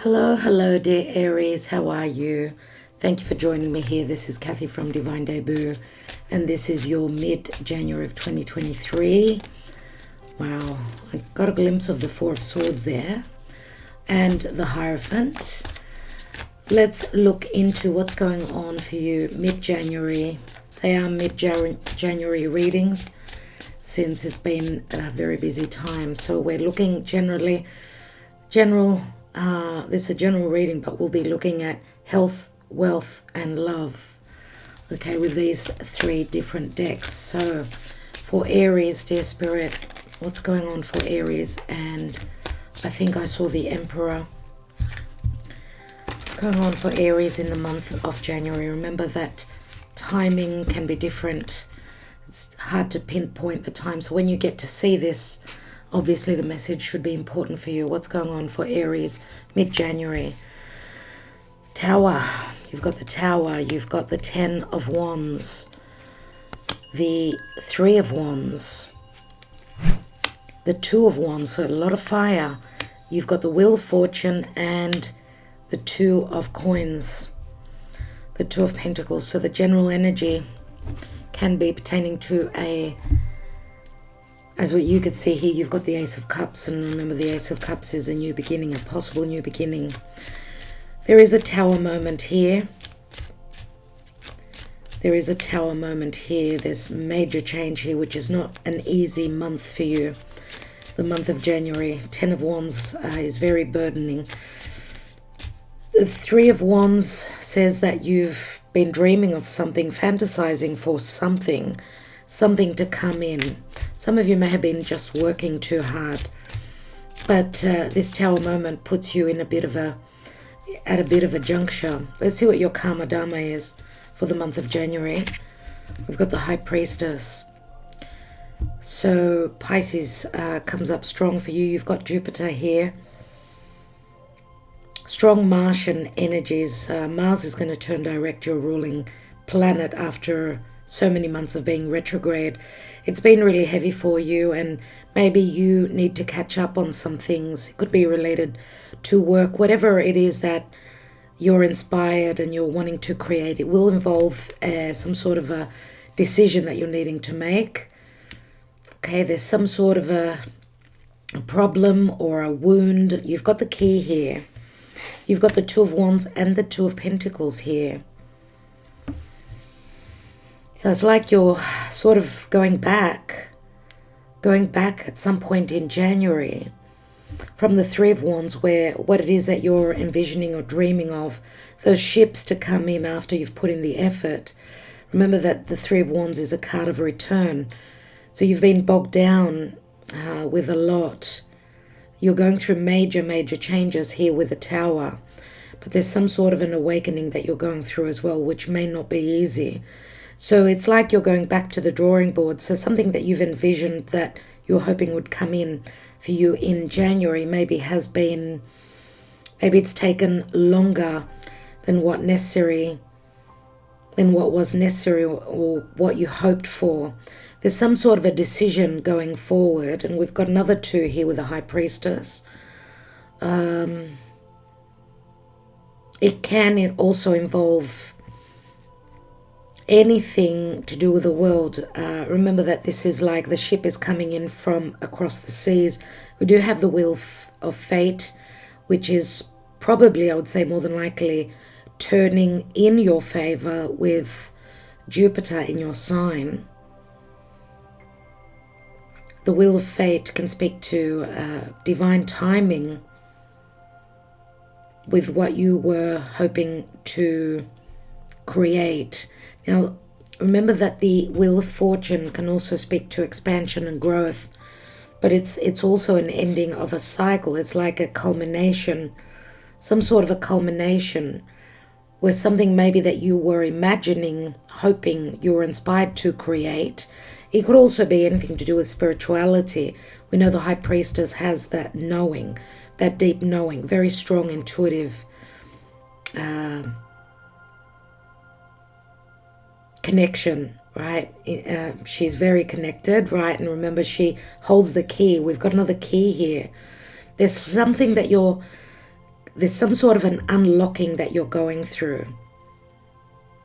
Hello, dear Aries. How are you? Thank you for joining me here. This is Kathy from Divine Debut, and this is your mid-January of 2023. Wow, I got a glimpse of the Four of Swords there, and the Hierophant. Let's look into what's going on for you mid-January. They are mid-January readings, since it's been a very busy time. So we're looking this is a general reading, but we'll be looking at health, wealth, and love. Okay, with these three different decks. So for Aries, dear Spirit, what's going on for Aries? And I think I saw the Emperor. What's going on for Aries in the month of January? Remember that timing can be different. It's hard to pinpoint the time. So when you get to see this, obviously the message should be important for you. What's going on for Aries mid-January? Tower. You've got the Tower. You've got the Ten of Wands. The Three of Wands. The Two of Wands. So a lot of fire. You've got the Wheel of Fortune and the Two of Coins. The Two of Pentacles. So the general energy can be pertaining to as what you could see here, you've got the Ace of Cups, and remember the Ace of Cups is a new beginning, a possible new beginning. There is a Tower moment here. There's major change here, which is not an easy month for you. The month of January. Ten of Wands is very burdening. The Three of Wands says that you've been dreaming of something, fantasizing for something to come in. Some of you may have been just working too hard, but this Tower moment puts you in at a bit of a juncture. Let's see what your Karma Dharma is for the month of January. We've got the High Priestess. So Pisces comes up strong for you. You've got Jupiter here. Strong Martian energies. Mars is going to turn direct, your ruling planet, after so many months of being retrograde. It's been really heavy for you, and maybe you need to catch up on some things. It could be related to work, whatever it is that you're inspired and you're wanting to create. It will involve some sort of a decision that you're needing to make. Okay, there's some sort of a problem or a wound. You've got the key here. You've got the Two of Wands and the Two of Pentacles here. So it's like you're sort of going back at some point in January from the Three of Wands, where what it is that you're envisioning or dreaming of, those ships to come in after you've put in the effort. Remember that the Three of Wands is a card of return. So you've been bogged down with a lot. You're going through major changes here with the Tower. But there's some sort of an awakening that you're going through as well, which may not be easy. So it's like you're going back to the drawing board. So something that you've envisioned that you're hoping would come in for you in January maybe it's taken longer than what was necessary or what you hoped for. There's some sort of a decision going forward, and we've got another two here with the High Priestess. It can also involve anything to do with the world. Remember that this is like the ship is coming in from across the seas. We do have the Wheel of Fate, which is probably, I would say more than likely, turning in your favor with Jupiter in your sign. The Wheel of Fate can speak to divine timing with what you were hoping to create. Now, remember that the Wheel of Fortune can also speak to expansion and growth, but it's also an ending of a cycle. It's like a culmination, some sort of a culmination, where something maybe that you were imagining, hoping, you were inspired to create. It could also be anything to do with spirituality. We know the High Priestess has that knowing, that deep knowing, very strong, intuitive connection, right? She's very connected, right? And remember, she holds the key. We've got another key here. There's something that there's some sort of an unlocking that you're going through.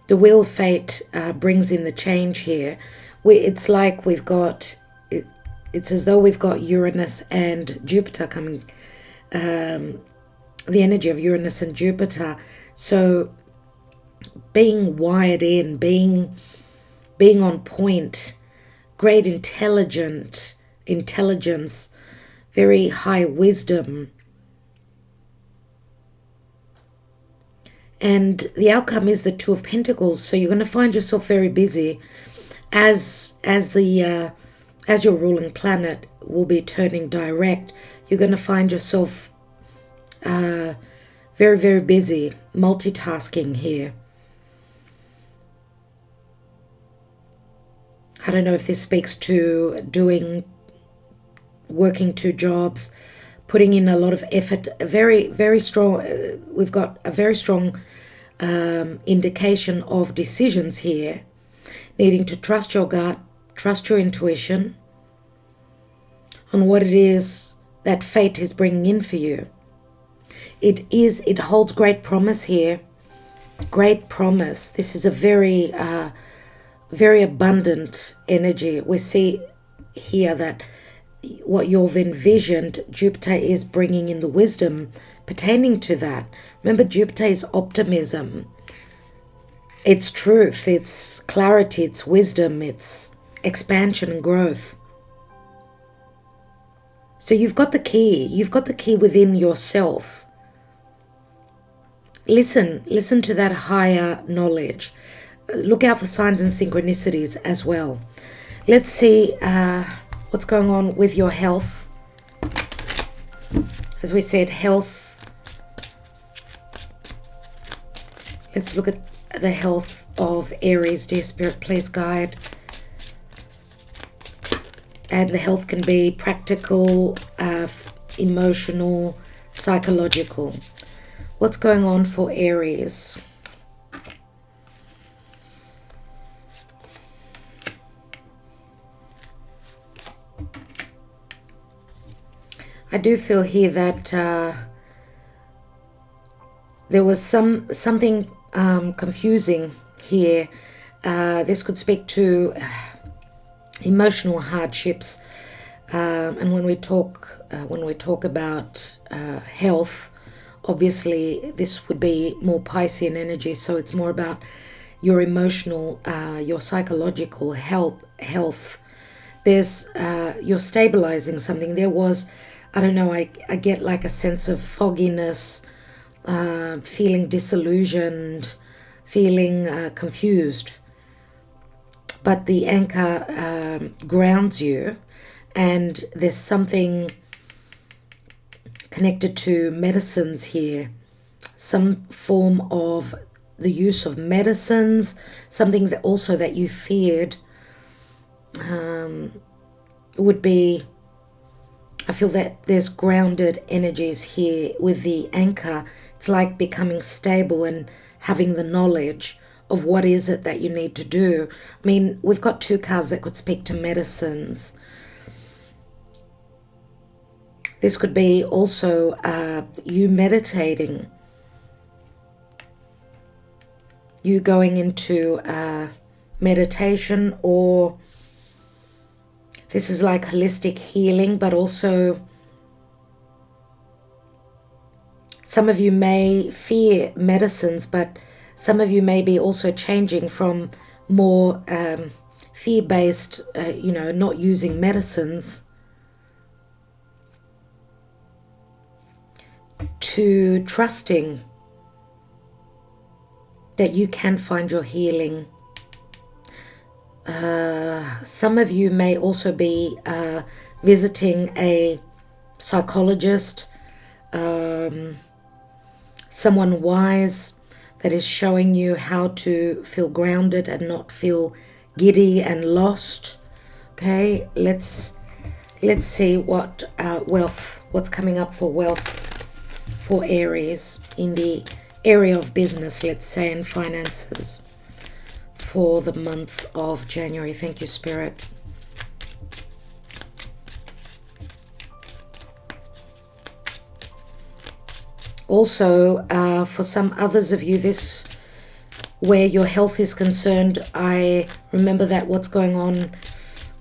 The Wheel of Fate brings in the change here. It's like we've got, it's as though we've got Uranus and Jupiter coming, the energy of Uranus and Jupiter. So being wired in, being on point, great intelligence, very high wisdom. And the outcome is the Two of Pentacles. So you're going to find yourself very busy as your ruling planet will be turning direct. You're going to find yourself very, very busy, multitasking here. I don't know if this speaks to working 2 jobs, putting in a lot of effort, very, very strong. We've got a very strong indication of decisions here, needing to trust your gut, trust your intuition on what it is that fate is bringing in for you. It holds great promise here, great promise. This is a very, very abundant energy. We see here that what you've envisioned, Jupiter is bringing in the wisdom pertaining to that. Remember, Jupiter is optimism. It's truth, it's clarity, it's wisdom, it's expansion and growth. So you've got the key. You've got the key within yourself. Listen to that higher knowledge. Look out for signs and synchronicities as well. Let's see what's going on with your health. As we said, health. Let's look at the health of Aries. Dear Spirit, please guide. And the health can be practical, emotional, psychological. What's going on for Aries? I do feel here that there was something confusing here. This could speak to emotional hardships, and when we talk about health, obviously this would be more Piscean energy. So it's more about your emotional, your psychological health. There's you're stabilizing something. There was, I don't know, I get like a sense of fogginess, feeling disillusioned, feeling confused. But the anchor grounds you, and there's something connected to medicines here. Some form of the use of medicines, something that also that you feared would be, I feel that there's grounded energies here with the anchor. It's like becoming stable and having the knowledge of what is it that you need to do. I mean, we've got 2 cards that could speak to medicines. This could be also you meditating, you going into meditation, or this is like holistic healing, but also some of you may fear medicines, but some of you may be also changing from more fear-based, not using medicines, to trusting that you can find your healing. Some of you may also be visiting a psychologist, someone wise that is showing you how to feel grounded and not feel giddy and lost. Okay, let's see what what's coming up for wealth for Aries in the area of business, let's say, and finances for the month of January. Thank you, Spirit. Also, for some others of you, this where your health is concerned, I remember that what's going on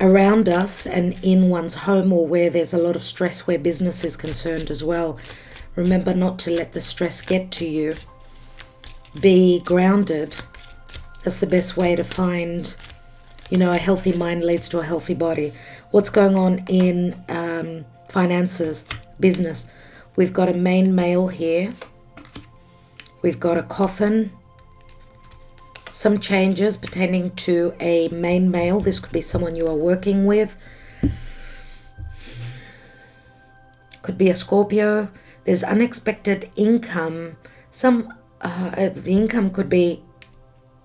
around us and in one's home, or where there's a lot of stress where business is concerned as well. Remember not to let the stress get to you. Be grounded. That's the best way to find, you know, a healthy mind leads to a healthy body. What's going on in finances, business? We've got a main male here. We've got a coffin. Some changes pertaining to a main male. This could be someone you are working with. Could be a Scorpio. There's unexpected income. The income could be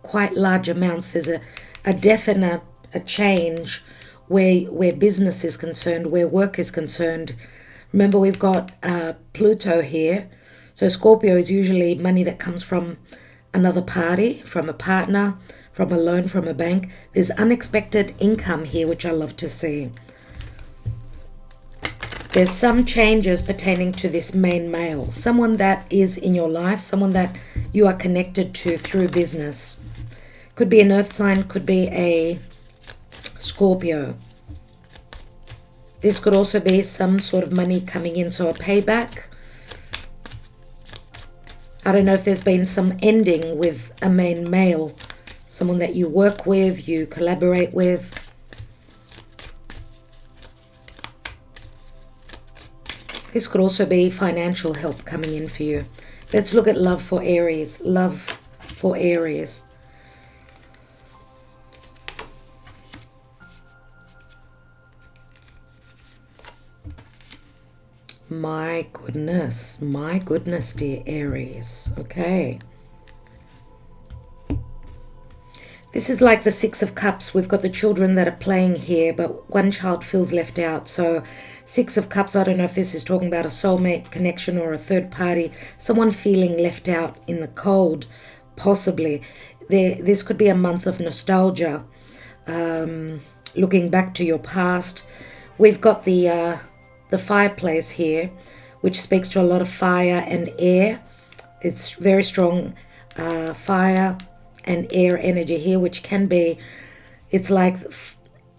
quite large amounts. There's a definite change where business is concerned, where work is concerned. Remember, we've got Pluto here. So Scorpio is usually money that comes from another party, from a partner, from a loan, from a bank. There's unexpected income here, which I love to see. There's some changes pertaining to this main male, someone that is in your life, someone that you are connected to through business. Could be an earth sign, could be a Scorpio. This could also be some sort of money coming in, so a payback. I don't know if there's been some ending with a main male, someone that you work with, you collaborate with. This could also be financial help coming in for you. Let's look at love for Aries. Love for Aries. My goodness, dear Aries. Okay. This is like the Six of Cups. We've got the children that are playing here, but one child feels left out. So Six of Cups, I don't know if this is talking about a soulmate connection or a third party. Someone feeling left out in the cold, possibly. This could be a month of nostalgia, looking back to your past. We've got the fireplace here, which speaks to a lot of fire and air. It's very strong fire and air energy here, which can be, it's like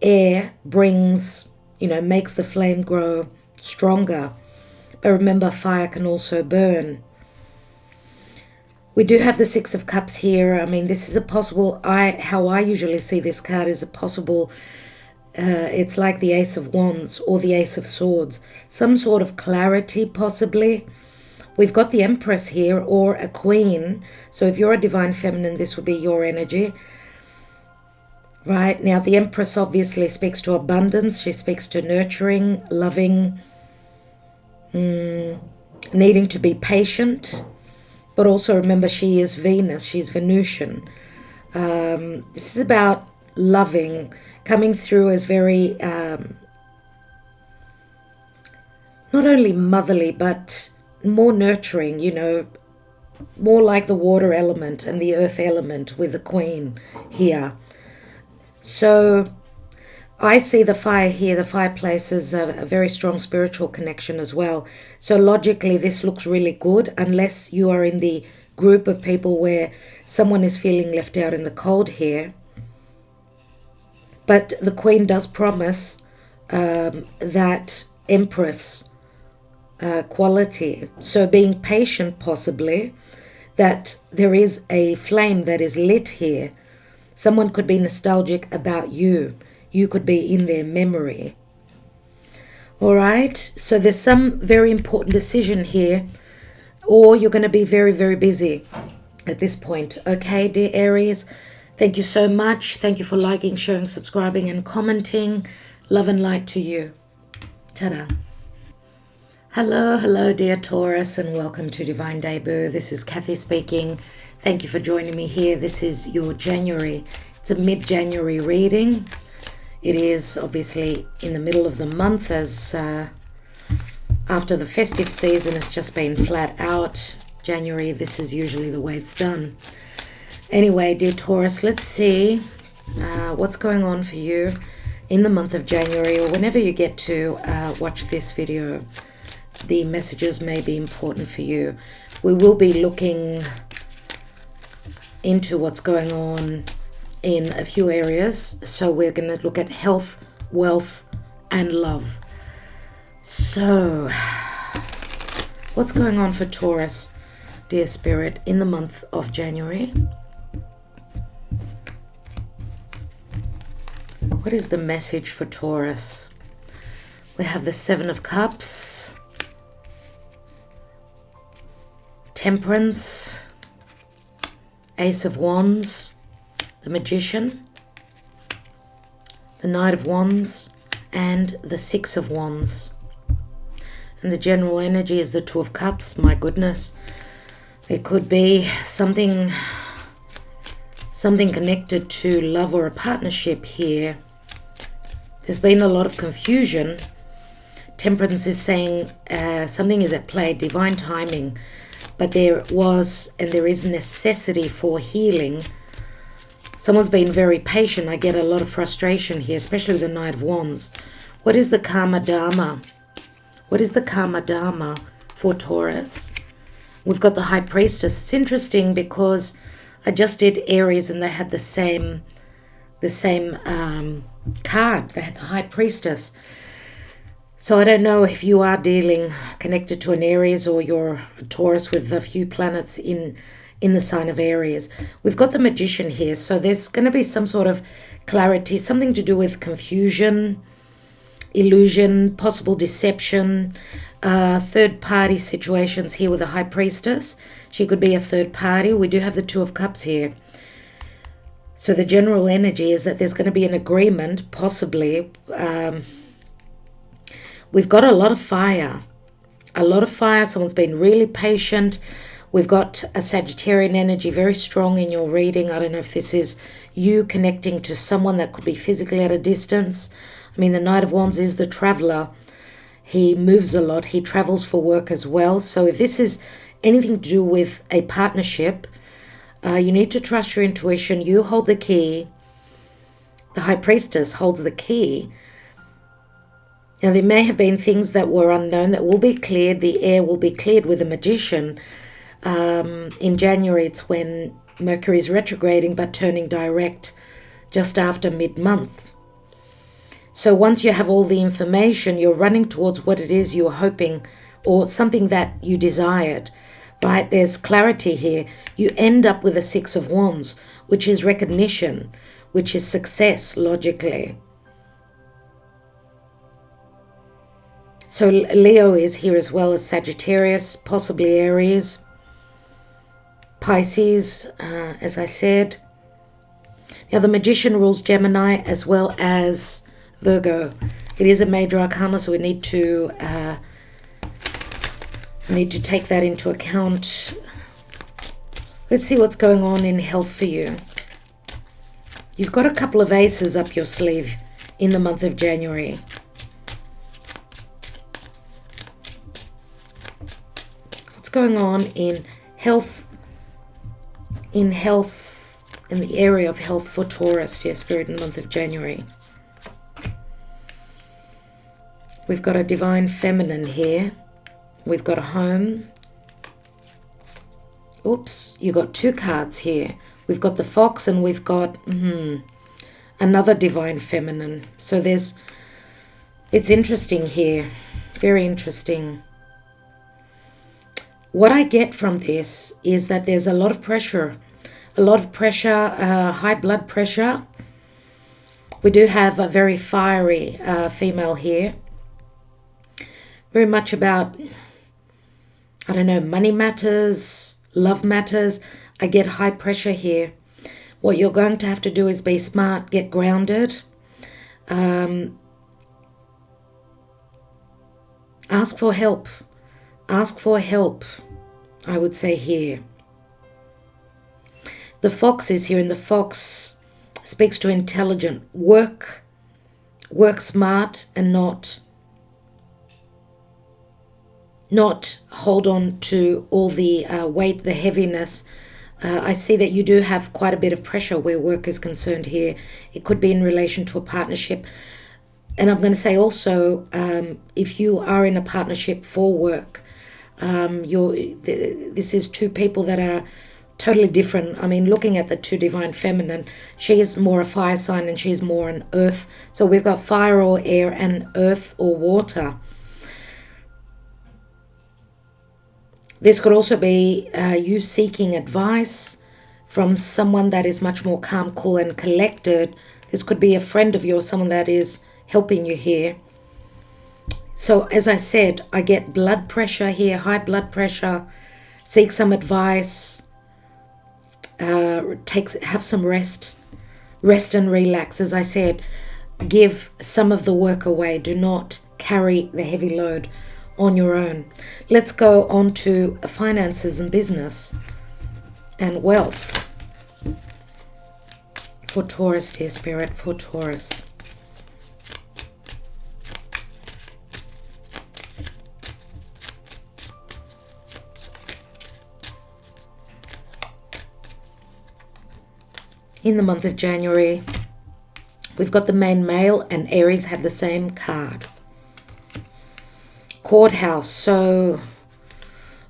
air brings, you know, makes the flame grow stronger. But remember, fire can also burn. We do have the Six of Cups here. I mean, this is a possible, how I usually see this card is a possible, it's like the Ace of Wands or the Ace of Swords. Some sort of clarity, possibly. We've got the Empress here, or a Queen. So if you're a Divine Feminine, this will be your energy. Right, now the Empress obviously speaks to abundance. She speaks to nurturing, loving, needing to be patient. But also remember, she is Venus. She's Venusian. This is about loving, coming through as very, not only motherly, but more nurturing, you know, more like the water element and the earth element with the Queen here. So I see the fire here, the fireplace, as a very strong spiritual connection as well. So logically, this looks really good, unless you are in the group of people where someone is feeling left out in the cold here. But the Queen does promise that Empress quality. So being patient, possibly, that there is a flame that is lit here. Someone could be nostalgic about you. You could be in their memory. All right. So there's some very important decision here, or you're going to be very, very busy at this point. Okay, dear Aries. Thank you so much. Thank you for liking, sharing, subscribing, and commenting. Love and light to you. Ta-da. Hello, dear Taurus, and welcome to Divine Debut. This is Kathy speaking. Thank you for joining me here. This is your January. It's a mid-January reading. It is obviously in the middle of the month, as after the festive season has just been flat out. January, this is usually the way it's done. Anyway, dear Taurus, let's see what's going on for you in the month of January, or whenever you get to watch this video. the messages may be important for you. We will be looking into what's going on in a few areas. So we're going to look at health, wealth, and love. So, what's going on for Taurus, dear Spirit, in the month of January? What is the message for Taurus? We have the Seven of Cups, Temperance, Ace of Wands, the Magician, the Knight of Wands, and the Six of Wands. And the general energy is the Two of Cups. My goodness. It could be something connected to love or a partnership here. There's been a lot of confusion. Temperance is saying something is at play, divine timing. But there was and there is necessity for healing. Someone's been very patient. I get a lot of frustration here, especially with the Knight of Wands. What is the Karma Dharma? What is the Karma Dharma for Taurus? We've got the High Priestess. It's interesting because I just did Aries and they had the same card. They had the High Priestess. So I don't know if you are connected to an Aries or you're a Taurus with a few planets in the sign of Aries. We've got the Magician here. So there's going to be some sort of clarity, something to do with confusion, illusion, possible deception, third-party situations here with the High Priestess. She could be a third party. We do have the Two of Cups here. So the general energy is that there's going to be an agreement, possibly. We've got a lot of fire. A lot of fire. Someone's been really patient. We've got a Sagittarian energy very strong in your reading. I don't know if this is you connecting to someone that could be physically at a distance. I mean, the Knight of Wands is the traveler. He moves a lot. He travels for work as well. So if this is anything to do with a partnership, you need to trust your intuition. You hold the key. The High Priestess holds the key. Now, there may have been things that were unknown that will be cleared. The air will be cleared with the Magician. In January, it's when Mercury is retrograding but turning direct just after mid-month. So once you have all the information, you're running towards what it is you're hoping or something that you desired, right? There's clarity here. You end up with a Six of Wands, which is recognition, which is success, logically. So Leo is here as well as Sagittarius, possibly Aries, Pisces, as I said. Now the Magician rules Gemini as well as Virgo. It is a major arcana, so we need to take that into account. Let's see what's going on in health for you. You've got a couple of aces up your sleeve in the month of January. What's going on in health? In the area of health for Taurus, dear Spirit, in the month of January. We've got a divine feminine here. We've got a home. Oops, you got two cards here. We've got the fox and we've got another divine feminine. So it's interesting here. Very interesting. What I get from this is that there's a lot of pressure. High blood pressure. We do have a very fiery female here. Very much about, I don't know, money matters, love matters. I get high pressure here. What you're going to have to do is be smart, get grounded. Ask for help. Ask for help, I would say here. The fox is here, and the fox speaks to intelligent work. Work smart and not hold on to all the weight, the heaviness. I see that you do have quite a bit of pressure where work is concerned here. It could be in relation to a partnership. And I'm going to say also, if you are in a partnership for work, this is two people that are totally different. I mean, looking at the two divine feminine, she is more a fire sign and she's more an earth. So we've got fire or air and earth or water. This could also be you seeking advice from someone that is much more calm, cool, and collected. This could be a friend of yours, someone that is helping you here. So as I said, I get blood pressure here, high blood pressure. Seek some advice. Have some rest and relax. As I said, give some of the work away. Do not carry the heavy load on your own. Let's go on to finances and business and wealth for Taurus, dear Spirit, for Taurus. In the month of January, we've got the main male and Aries have the same card. Courthouse. So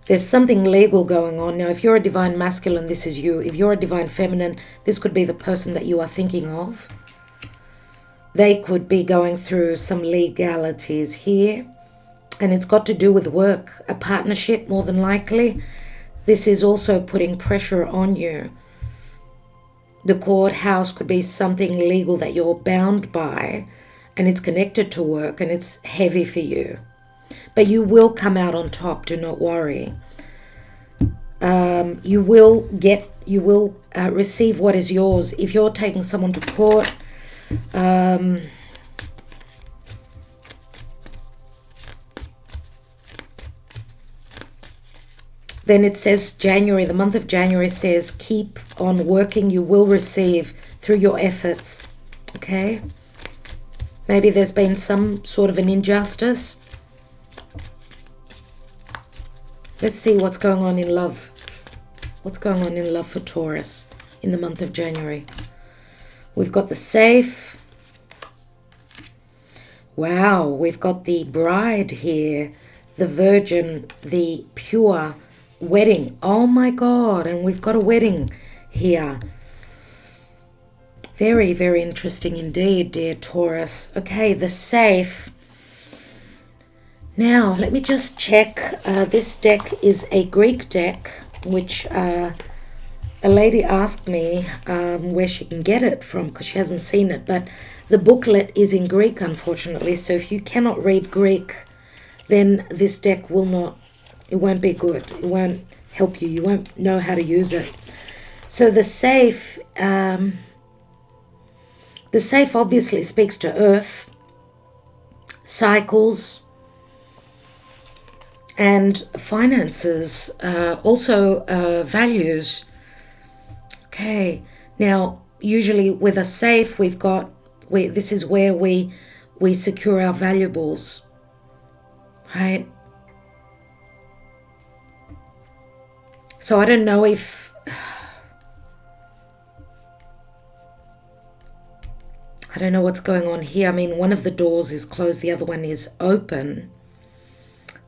there's something legal going on. Now, if you're a divine masculine, this is you. If you're a divine feminine, this could be the person that you are thinking of. They could be going through some legalities here. And it's got to do with work, a partnership more than likely. This is also putting pressure on you. The courthouse could be something legal that you're bound by, and it's connected to work, and it's heavy for you. But you will come out on top, do not worry. You will receive what is yours. If you're taking someone to court, then it says January, the month of January says keep on working. You will receive through your efforts. Okay? Maybe there's been some sort of an injustice. Let's see what's going on in love. What's going on in love for Taurus in the month of January? We've got the safe. Wow, we've got the bride here, the virgin, the pure, wedding. Oh my God, and we've got a wedding here. Very, very interesting indeed, dear Taurus. Okay, the safe. Now, let me just check. This deck is a Greek deck, which a lady asked me where she can get it from because she hasn't seen it. But the booklet is in Greek, unfortunately. So if you cannot read Greek, then this deck will not, it won't be good. It won't help you. You won't know how to use it. So the safe obviously speaks to earth, cycles, and finances, also values. Okay, now usually with a safe this is where we secure our valuables, right? So I don't know if I don't know what's going on here. I mean, one of the doors is closed, the other one is open.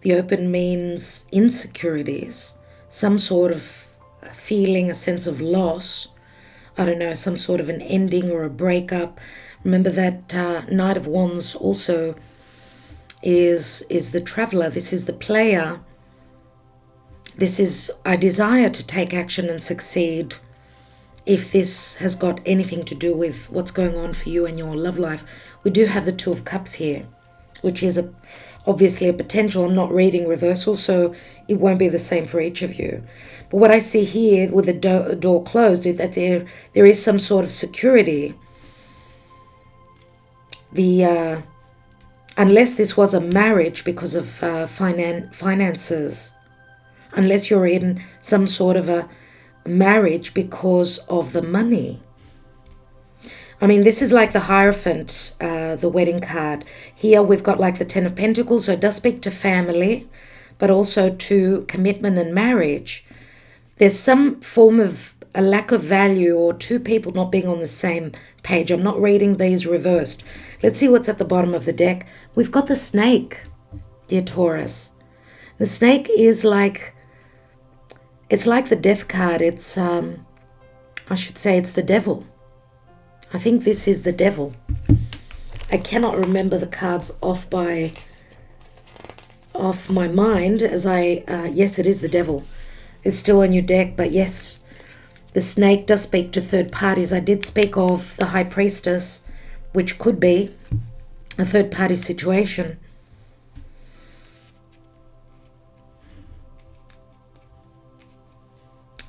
The open means insecurities, some sort of feeling, a sense of loss. I don't know, some sort of an ending or a breakup. Remember that Knight of Wands also is the traveler. This is the player. This is, I desire to take action and succeed. If this has got anything to do with what's going on for you and your love life. We do have the Two of Cups here, which is obviously a potential. I'm not reading reversal, so it won't be the same for each of you. But what I see here with the door closed is that there is some sort of security. Unless this was a marriage because of finances, unless you're in some sort of a marriage because of the money. I mean, this is like the Hierophant, the wedding card. Here we've got like the Ten of Pentacles, so it does speak to family, but also to commitment and marriage. There's some form of a lack of value, or two people not being on the same page. I'm not reading these reversed. Let's see what's at the bottom of the deck. We've got the snake, dear Taurus. The snake is like, it's like the death card. It's, I should say it's the devil. I think this is the devil. I cannot remember the cards off my mind, as yes, it is the devil. It's still on your deck, but yes, the snake does speak to third parties. I did speak of the High Priestess, which could be a third party situation.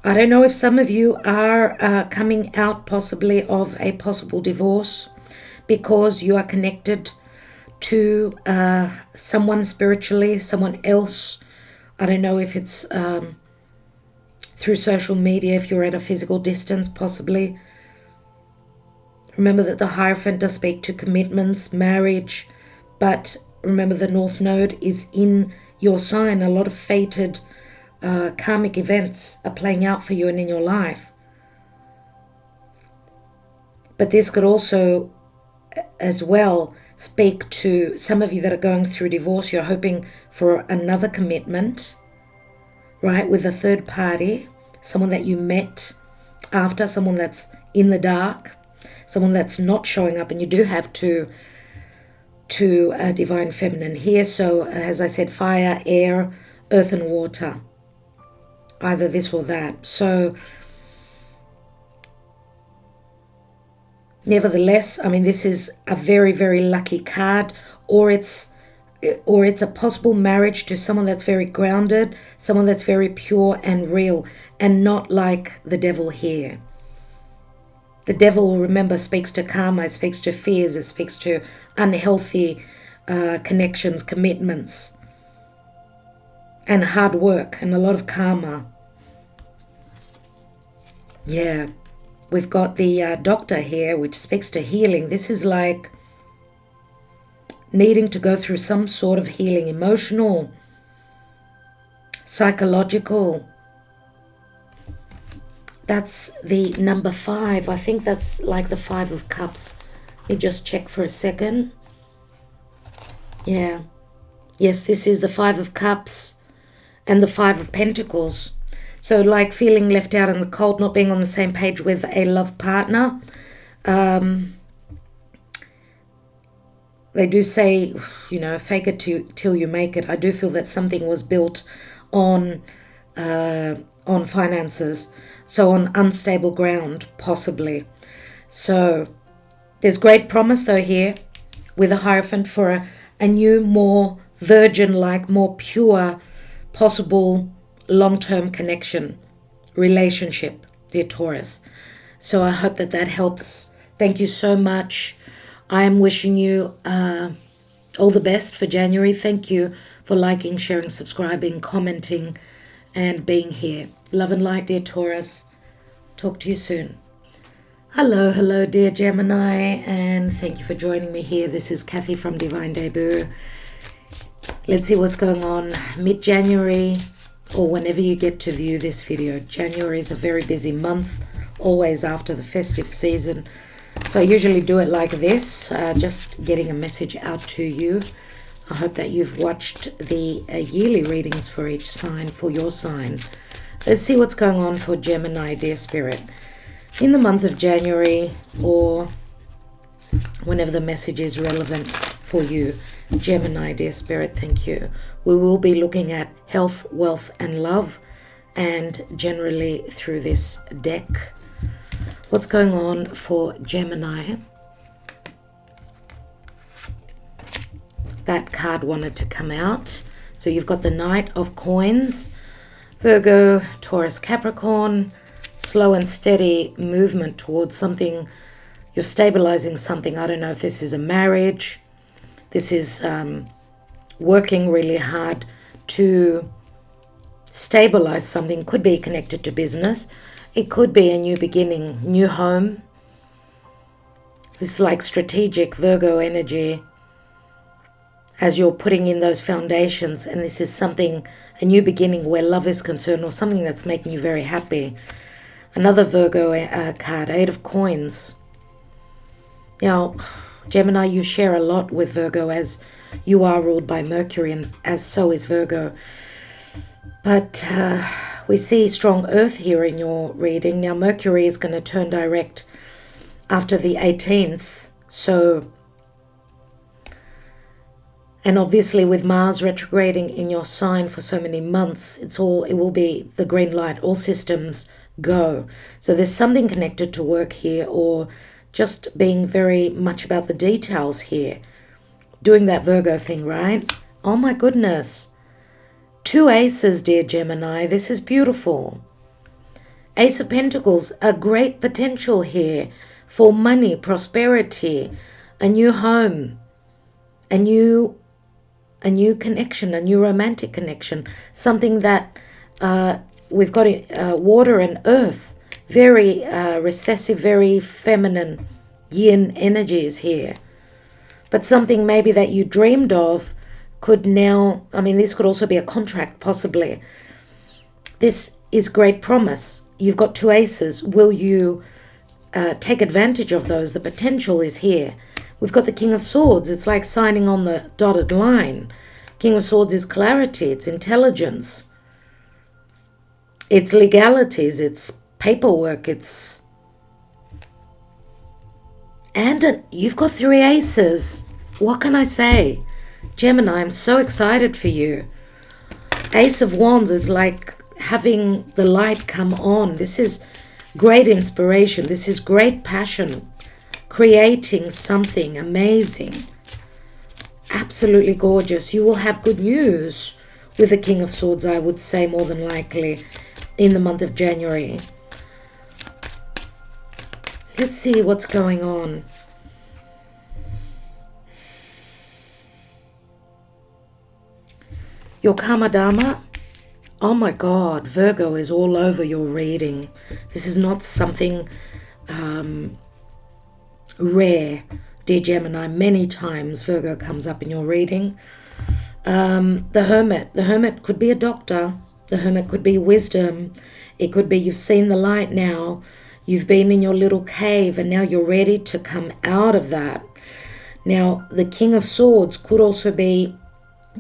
I don't know if some of you are coming out possibly of a possible divorce because you are connected to someone spiritually, someone else. I don't know if it's through social media, if you're at a physical distance, possibly. Remember that the Hierophant does speak to commitments, marriage, but remember the North Node is in your sign. A lot of fated karmic events are playing out for you and in your life. But this could also, as well, speak to some of you that are going through divorce. You're hoping for another commitment, right, with a third party, someone that you met after, someone that's in the dark, someone that's not showing up, and you do have to divine feminine here. So as I said, fire, air, earth and water, either this or that. So nevertheless, I mean, this is a very, very lucky card, or it's a possible marriage to someone that's very grounded, someone that's very pure and real, and not like the devil here. The devil, remember, speaks to karma, it speaks to fears, it speaks to unhealthy connections, commitments, and hard work, and a lot of karma. Yeah, we've got the doctor here, which speaks to healing. This is like needing to go through some sort of healing, emotional, psychological. That's the number 5. I think that's like the 5 of Cups. Let me just check for a second. Yeah. Yes, this is the 5 of Cups and the 5 of Pentacles. So like feeling left out in the cold, not being on the same page with a love partner. They do say, you know, fake it till you make it. I do feel that something was built on finances, so on unstable ground, possibly. So there's great promise, though, here with a Hierophant for a new, more virgin-like, more pure, possible long-term connection, relationship, dear Taurus. So I hope that that helps. Thank you so much. I am wishing you all the best for January. Thank you for liking, sharing, subscribing, commenting, and being here. Love and light, dear Taurus. Talk to you soon. Hello, dear Gemini, and thank you for joining me here. This is Kathy from Divine Debut. Let's see what's going on mid-January, or whenever you get to view this video. January is a very busy month, always after the festive season. So I usually do it like this, just getting a message out to you. I hope that you've watched the yearly readings for each sign, for your sign. Let's see what's going on for Gemini, dear Spirit, in the month of January, or whenever the message is relevant for you. Gemini, dear Spirit, thank you. We will be looking at health, wealth, and love, and generally through this deck. What's going on for Gemini? That card wanted to come out. So you've got the Knight of Coins, Virgo, Taurus, Capricorn, slow and steady movement towards something. You're stabilizing something. I don't know if this is a marriage. This is working really hard to stabilize something. Could be connected to business. It could be a new beginning, new home. This is like strategic Virgo energy as you're putting in those foundations. And this is something, a new beginning where love is concerned, or something that's making you very happy. Another Virgo card, Eight of Coins. Now, Gemini, you share a lot with Virgo as you are ruled by Mercury, and as so is Virgo. But we see strong earth here in your reading. Now, Mercury is going to turn direct after the 18th. So, and obviously with Mars retrograding in your sign for so many months, it will be the green light, all systems go. So there's something connected to work here, or just being very much about the details here. Doing that Virgo thing, right? Oh my goodness. 2 aces, dear Gemini. This is beautiful. Ace of Pentacles, a great potential here for money, prosperity, a new home, a new connection, a new romantic connection. Something that we've got water and earth. Very recessive, very feminine yin energies here. But something maybe that you dreamed of could now, I mean, this could also be a contract, possibly. This is great promise. You've got 2 aces. Will you take advantage of those? The potential is here. We've got the King of Swords. It's like signing on the dotted line. King of Swords is clarity. It's intelligence. It's legalities. It's paperwork. And you've got 3 aces. What can I say? Gemini, I'm so excited for you. Ace of Wands is like having the light come on. This is great inspiration. This is great passion. Creating something amazing. Absolutely gorgeous. You will have good news with the King of Swords, I would say, more than likely, in the month of January. Let's see what's going on. Your Karma Dharma, oh my God, Virgo is all over your reading. This is not something rare, dear Gemini. Many times Virgo comes up in your reading. The Hermit could be a doctor. The Hermit could be wisdom. It could be you've seen the light now. You've been in your little cave and now you're ready to come out of that. Now, the King of Swords could also be,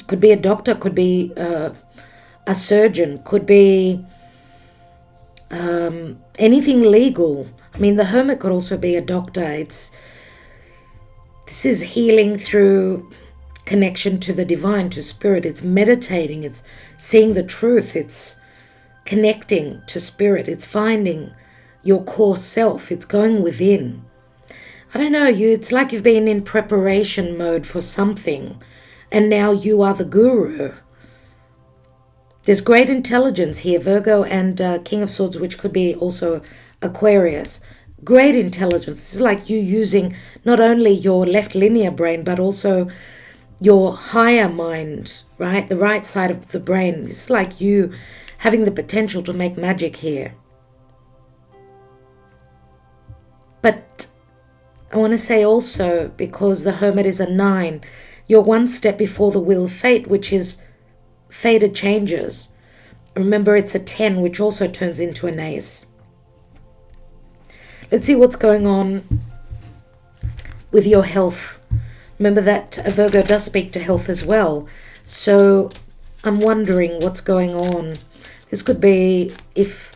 could be a doctor, could be a surgeon, could be anything legal. I mean, the Hermit could also be a doctor. This is healing through connection to the divine, to spirit. It's meditating. It's seeing the truth. It's connecting to spirit. It's finding your core self. It's going within. I don't know, it's like you've been in preparation mode for something, and now you are the guru. There's great intelligence here, Virgo and King of Swords, which could be also Aquarius. Great intelligence. It's like you using not only your left linear brain, but also your higher mind, right? The right side of the brain. It's like you having the potential to make magic here. But I want to say also, because the Hermit is a 9, you're one step before the Wheel of Fate, which is fated changes. Remember, it's a 10, which also turns into an ace. Let's see what's going on with your health. Remember that Virgo does speak to health as well. So I'm wondering what's going on. This could be if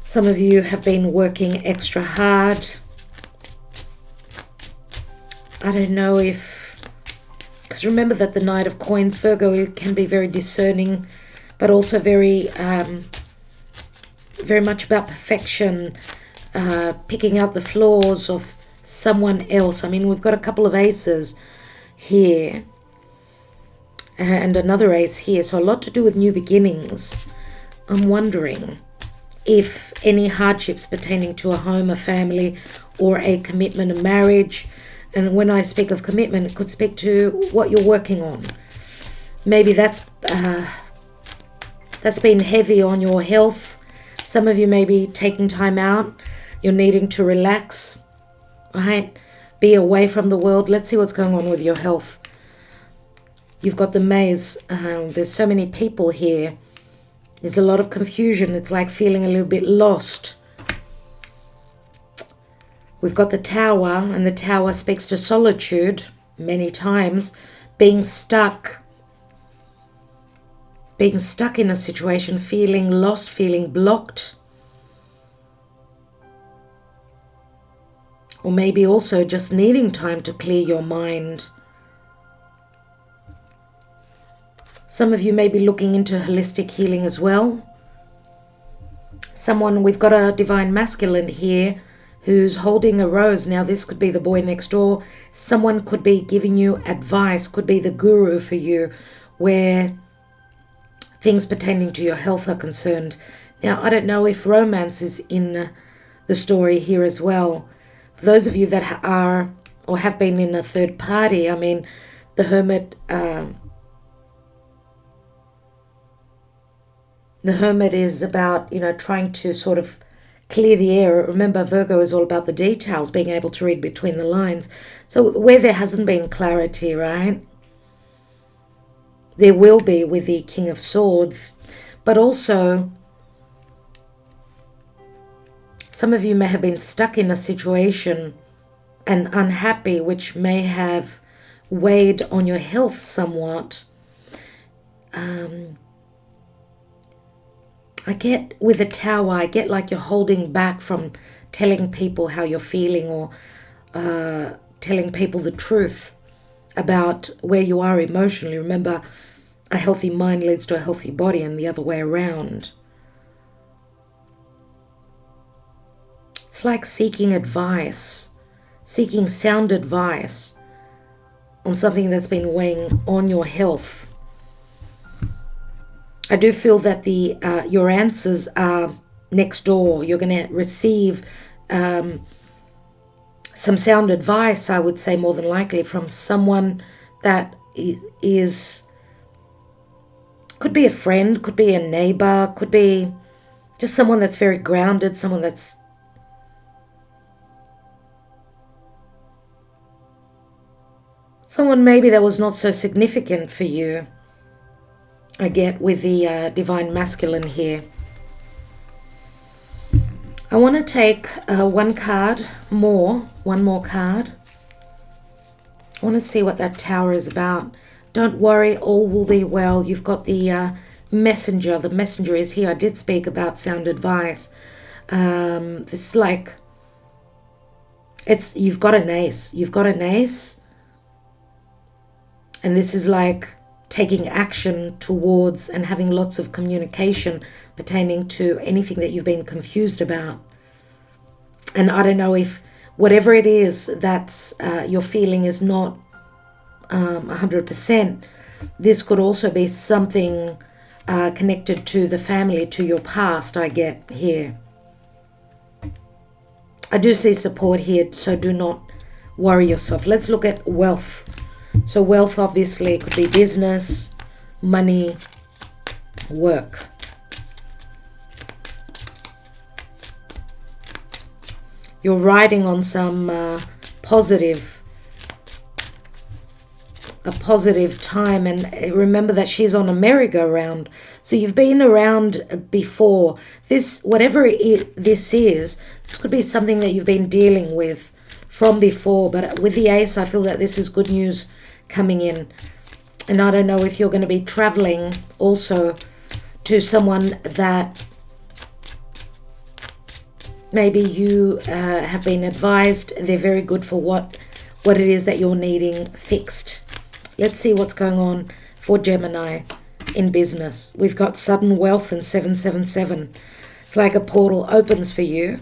some of you have been working extra hard. I don't know if, because remember that the Knight of Coins, Virgo, can be very discerning, but also very much about perfection, picking out the flaws of someone else. I mean, we've got a couple of aces here and another ace here, so a lot to do with new beginnings. I'm wondering if any hardships pertaining to a home, a family, or a commitment, a marriage. And when I speak of commitment, it could speak to what you're working on. Maybe that's been heavy on your health. Some of you may be taking time out. You're needing to relax, right? Be away from the world. Let's see what's going on with your health. You've got the maze. There's so many people here. There's a lot of confusion. It's like feeling a little bit lost. We've got the Tower, and the Tower speaks to solitude many times, being stuck in a situation, feeling lost, feeling blocked. Or maybe also just needing time to clear your mind. Some of you may be looking into holistic healing as well. We've got a divine masculine here who's holding a rose. Now this could be the boy next door. Someone could be giving you advice, could be the guru for you, where things pertaining to your health are concerned. Now I don't know if romance is in the story here as well. For those of you that are or have been in a third party, I mean, the Hermit is about, trying to sort of clear the air. Remember, Virgo is all about the details, being able to read between the lines. So where there hasn't been clarity, right? There will be with the King of Swords. But also, some of you may have been stuck in a situation and unhappy, which may have weighed on your health somewhat. I get with the Tower, I get like you're holding back from telling people how you're feeling, or telling people the truth about where you are emotionally. Remember, a healthy mind leads to a healthy body, and the other way around. It's like seeking advice, seeking sound advice on something that's been weighing on your health. I do feel that your answers are next door. You're going to receive some sound advice, I would say, more than likely, from someone that could be a friend, could be a neighbor, could be just someone that's very grounded, someone maybe that was not so significant for you. I get with the divine masculine here. I want to take one more card. I want to see what that Tower is about. Don't worry, all will be well. You've got the messenger. The messenger is here. I did speak about sound advice. This is like, you've got an ace. You've got an ace. And this is like taking action towards and having lots of communication pertaining to anything that you've been confused about. And I don't know if whatever it is that's your feeling is not 100%, this could also be something connected to the family, to your past, I get here. I do see support here, so do not worry yourself. Let's look at wealth. So wealth obviously could be business, money, work. You're riding on some positive time, and remember that she's on a merry-go-round. So you've been around before. This could be something that you've been dealing with from before, but with the ace, I feel that this is good news coming in. And I don't know if you're going to be traveling also to someone that maybe you have been advised they're very good for what it is that you're needing fixed. Let's see what's going on for Gemini in business. We've got sudden wealth and 777. It's like a portal opens for you.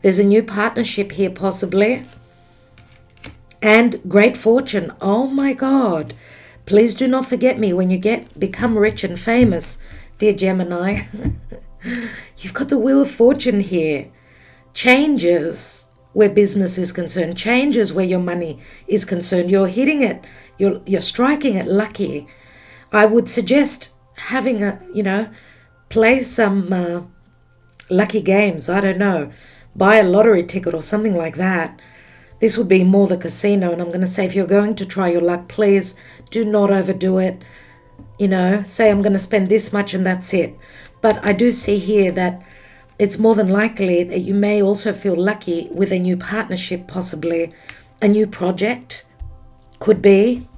There's a new partnership here possibly. And great fortune. Oh my God. Please do not forget me when you become rich and famous, dear Gemini. You've got the Wheel of Fortune here. Changes where business is concerned. Changes where your money is concerned. You're hitting it. You're striking it lucky. I would suggest having play some lucky games. I don't know. Buy a lottery ticket or something like that. This would be more the casino, and I'm going to say if you're going to try your luck, please do not overdo it. Say I'm going to spend this much and that's it. But I do see here that it's more than likely that you may also feel lucky with a new partnership, possibly a new project, could be.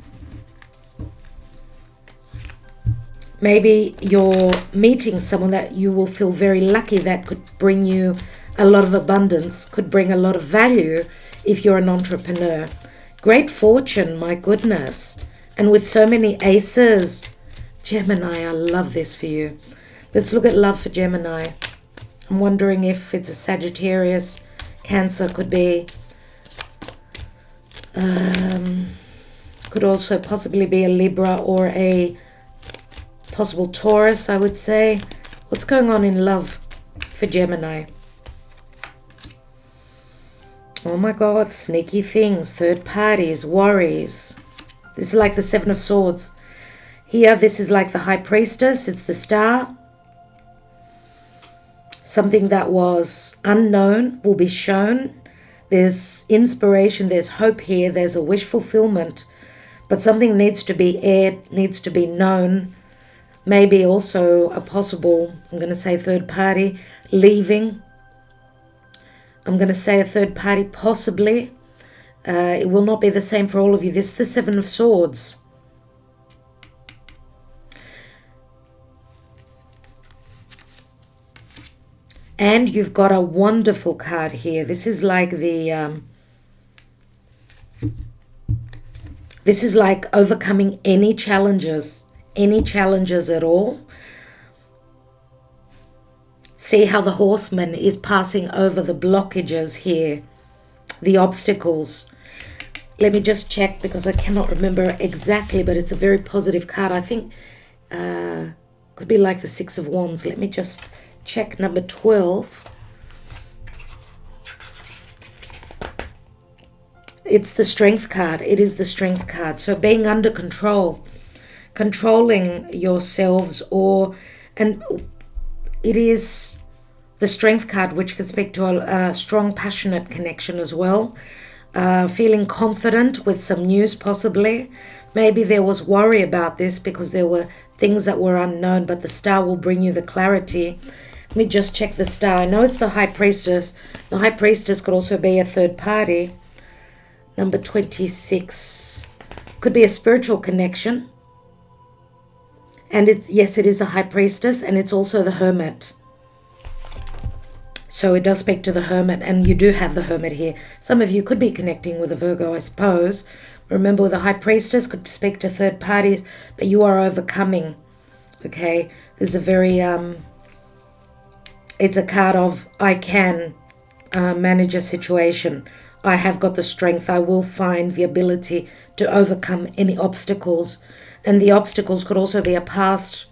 Maybe you're meeting someone that you will feel very lucky, that could bring you a lot of abundance, could bring a lot of value if you're an entrepreneur. Great fortune, my goodness. And with so many aces, Gemini, I love this for you. Let's look at love for Gemini. I'm wondering if it's a Sagittarius, Cancer, could be. Could also possibly be a Libra or a possible Taurus, I would say. What's going on in love for Gemini? Oh my God, sneaky things, third parties, worries. This is like the Seven of Swords. Here, this is like the High Priestess. It's the Star. Something that was unknown will be shown. There's inspiration, there's hope here, there's a wish fulfillment. But something needs to be aired, needs to be known. Maybe also a possible, I'm going to say third party, leaving. I'm going to say a third party, possibly. It will not be the same for all of you. This is the Seven of Swords. And you've got a wonderful card here. This is like the... this is like overcoming any challenges at all. See how the Horseman is passing over the blockages here, the obstacles. Let me just check because I cannot remember exactly, but it's a very positive card. I think could be like the Six of Wands. Let me just check number 12. It's the Strength card. It is the Strength card. So being under control, controlling yourselves, and it is the Strength card, which can speak to a strong, passionate connection as well. Feeling confident with some news, possibly. Maybe there was worry about this because there were things that were unknown, but the Star will bring you the clarity. Let me just check the Star. I know it's the High Priestess. The High Priestess could also be a third party. Number 26. Could be a spiritual connection. And yes, it is the High Priestess, and it's also the Hermit. So it does speak to the Hermit, and you do have the Hermit here. Some of you could be connecting with a Virgo, I suppose. Remember, the High Priestess could speak to third parties, but you are overcoming. Okay, there's a very... it's a card of I can manage a situation. I have got the strength. I will find the ability to overcome any obstacles. And the obstacles could also be a past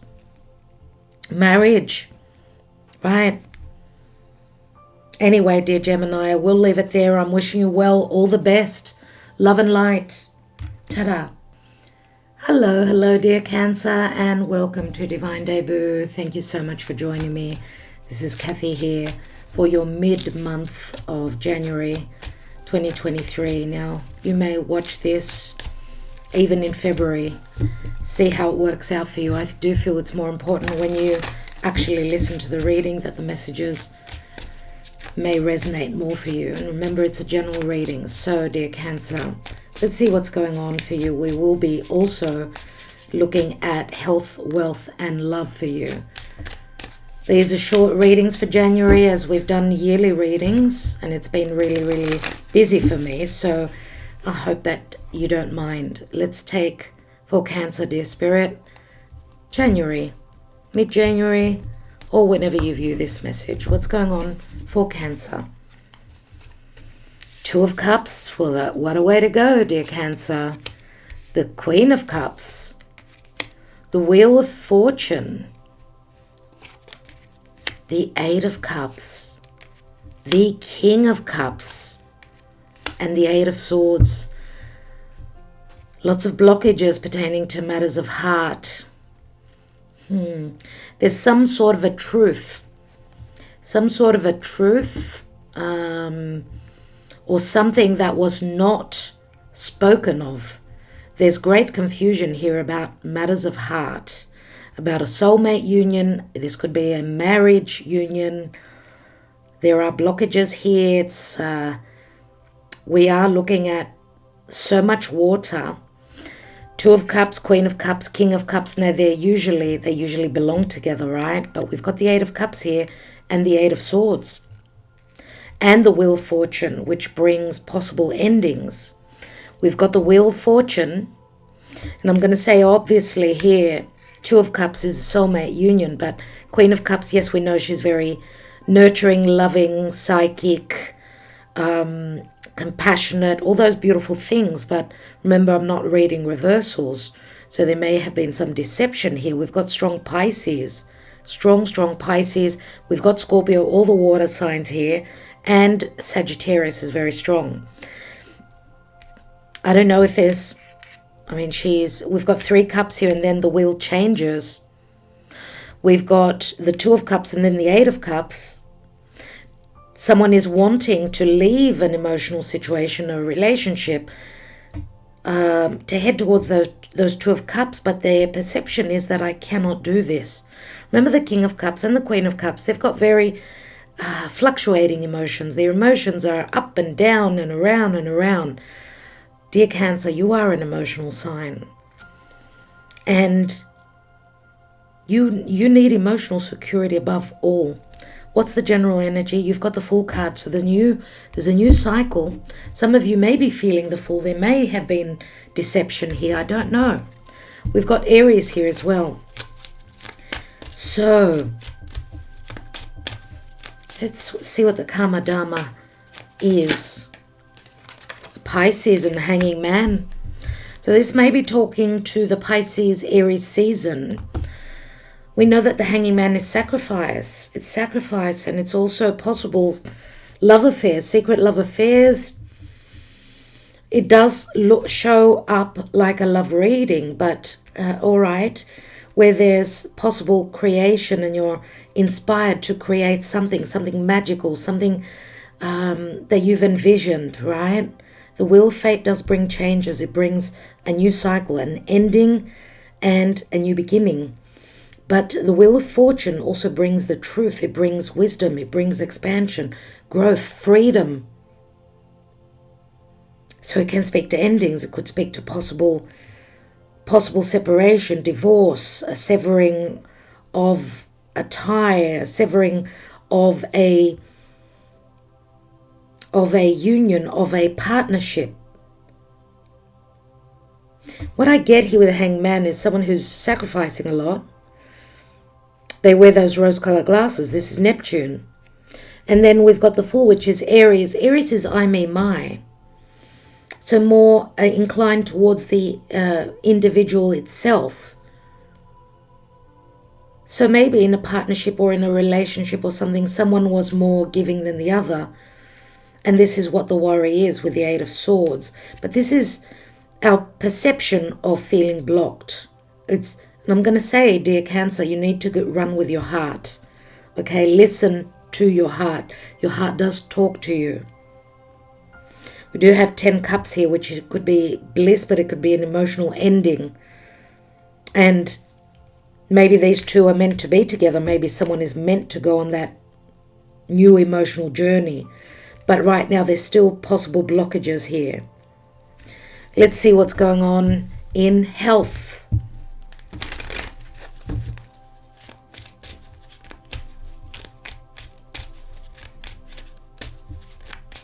marriage, right? Anyway, dear Gemini, I will leave it there. I'm wishing you well, all the best. Love and light. Ta-da. Hello, dear Cancer, and welcome to Divine Debut. Thank you so much for joining me. This is Kathy here for your mid-month of January 2023. Now, you may watch this even in February. See how it works out for you. I do feel it's more important when you actually listen to the reading that the messages may resonate more for you. And remember, it's a general reading. So, dear Cancer, let's see what's going on for you. We will be also looking at health, wealth, and love for you. These are short readings for January, as we've done yearly readings, and it's been really, really busy for me. So I hope that you don't mind. Let's take for Cancer, dear Spirit, January, mid-January, or whenever you view this message. What's going on for Cancer? Two of Cups. Well, what a way to go, dear Cancer. The Queen of Cups. The Wheel of Fortune. The Eight of Cups. The King of Cups. And the Eight of Swords. Lots of blockages pertaining to matters of heart. There's some sort of a truth. Some sort of a truth. Or something that was not spoken of. There's great confusion here about matters of heart. about a soulmate union. This could be a marriage union. There are blockages here. We are looking at so much water. Two of Cups, Queen of Cups, King of Cups. Now they usually belong together, right? But we've got the Eight of Cups here and the Eight of Swords. And the Wheel of Fortune, which brings possible endings. We've got the Wheel of Fortune. And I'm going to say obviously here, Two of Cups is a soulmate union. But Queen of Cups, yes, we know she's very nurturing, loving, psychic, compassionate, all those beautiful things. But remember, I'm not reading reversals, so there may have been some deception here. We've got strong Pisces, strong Pisces. We've got Scorpio, all the water signs here, and Sagittarius is very strong. I don't know if there's, we've got Three Cups here, and then the wheel changes. We've got the Two of Cups and then the Eight of Cups. Someone is wanting to leave an emotional situation or relationship to head towards those Two of Cups, but their perception is that I cannot do this. Remember the King of Cups and the Queen of Cups, they've got very fluctuating emotions. Their emotions are up and down and around and around. Dear Cancer, you are an emotional sign. And you need emotional security above all. What's the general energy? You've got the Fool card, so there's a new cycle. Some of you may be feeling the Fool. There may have been deception here. I don't know. We've got Aries here as well. So let's see what the Karma Dharma is. Pisces and the Hanging Man. So this may be talking to the Pisces Aries season. We know that the Hanging Man is sacrifice. It's sacrifice, and it's also possible love affairs, secret love affairs. It does show up like a love reading, but all right, where there's possible creation and you're inspired to create something magical, something that you've envisioned, right? The Wheel of Fate does bring changes. It brings a new cycle, an ending and a new beginning. But the Wheel of Fortune also brings the truth. It brings wisdom. It brings expansion, growth, freedom. So it can speak to endings. It could speak to possible separation, divorce, a severing of a tie, a severing of a union, of a partnership. What I get here with a Hanged Man is someone who's sacrificing a lot. They wear those rose-colored glasses. This is Neptune. And then we've got the Fool, which is Aries. Aries is I, me, my. So more inclined towards the individual itself. So maybe in a partnership or in a relationship or something, someone was more giving than the other. And this is what the worry is with the Eight of Swords. But this is our perception of feeling blocked. And I'm going to say, dear Cancer, you need to run with your heart. Okay, listen to your heart. Your heart does talk to you. We do have 10 Cups here, which could be bliss, but it could be an emotional ending. And maybe these two are meant to be together. Maybe someone is meant to go on that new emotional journey. But right now, there's still possible blockages here. Let's see what's going on in health.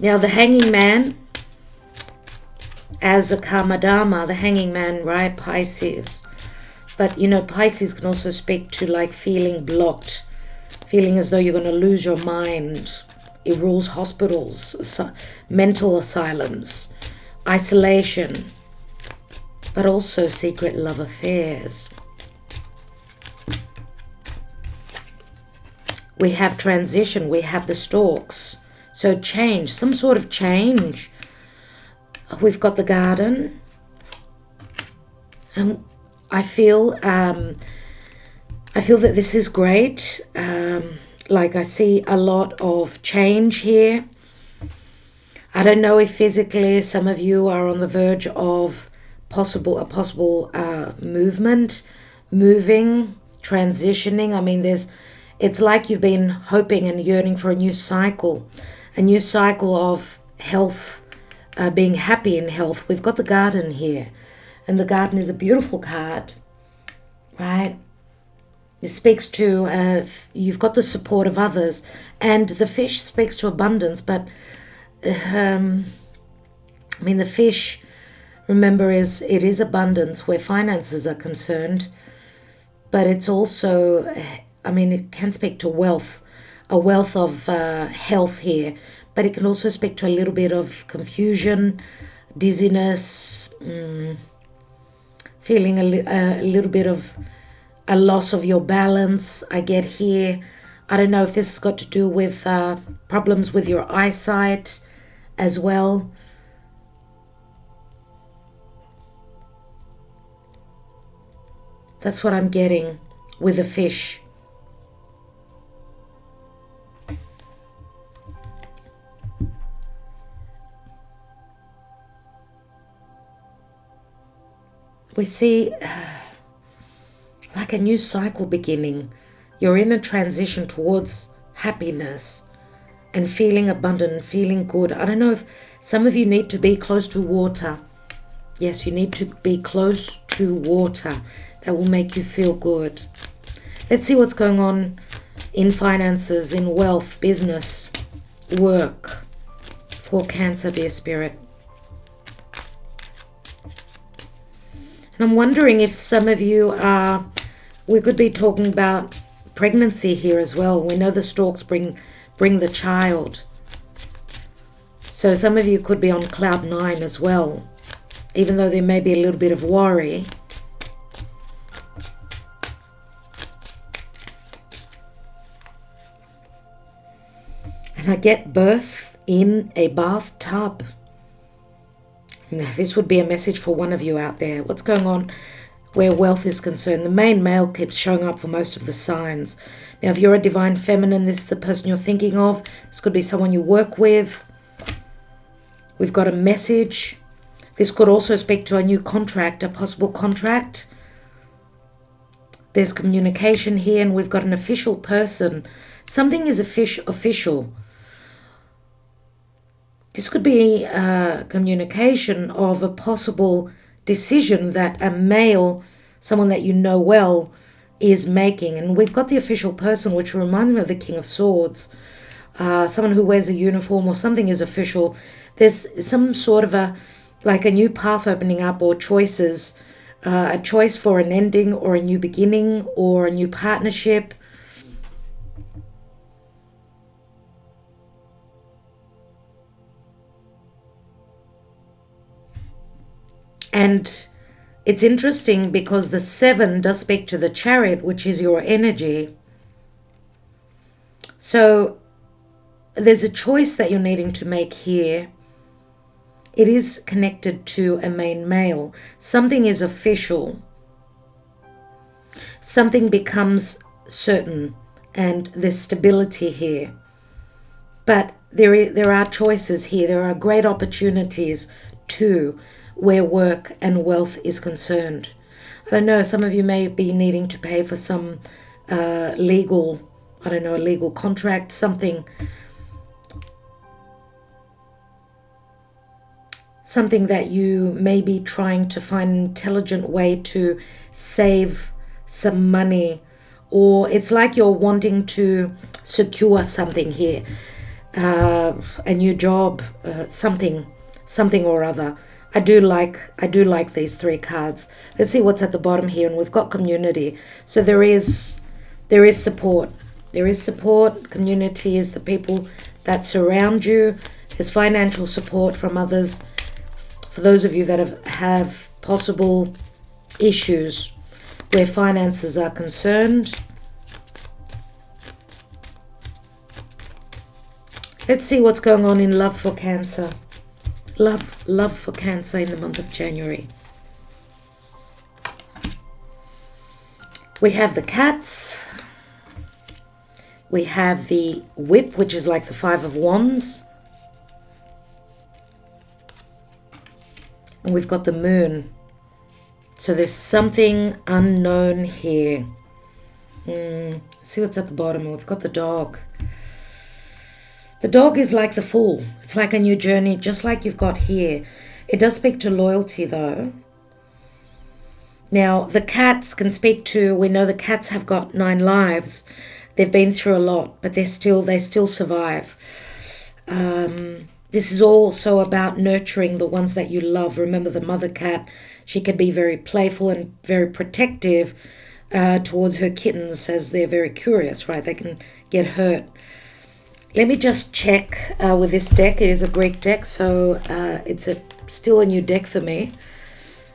Now, the Hanging Man, as a Karma Dharma, the Hanging Man, right, Pisces. But, Pisces can also speak to, like, feeling blocked, feeling as though you're going to lose your mind. It rules hospitals, mental asylums, isolation, but also secret love affairs. We have transition. We have the Storks. So change, some sort of change. We've got the Garden. I feel that this is great. Like I see a lot of change here. I don't know if physically some of you are on the verge of a possible movement, moving, transitioning. I mean, it's like you've been hoping and yearning for a new cycle of health, being happy in health. We've got the garden here, and the garden is a beautiful card, right? It speaks to, you've got the support of others, and the fish speaks to abundance, but I mean, the fish, remember, it is abundance where finances are concerned, but it's also, I mean, it can speak to wealth, a wealth of health here, but it can also speak to a little bit of confusion, dizziness, feeling a little bit of a loss of your balance, I get here. I don't know if this has got to do with problems with your eyesight as well. That's what I'm getting with the fish. We see like a new cycle beginning. You're in a transition towards happiness and feeling abundant, feeling good. I don't know if some of you need to be close to water. Yes, you need to be close to water. That will make you feel good. Let's see what's going on in finances, in wealth, business, work for Cancer, dear Spirit. And I'm wondering if some of you we could be talking about pregnancy here as well. We know the storks bring the child. So some of you could be on cloud 9 as well, even though there may be a little bit of worry. And I get birth in a bathtub. Now, this would be a message for one of you out there. What's going on where wealth is concerned? The main male keeps showing up for most of the signs. Now, if you're a divine feminine, this is the person you're thinking of. This could be someone you work with. We've got a message. This could also speak to a new contract, a possible contract. There's communication here, and we've got an official person. Something is official. This could be a communication of a possible decision that a male, someone that you know well, is making. And we've got the official person, which reminds me of the King of Swords. Someone who wears a uniform or something is official. There's some sort of a new path opening up, or choices, a choice for an ending or a new beginning or a new partnership. And it's interesting because the 7 does speak to the Chariot, which is your energy. So there's a choice that you're needing to make here. It is connected to a main male. Something is official. Something becomes certain, and there's stability here. But there are choices here. There are great opportunities too, where work and wealth is concerned. I don't know, some of you may be needing to pay for some legal, a legal contract, something that you may be trying to find an intelligent way to save some money, or it's like you're wanting to secure something here, a new job, something or other. I do like these 3 cards. Let's see what's at the bottom here. And we've got community. So there is support. There is support. Community is the people that surround you. There's financial support from others. For those of you that have possible issues where finances are concerned. Let's see what's going on in love for Cancer. Love for Cancer in the month of January. We have the cats. We have the whip, which is like the 5 of Wands. And we've got the moon. So there's something unknown here. See what's at the bottom. We've got the dog. The dog is like the Fool. It's like a new journey, just like you've got here. It does speak to loyalty, though. Now, the cats can speak to, we know the cats have got 9 lives. They've been through a lot, but they still survive. This is also about nurturing the ones that you love. Remember the mother cat, she can be very playful and very protective towards her kittens, as they're very curious, right? They can get hurt. Let me just check with this deck. It is a Greek deck, so it's still a new deck for me.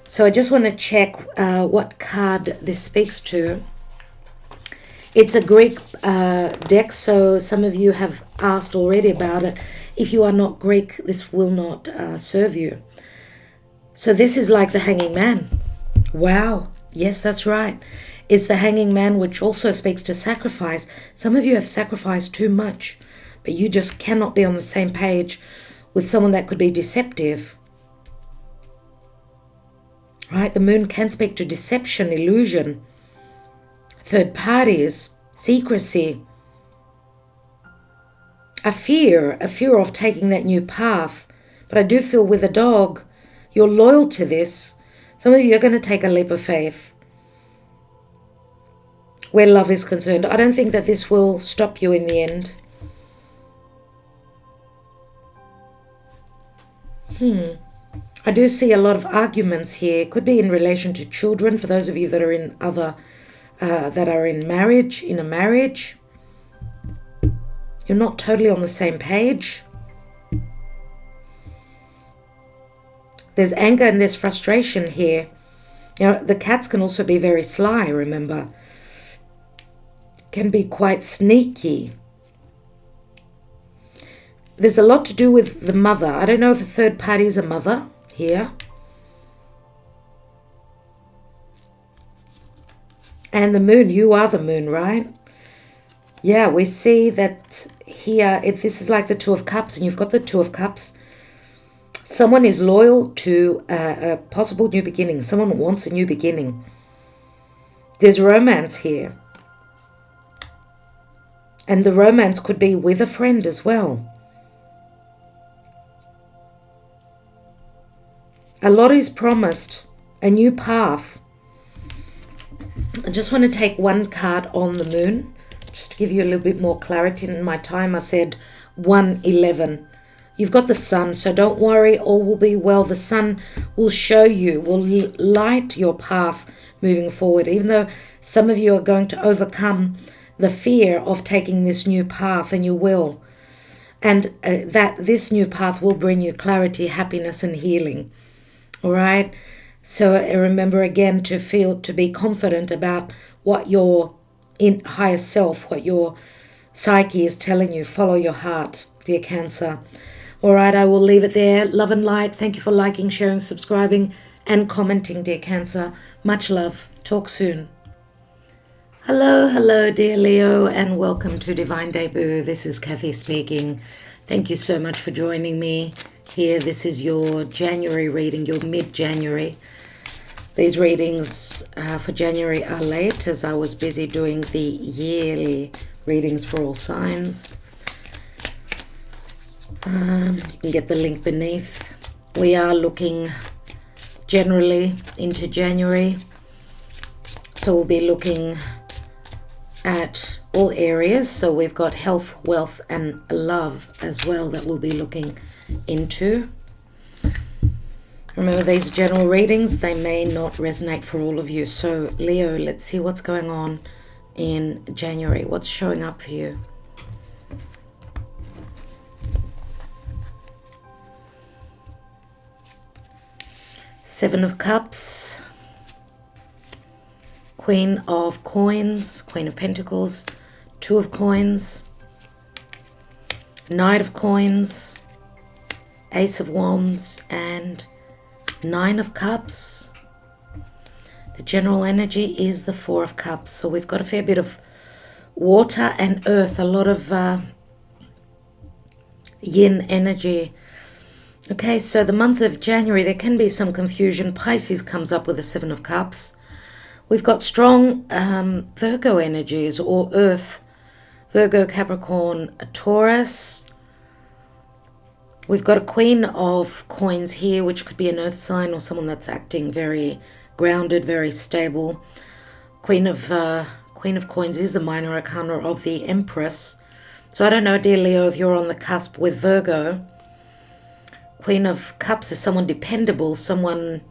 So I just want to check what card this speaks to. It's a Greek deck, so some of you have asked already about it. If you are not Greek, this will not serve you. So this is like the Hanging Man. Wow. Yes, that's right. It's the Hanging Man, which also speaks to sacrifice. Some of you have sacrificed too much, but you just cannot be on the same page with someone that could be deceptive. Right? The Moon can speak to deception, illusion, third parties, secrecy, a fear of taking that new path. But I do feel with a dog, you're loyal to this. Some of you are going to take a leap of faith where love is concerned. I don't think that this will stop you in the end. I do see a lot of arguments here. It could be in relation to children, for those of you that are in marriage, in a marriage. You're not totally on the same page. There's anger and there's frustration here. You know, the cats can also be very sly, remember. Can be quite sneaky. There's a lot to do with the mother. I don't know if a third party is a mother here. And the Moon, you are the Moon, right? Yeah, we see that here, this is like the Two of Cups, and you've got the Two of Cups. Someone is loyal to a possible new beginning. Someone wants a new beginning. There's romance here. And the romance could be with a friend as well. A lot is promised, a new path. I just want to take one card on the Moon, just to give you a little bit more clarity. In my time, I said 111. You've got the Sun, so don't worry, all will be well. The Sun will show you, will light your path moving forward, even though some of you are going to overcome the fear of taking this new path, and you will. And that this new path will bring you clarity, happiness, and healing. All right? So remember again to be confident about what your higher self, what your psyche is telling you. Follow your heart, dear Cancer. All right, I will leave it there. Love and light. Thank you for liking, sharing, subscribing, and commenting, dear Cancer. Much love. Talk soon. Hello, dear Leo, and welcome to Divine Debut. This is Kathy speaking. Thank you so much for joining me here. This is your January reading, your mid-January. These readings for January are late, as I was busy doing the yearly readings for all signs. You can get the link beneath. We are looking generally into January. So we'll be looking at all areas. So we've got health, wealth, and love as well that we'll be looking into. Remember, these general readings, they may not resonate for all of you. So Leo, let's see what's going on in January. What's showing up for you? Seven of Cups, Queen of Coins, Queen of Pentacles, Two of Coins, Knight of Coins, Ace of Wands, and Nine of Cups. The general energy is the Four of Cups. So we've got a fair bit of water and earth, a lot of yin energy. Okay, so the month of January, there can be some confusion. Pisces comes up with the Seven of Cups. We've got strong Virgo energies, or Earth, Virgo, Capricorn, Taurus. We've got a Queen of Coins here, which could be an Earth sign or someone that's acting very grounded, very stable. Queen of Coins is the minor arcana of the Empress. So I don't know, dear Leo, if you're on the cusp with Virgo. Queen of Cups is someone dependable, someone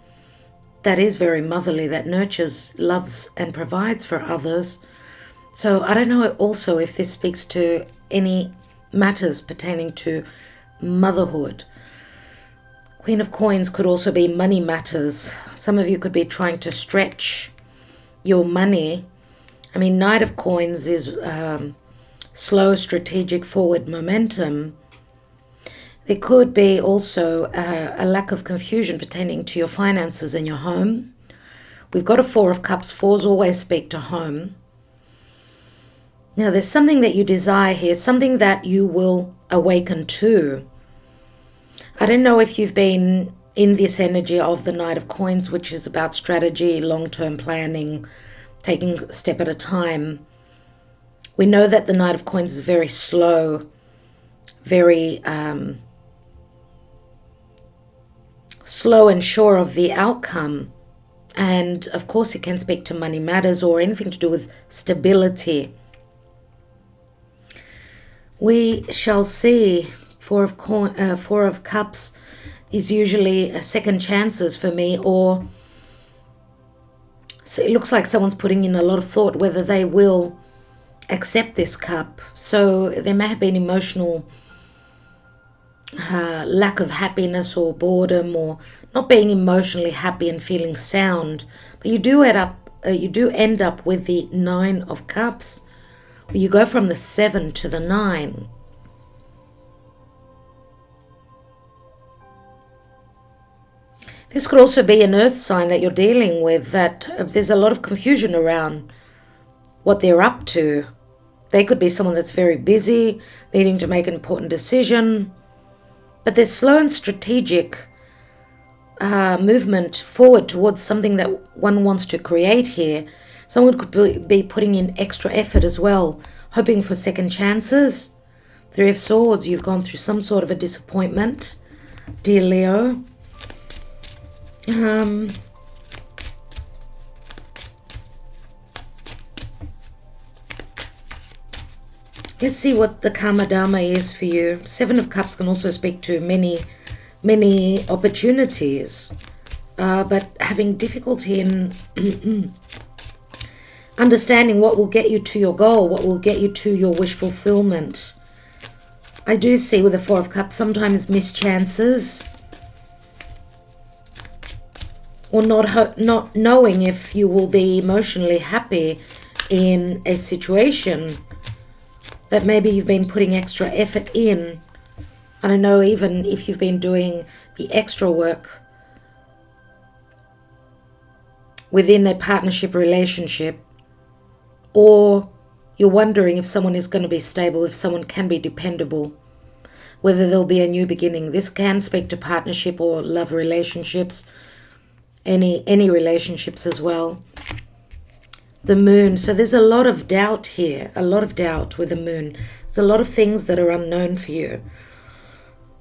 that is very motherly, that nurtures, loves, and provides for others. So I don't know also if this speaks to any matters pertaining to motherhood. Queen of Coins could also be money matters. Some of you could be trying to stretch your money. I mean, Knight of Coins is slow, strategic, forward momentum. There could be also a lack of confusion pertaining to your finances in your home. We've got a Four of Cups. Fours always speak to home. Now, there's something that you desire here, something that you will awaken to. I don't know if you've been in this energy of the Knight of Coins, which is about strategy, long-term planning, taking a step at a time. We know that the Knight of Coins is very slow, very slow and sure of the outcome. And of course it can speak to money matters or anything to do with stability. We shall see. Four of Cups is usually second chances for me, or so it looks like someone's putting in a lot of thought whether they will accept this cup. So there may have been emotional lack of happiness or boredom, or not being emotionally happy and feeling sound. But you do end up with the Nine of Cups. You go from the 7 to the 9. This could also be an earth sign that you're dealing with, that there's a lot of confusion around what they're up to. They could be someone that's very busy, needing to make an important decision, but there's slow and strategic movement forward towards something that one wants to create here. Someone could be putting in extra effort as well, hoping for second chances. Three of Swords, you've gone through some sort of a disappointment, dear Leo. Let's see what the Karma Dharma is for you. Seven of Cups can also speak to many opportunities, but having difficulty in understanding what will get you to your goal, what will get you to your wish fulfillment. I do see with the Four of Cups sometimes missed chances, or not knowing if you will be emotionally happy in a situation that maybe you've been putting extra effort in. I don't know, even if you've been doing the extra work within a partnership relationship, or you're wondering if someone is going to be stable, if someone can be dependable, whether there'll be a new beginning. This can speak to partnership or love relationships, any relationships as well. The Moon. So there's a lot of doubt here, a lot of doubt with the Moon. There's a lot of things that are unknown for you.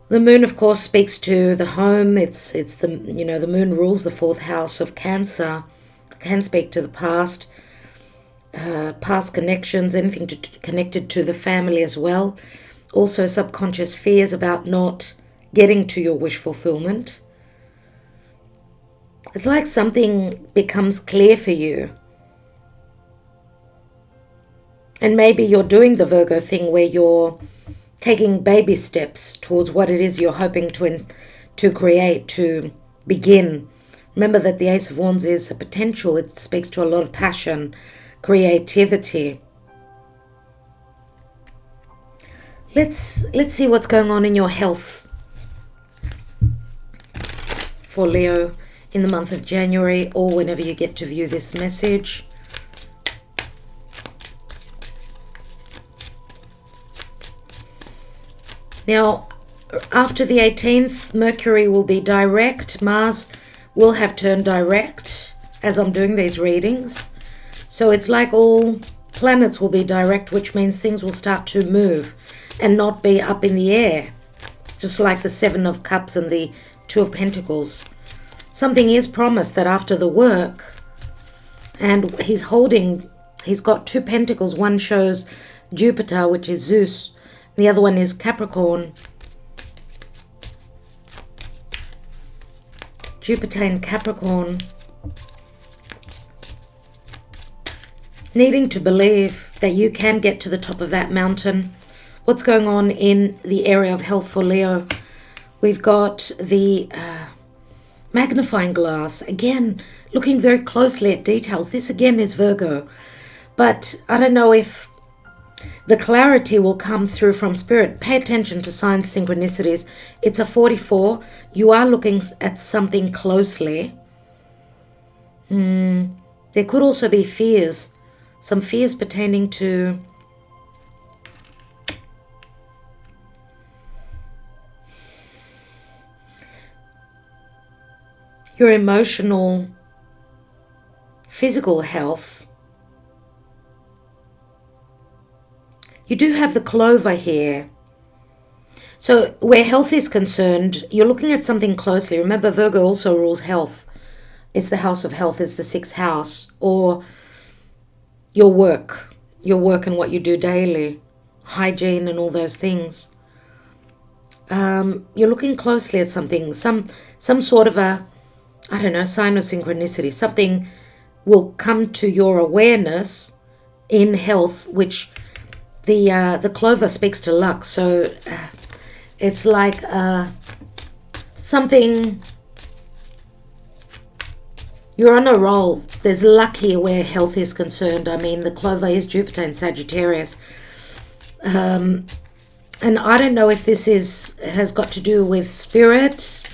The Moon, of course, speaks to the home. It's the, the Moon rules the fourth house of Cancer. It can speak to the past connections, anything connected to the family as well. Also subconscious fears about not getting to your wish fulfillment. It's like something becomes clear for you. And maybe you're doing the Virgo thing where you're taking baby steps towards what it is you're hoping to create, to begin. Remember that the Ace of Wands is a potential. It speaks to a lot of passion, creativity. Let's see what's going on in your health for Leo in the month of January, or whenever you get to view this message. Now, after the 18th, Mercury will be direct. Mars will have turned direct. as I'm doing these readings. So it's like all planets will be direct, which means things will start to move and not be up in the air. Just like the Seven of Cups and the Two of Pentacles. Something is promised that after the work, and he's got two pentacles. One shows Jupiter, which is Zeus. The other one is Capricorn. Jupiter in Capricorn. Needing to believe that you can get to the top of that mountain. What's going on in the area of health for Leo? We've got the magnifying glass. Again, looking very closely at details. This again is Virgo. But I don't know if the clarity will come through from Spirit. Pay attention to signs, synchronicities. It's a 44. You are looking at something closely. There could also be fears. Some fears pertaining to your emotional, physical health. You do have the clover here. So where health is concerned, you're looking at something closely. Remember, Virgo also rules health. It's the house of health. It's the 6th house. Or your work and what you do daily. Hygiene and all those things. You're looking closely at something. Some sort of a, I don't know, sign of synchronicity. Something will come to your awareness in health, which the clover speaks to luck. So it's like something, you're on a roll. There's luck here where health is concerned. I mean, the clover is Jupiter in Sagittarius. And I don't know if this has got to do with spirit.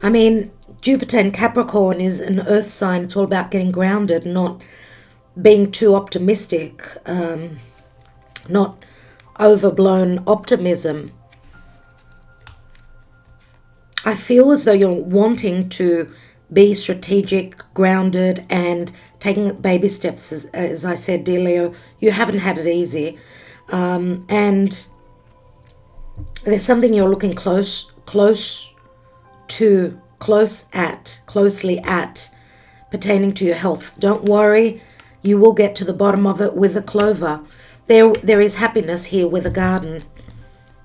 I mean, Jupiter in Capricorn is an earth sign. It's all about getting grounded, not being too optimistic, not overblown optimism. I feel as though you're wanting to be strategic, grounded, and taking baby steps. As I said, dear Leo, you haven't had it easy. And there's something you're looking closely at, pertaining to your health. Don't worry, you will get to the bottom of it with a clover. There is happiness here with a garden.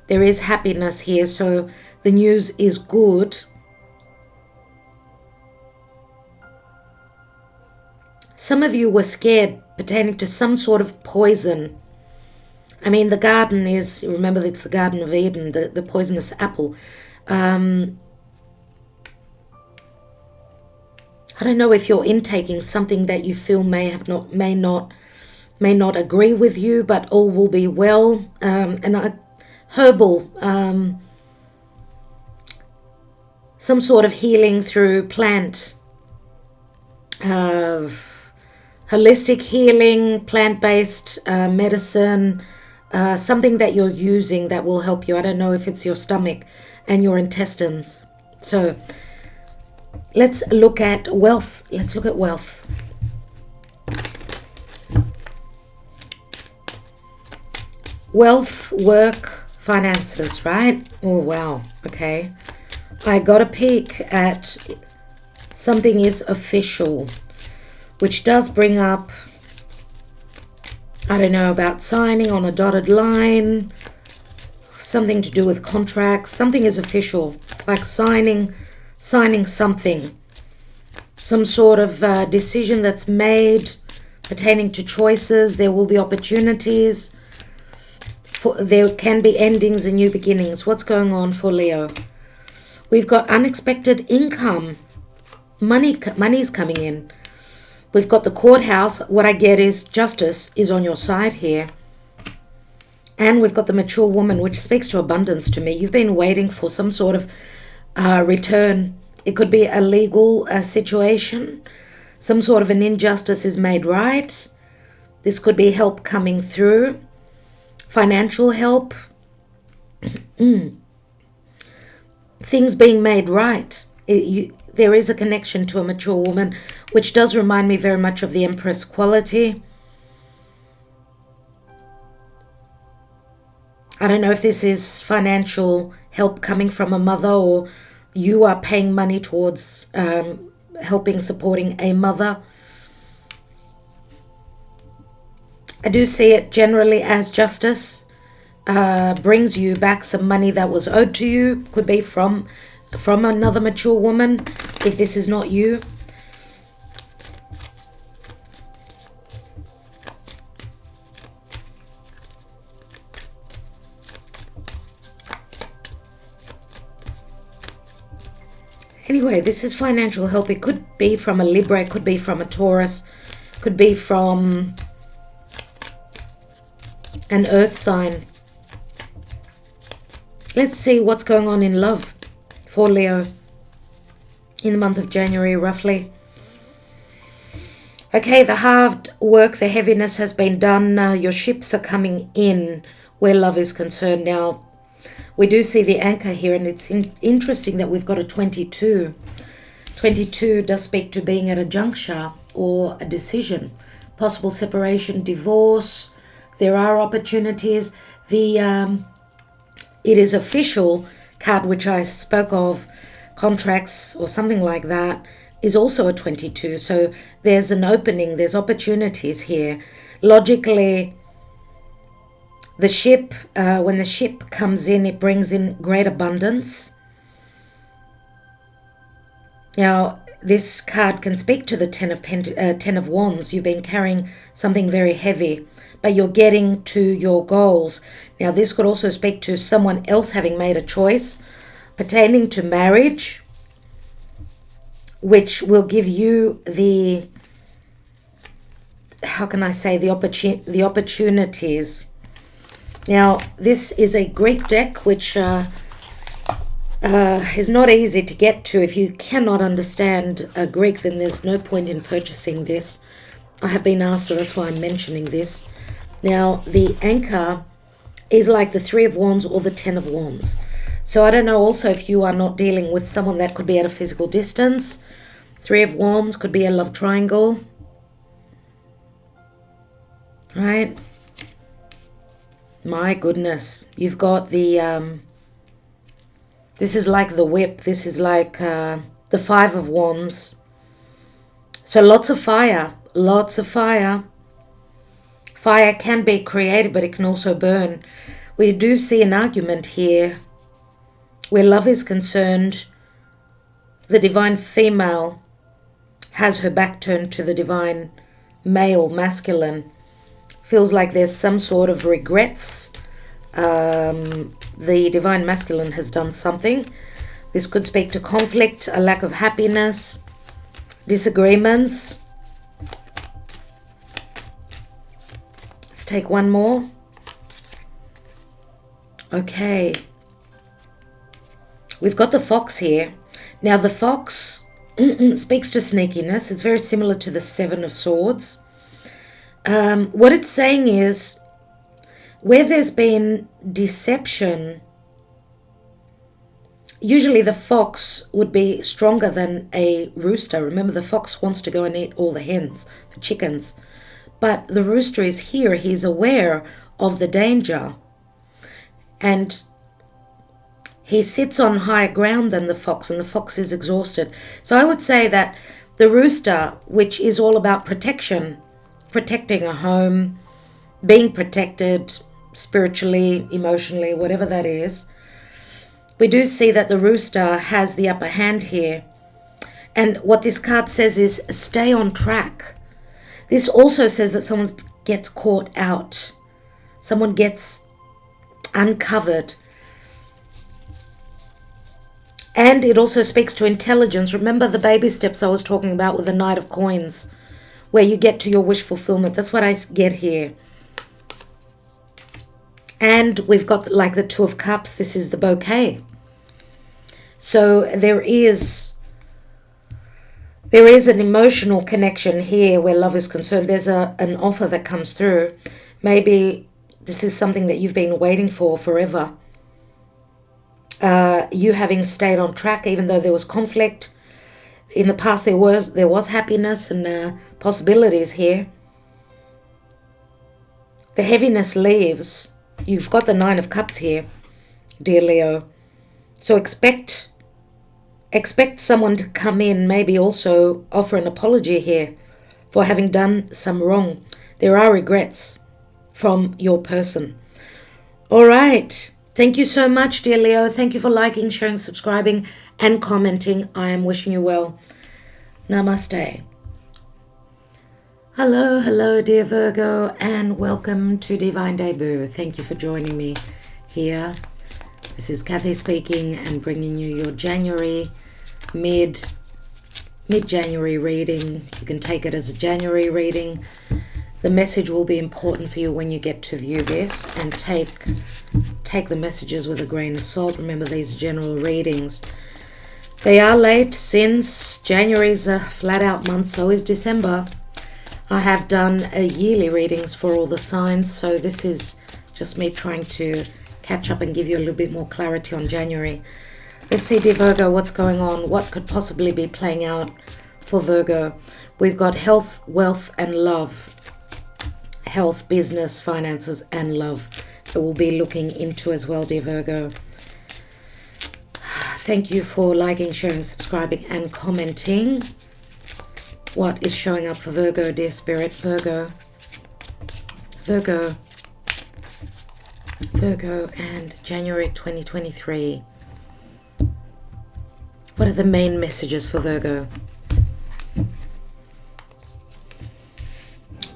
There is happiness here, so the news is good. Some of you were scared pertaining to some sort of poison. I mean, the garden is, remember, it's the Garden of Eden, the poisonous apple. I don't know if you're intaking something that you feel may not agree with you, but all will be well. Herbal, some sort of healing through plant, holistic healing, plant-based medicine, something that you're using that will help you. I don't know if it's your stomach and your intestines. So let's look at wealth. Let's look at wealth. Wealth, work, finances, right? Oh, wow. Okay. I got a peek at something is official, which does bring up, I don't know, about signing on a dotted line, something to do with contracts. Something is official, like signing something, some sort of decision that's made pertaining to choices. There will be opportunities. There can be endings and new beginnings. What's going on for Leo? We've got unexpected income. Money's coming in. We've got the courthouse. What I get is justice is on your side here. And we've got the mature woman, which speaks to abundance to me. You've been waiting for some sort of return. It could be a legal situation. Some sort of an injustice is made right. This could be help coming through. Financial help. Things being made right. there is a connection to a mature woman, which does remind me very much of the Empress quality. I don't know if this is financial help coming from a mother, or you are paying money towards helping, supporting a mother. I do see it generally as justice. Brings you back some money that was owed to you. Could be from another mature woman, if this is not you. Anyway, this is financial help. It could be from a Libra, it could be from a Taurus, could be from an earth sign. Let's see what's going on in love for Leo in the month of January, roughly. Okay, the hard work, the heaviness has been done. Your ships are coming in where love is concerned. Now, we do see the anchor here, and it's interesting that we've got a 22. 22 does speak to being at a juncture or a decision. Possible separation, divorce. There are opportunities. It is official card, which I spoke of, contracts or something like that, is also a 22. So there's an opening, there's opportunities here. Logically, the ship, when the ship comes in, it brings in great abundance. Now, this card can speak to the Ten of Wands. You've been carrying something very heavy, but you're getting to your goals. Now, this could also speak to someone else having made a choice pertaining to marriage, which will give you the, how can I say, the opportunities. Now, this is a Greek deck, which is not easy to get to. If you cannot understand Greek, then there's no point in purchasing this. I have been asked, so that's why I'm mentioning this. Now, the anchor is like the Three of Wands or the Ten of Wands. So I don't know also if you are not dealing with someone that could be at a physical distance. Three of Wands could be a love triangle. Right? My goodness. You've got the... this is like the whip. This is like the Five of Wands. So lots of fire. Lots of fire. Fire can be created, but it can also burn. We do see an argument here where love is concerned. The divine female has her back turned to the divine male, masculine. Feels like there's some sort of regrets. The divine masculine has done something. This could speak to conflict, a lack of happiness, disagreements. Let's take one more. Okay. We've got the fox here. Now the fox speaks to sneakiness. It's very similar to the Seven of Swords. What it's saying is, where there's been deception, usually the fox would be stronger than a rooster. Remember, the fox wants to go and eat all the hens, the chickens. But the rooster is here. He's aware of the danger. And he sits on higher ground than the fox, and the fox is exhausted. So I would say that the rooster, which is all about protection, protecting a home, being protected spiritually, emotionally, whatever that is, we do see that the rooster has the upper hand here. And what this card says is stay on track. This also says that someone gets caught out. Someone gets uncovered. And it also speaks to intelligence. Remember the baby steps I was talking about with the Knight of Coins, where you get to your wish fulfillment. That's what I get here. And we've got like the Two of Cups. This is the bouquet. So there is an emotional connection here where love is concerned. There's an offer that comes through. Maybe this is something that you've been waiting for forever. You having stayed on track even though there was conflict. In the past, there was happiness and possibilities here. The heaviness leaves. You've got the Nine of Cups here, dear Leo. So expect someone to come in, maybe also offer an apology here for having done some wrong. There are regrets from your person. All right. Thank you so much, dear Leo. Thank you for liking, sharing, subscribing, and commenting. I am wishing you well. Namaste. Hello, dear Virgo, and welcome to Divine Debut. Thank you for joining me here. This is Kathy speaking and bringing you your January, mid-January reading. You can take it as a January reading. The message will be important for you when you get to view this, and take the messages with a grain of salt. Remember, these are general readings. They are late since January is a flat-out month, so is December. I have done yearly readings for all the signs, so this is just me trying to catch up and give you a little bit more clarity on January. Let's see, dear Virgo, what's going on? What could possibly be playing out for Virgo? We've got health, wealth, and love. Health, business, finances, and love that we'll be looking into as well, dear Virgo. Thank you for liking, sharing, subscribing, and commenting. What is showing up for Virgo, dear Spirit? Virgo, and January 2023. What are the main messages for Virgo?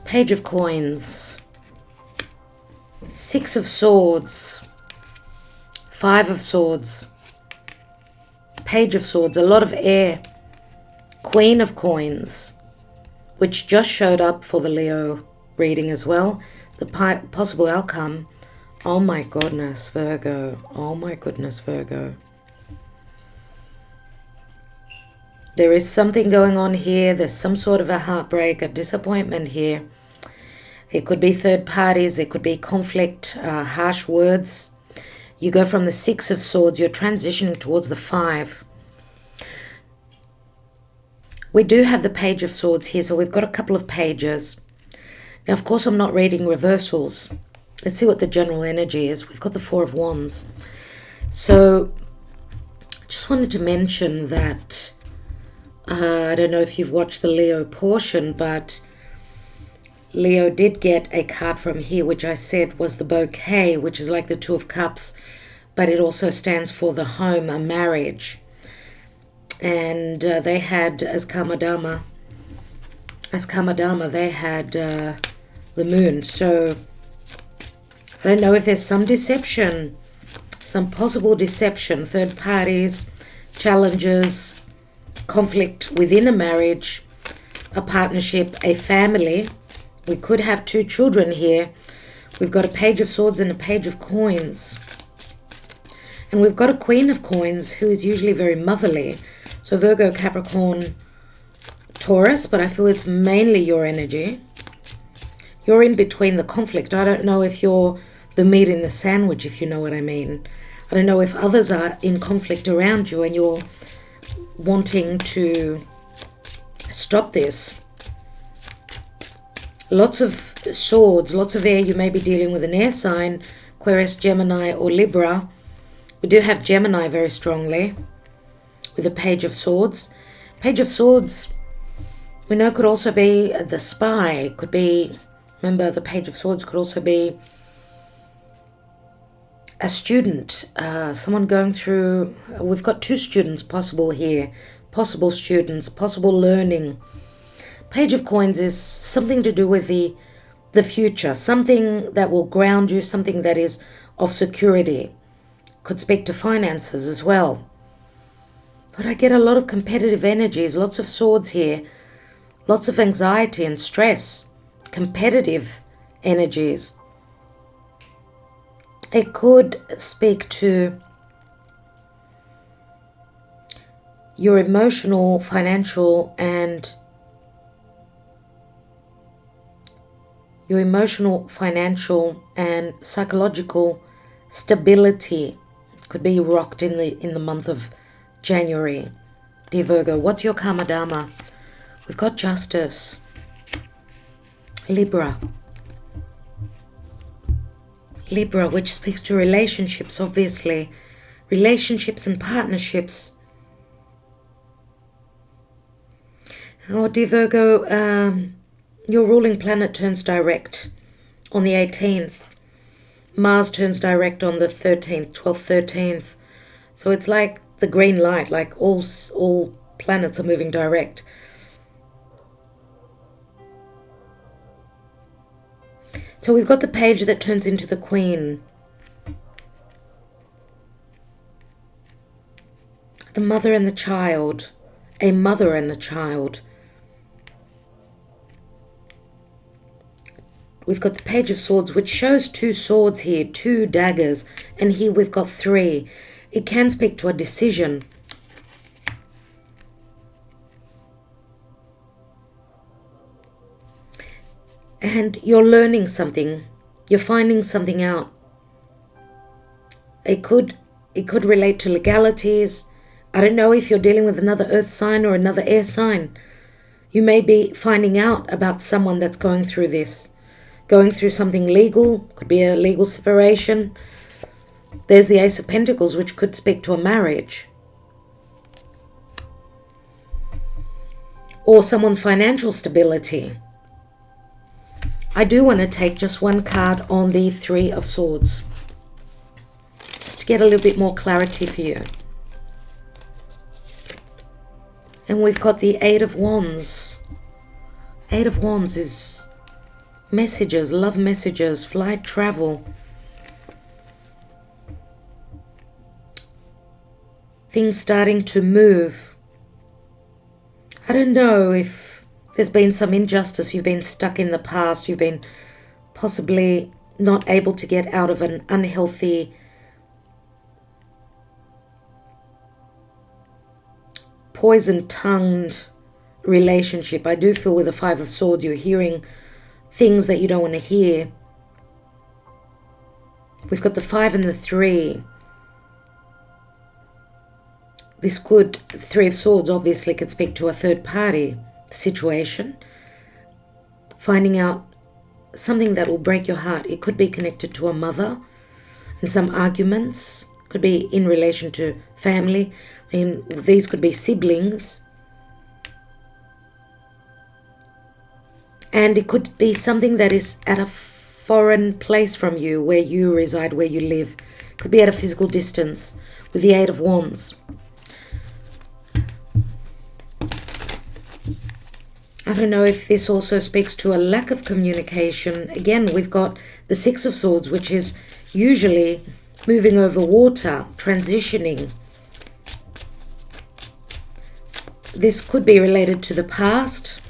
Page of Coins, Six of Swords, Five of Swords, Page of Swords, a lot of air, Queen of Coins, which just showed up for the Leo reading as well. The possible outcome, oh my goodness, Virgo, oh my goodness, Virgo. There is something going on here. There's some sort of a heartbreak, a disappointment here. It could be third parties. There could be conflict, harsh words. You go from the Six of Swords. You're transitioning towards the Five. We do have the Page of Swords here, so we've got a couple of pages. Now, of course, I'm not reading reversals. Let's see what the general energy is. We've got the Four of Wands. So, just wanted to mention that I don't know if you've watched the Leo portion, but Leo did get a card from here, which I said was the bouquet, which is like the Two of Cups, but it also stands for the home, a marriage. And they had, as Kamadama, they had the moon. So I don't know if there's some deception, some possible deception, third parties, challenges, conflict within a marriage, a partnership, a family. We could have two children here. We've got a Page of Swords and a Page of Coins. And we've got a Queen of Coins who is usually very motherly. So Virgo, Capricorn, Taurus, but I feel it's mainly your energy. You're in between the conflict. I don't know if you're the meat in the sandwich, if you know what I mean. I don't know if others are in conflict around you and you're wanting to stop this. Lots of swords, lots of air. You may be dealing with an air sign, Aquarius, Gemini, or Libra. We do have Gemini very strongly with the Page of Swords. Page of Swords, we know, could also be the spy. Could be, remember, the Page of Swords could also be a student, someone going through. We've got two students possible here, possible students, possible learning. Page of Coins is something to do with the future, something that will ground you, something that is of security. Could speak to finances as well. But I get a lot of competitive energies, lots of swords here, lots of anxiety and stress, competitive energies. It could speak to your emotional, financial, and psychological stability. Could be rocked in the month of January. dear Virgo? What's your karma dharma? We've got justice. Libra. Libra, which speaks to relationships, obviously. Relationships and partnerships. Oh, dear Virgo, your ruling planet turns direct on the 18th. Mars turns direct on the 13th, 12th, 13th. So it's like the green light, like all planets are moving direct. So we've got the page that turns into the Queen. The mother and the child. A mother and a child. We've got the Page of Swords, which shows 2 swords here, 2 daggers, and here we've got 3. It can speak to a decision. And you're learning something. You're finding something out. It could relate to legalities. I don't know if you're dealing with another earth sign or another air sign. You may be finding out about someone that's going through this. Going through something legal, could be a legal separation. There's the Ace of Pentacles, which could speak to a marriage. Or someone's financial stability. I do want to take just one card on the 3 of Swords. Just to get a little bit more clarity for you. And we've got the 8 of Wands. 8 of Wands is messages, love messages, flight, travel. Things starting to move. I don't know if there's been some injustice, you've been stuck in the past, you've been possibly not able to get out of an unhealthy poison-tongued relationship. I do feel with the 5 of Swords you're hearing things that you don't want to hear. We've got the 5 and the 3. This 3 of Swords obviously could speak to a third party situation. Finding out something that will break your heart. It could be connected to a mother and some arguments. Could be in relation to family. I mean, these could be siblings. And it could be something that is at a foreign place from you, where you reside, where you live. It could be at a physical distance with the 8 of Wands. I don't know if this also speaks to a lack of communication. Again, we've got the 6 of Swords, which is usually moving over water, transitioning. This could be related to the past.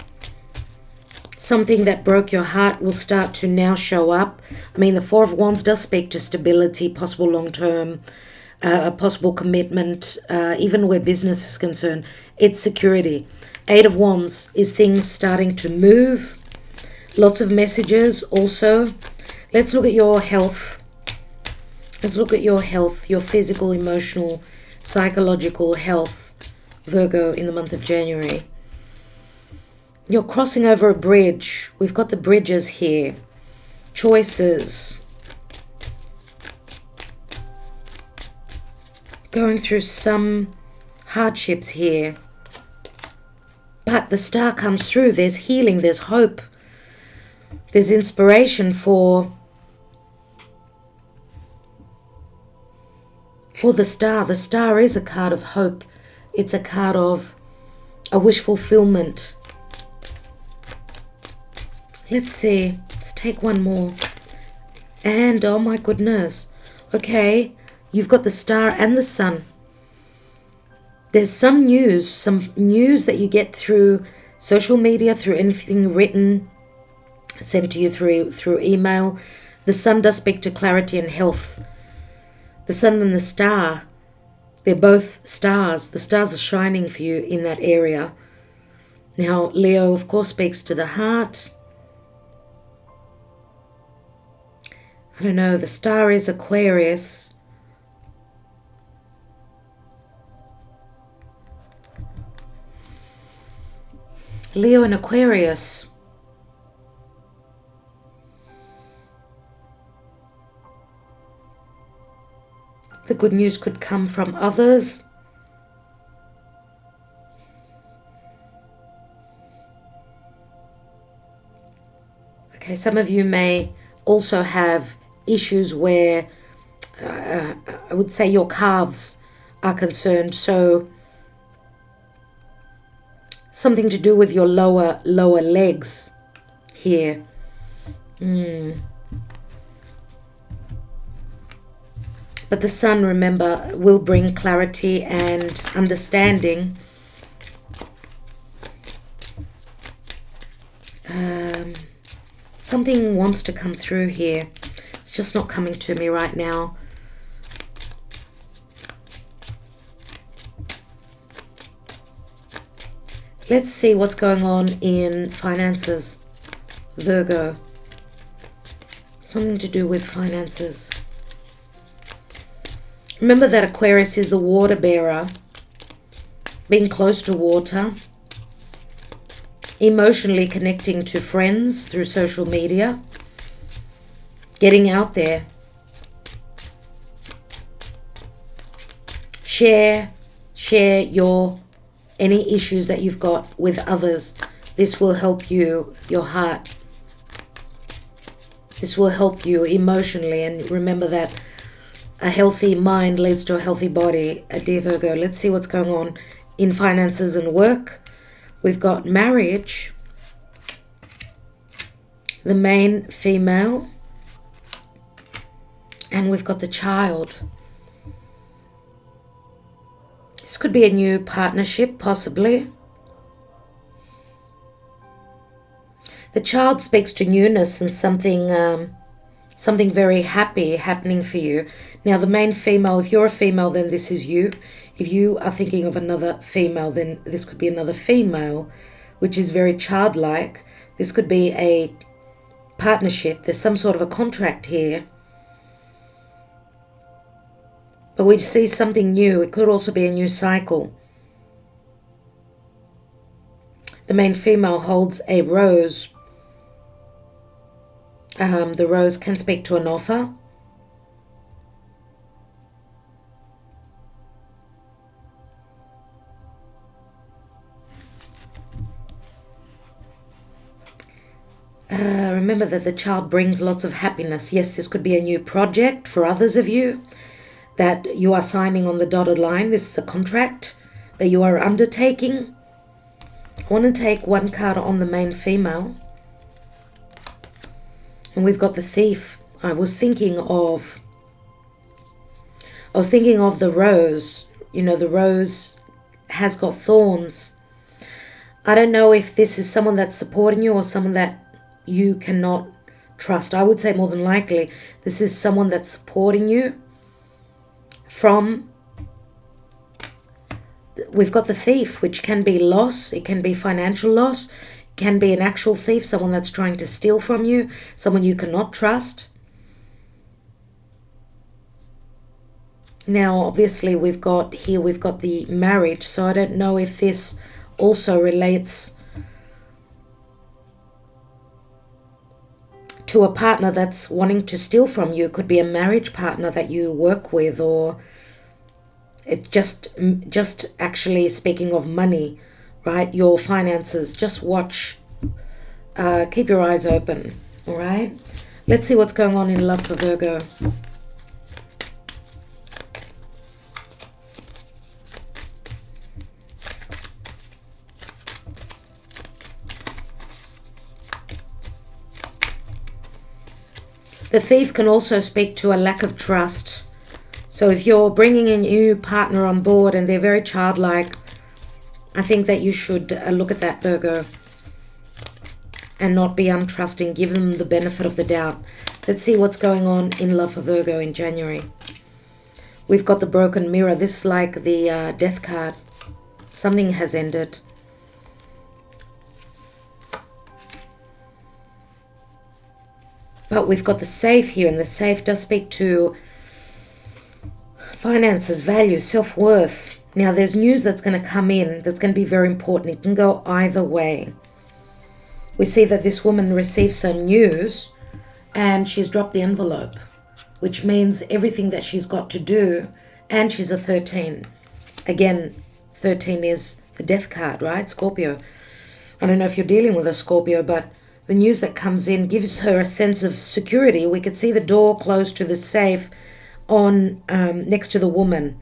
Something that broke your heart will start to now show up. I mean, the 4 of Wands does speak to stability, possible long-term, a possible commitment, even where business is concerned. It's security. 8 of Wands is things starting to move. Lots of messages also. Let's look at your health. Let's look at your health, your physical, emotional, psychological health, Virgo, in the month of January. You're crossing over a bridge. We've got the bridges here. Choices. Going through some hardships here. But the star comes through. There's healing. There's hope. There's inspiration for the star. The star is a card of hope. It's a card of a wish fulfillment. Let's see. Let's take one more. And, oh my goodness. Okay, you've got the star and the sun. There's some news that you get through social media, through anything written, sent to you through email. The sun does speak to clarity and health. The sun and the star, they're both stars. The stars are shining for you in that area. Now, Leo, of course, speaks to the heart. I don't know, the star is Aquarius. Leo and Aquarius. The good news could come from others. Okay, some of you may also have issues where I would say your calves are concerned. So something to do with your lower legs here. But the sun, remember, will bring clarity and understanding. Something wants to come through here. It's just not coming to me right now. Let's see what's going on in finances, Virgo. Something to do with finances. Remember that Aquarius is the water bearer, being close to water, emotionally connecting to friends through social media, getting out there. Share your any issues that you've got with others. This will help you, your heart. This will help you emotionally. And remember that a healthy mind leads to a healthy body, dear Virgo. Let's see what's going on in finances and work. We've got marriage, the main female, and we've got the child. This could be a new partnership, possibly. The child speaks to newness and something very happy happening for you. Now, the main female, if you're a female, then this is you. If you are thinking of another female, then this could be another female, which is very childlike. This could be a partnership. There's some sort of a contract here. But we see something new. It could also be a new cycle. The main female holds a rose. The rose can speak to an offer. Remember that the child brings lots of happiness. Yes, this could be a new project for others of you that you are signing on the dotted line. This is a contract that you are undertaking. I want to take one card on the main female. And we've got the thief. I was thinking of the rose. You know, the rose has got thorns. I don't know if this is someone that's supporting you or someone that you cannot trust. I would say more than likely this is someone that's supporting you from... We've got the thief, which can be loss. It can be financial loss. It can be an actual thief, someone that's trying to steal from you, someone you cannot trust. Now, obviously, we've got the marriage, so I don't know if this also relates to a partner that's wanting to steal from you. It could be a marriage partner that you work with, or it's just actually speaking of money, right? Your finances. Just watch. Keep your eyes open, all right? Let's see what's going on in love for Virgo. The thief can also speak to a lack of trust. So if you're bringing a new partner on board and they're very childlike, I think that you should look at that, Virgo, and not be untrusting. Give them the benefit of the doubt. Let's see what's going on in love for Virgo in January. We've got the broken mirror. This is like the death card. Something has ended. But we've got the safe here, and the safe does speak to finances, value, self-worth. Now, there's news that's going to come in that's going to be very important. It can go either way. We see that this woman received some news and she's dropped the envelope, which means everything that she's got to do, and she's a 13. Again, 13 is the death card, right? Scorpio. I don't know if you're dealing with a Scorpio, but the news that comes in gives her a sense of security. We could see the door closed to the safe on next to the woman.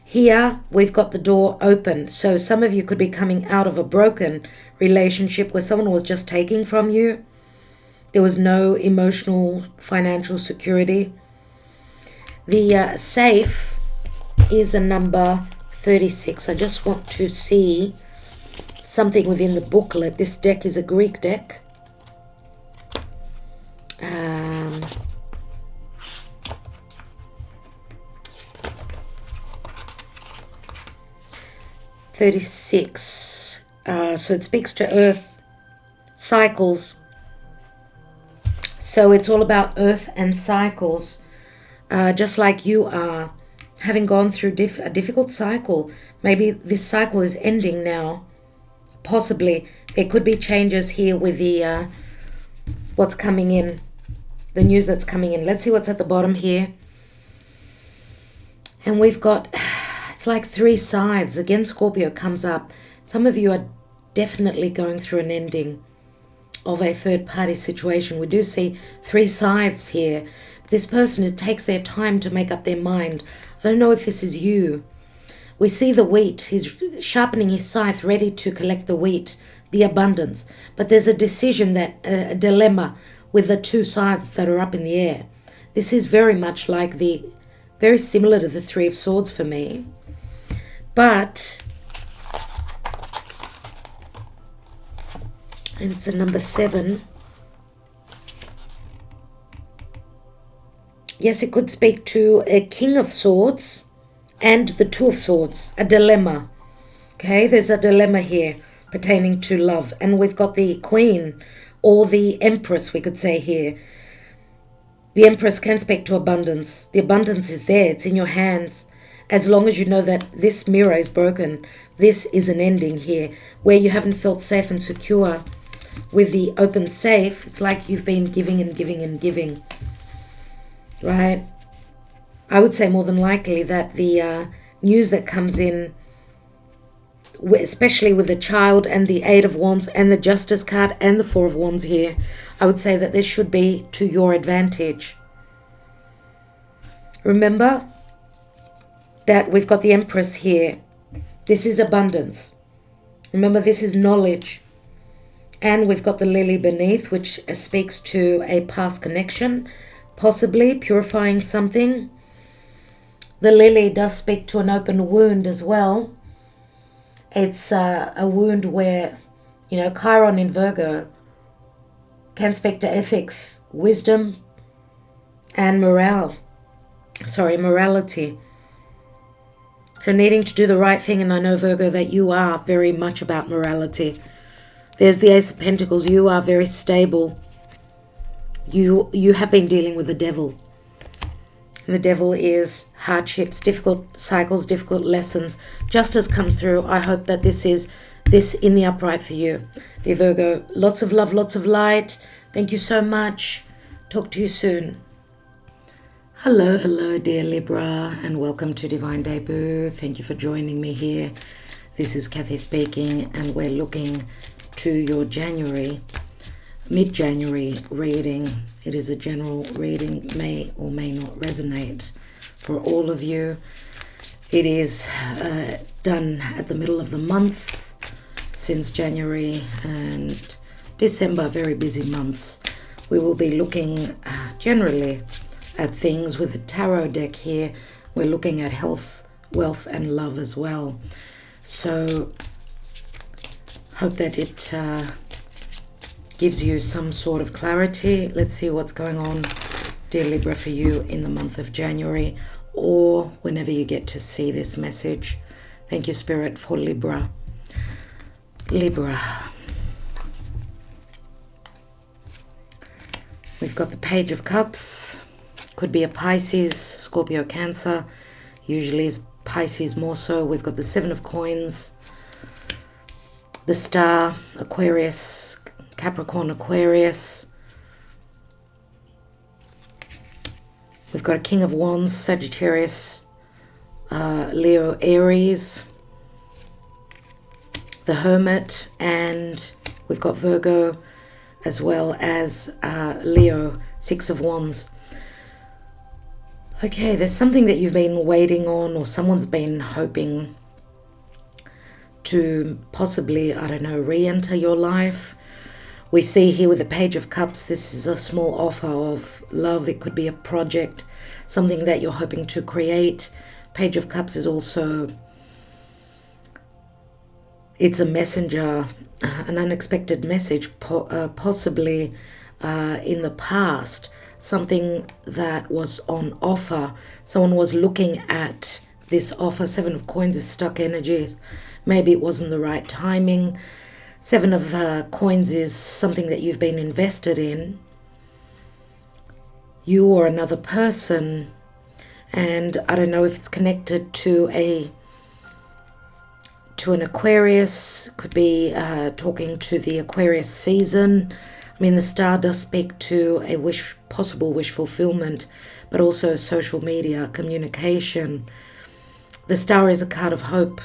Here, we've got the door open. So some of you could be coming out of a broken relationship where someone was just taking from you. There was no emotional, financial security. The safe is a number 36. I just want to see something within the booklet. This deck is a Greek deck. 36. So it speaks to Earth cycles. So it's all about Earth and cycles. Just like you are having gone through a difficult cycle. Maybe this cycle is ending now. Possibly. There could be changes here with the what's coming in. The news that's coming in. Let's see what's at the bottom here. And we've got, it's like 3 sides. Again, Scorpio comes up. Some of you are definitely going through an ending of a third-party situation. We do see 3 sides here. This person, it takes their time to make up their mind. I don't know if this is you. We see the wheat. He's sharpening his scythe, ready to collect the wheat, the abundance. But there's a decision, that a dilemma with the 2 sides that are up in the air. This is very much like very similar to the 3 of Swords for me. But, and it's a number 7. Yes, it could speak to a King of Swords and the 2 of Swords, a dilemma. Okay, there's a dilemma here pertaining to love. And we've got the Queen, or the Empress, we could say here. The Empress can speak to abundance. The abundance is there. It's in your hands. As long as you know that this mirror is broken, this is an ending here. Where you haven't felt safe and secure with the open safe, it's like you've been giving and giving and giving. Right? I would say more than likely that the news that comes in, especially with the Child and the 8 of Wands and the Justice card and the 4 of Wands here, I would say that this should be to your advantage. Remember that we've got the Empress here. This is abundance. Remember, this is knowledge. And we've got the Lily beneath, which speaks to a past connection, possibly purifying something. The Lily does speak to an open wound as well. It's a wound where, Chiron in Virgo can speak to ethics, wisdom, and morality. So needing to do the right thing, and I know, Virgo, that you are very much about morality. There's the Ace of Pentacles. You are very stable. You have been dealing with the devil. And the devil is hardships, difficult cycles, difficult lessons. Justice comes through. I hope that this is in the upright for you. Dear Virgo, lots of love, lots of light. Thank you so much. Talk to you soon. Hello, dear Libra, and welcome to Divine Debut. Thank you for joining me here. This is Kathy speaking, and we're looking to your mid-January reading. It is a general reading, may or may not resonate for all of you. It is done at the middle of the month, since January and December, very busy months. We will be looking generally at things with the tarot deck here. We're looking at health, wealth, and love as well. So hope that it gives you some sort of clarity. Let's see what's going on, dear Libra, for you in the month of January, or whenever you get to see this message. Thank you, Spirit, for Libra. We've got the Page of Cups. Could be a Pisces, Scorpio, Cancer. Usually is Pisces more so. We've got the Seven of Coins, the Star, Aquarius, Capricorn, Aquarius. We've got a King of Wands, Sagittarius, Leo, Aries, the Hermit, and we've got Virgo as well as Leo, Six of Wands. Okay, there's something that you've been waiting on, or someone's been hoping to possibly, I don't know, re-enter your life. We see here with the Page of Cups, this is a small offer of love. It could be a project, something that you're hoping to create. Page of Cups is also, it's a messenger, an unexpected message, possibly in the past, something that was on offer. Someone was looking at this offer. Seven of Coins is stuck energies. Maybe it wasn't the right timing. Seven of Coins is something that you've been invested in, you or another person, and I don't know if it's connected to an Aquarius. Could be talking to the Aquarius season. I mean, the Star does speak to a possible wish fulfillment, but also social media, communication. The Star is a card of hope.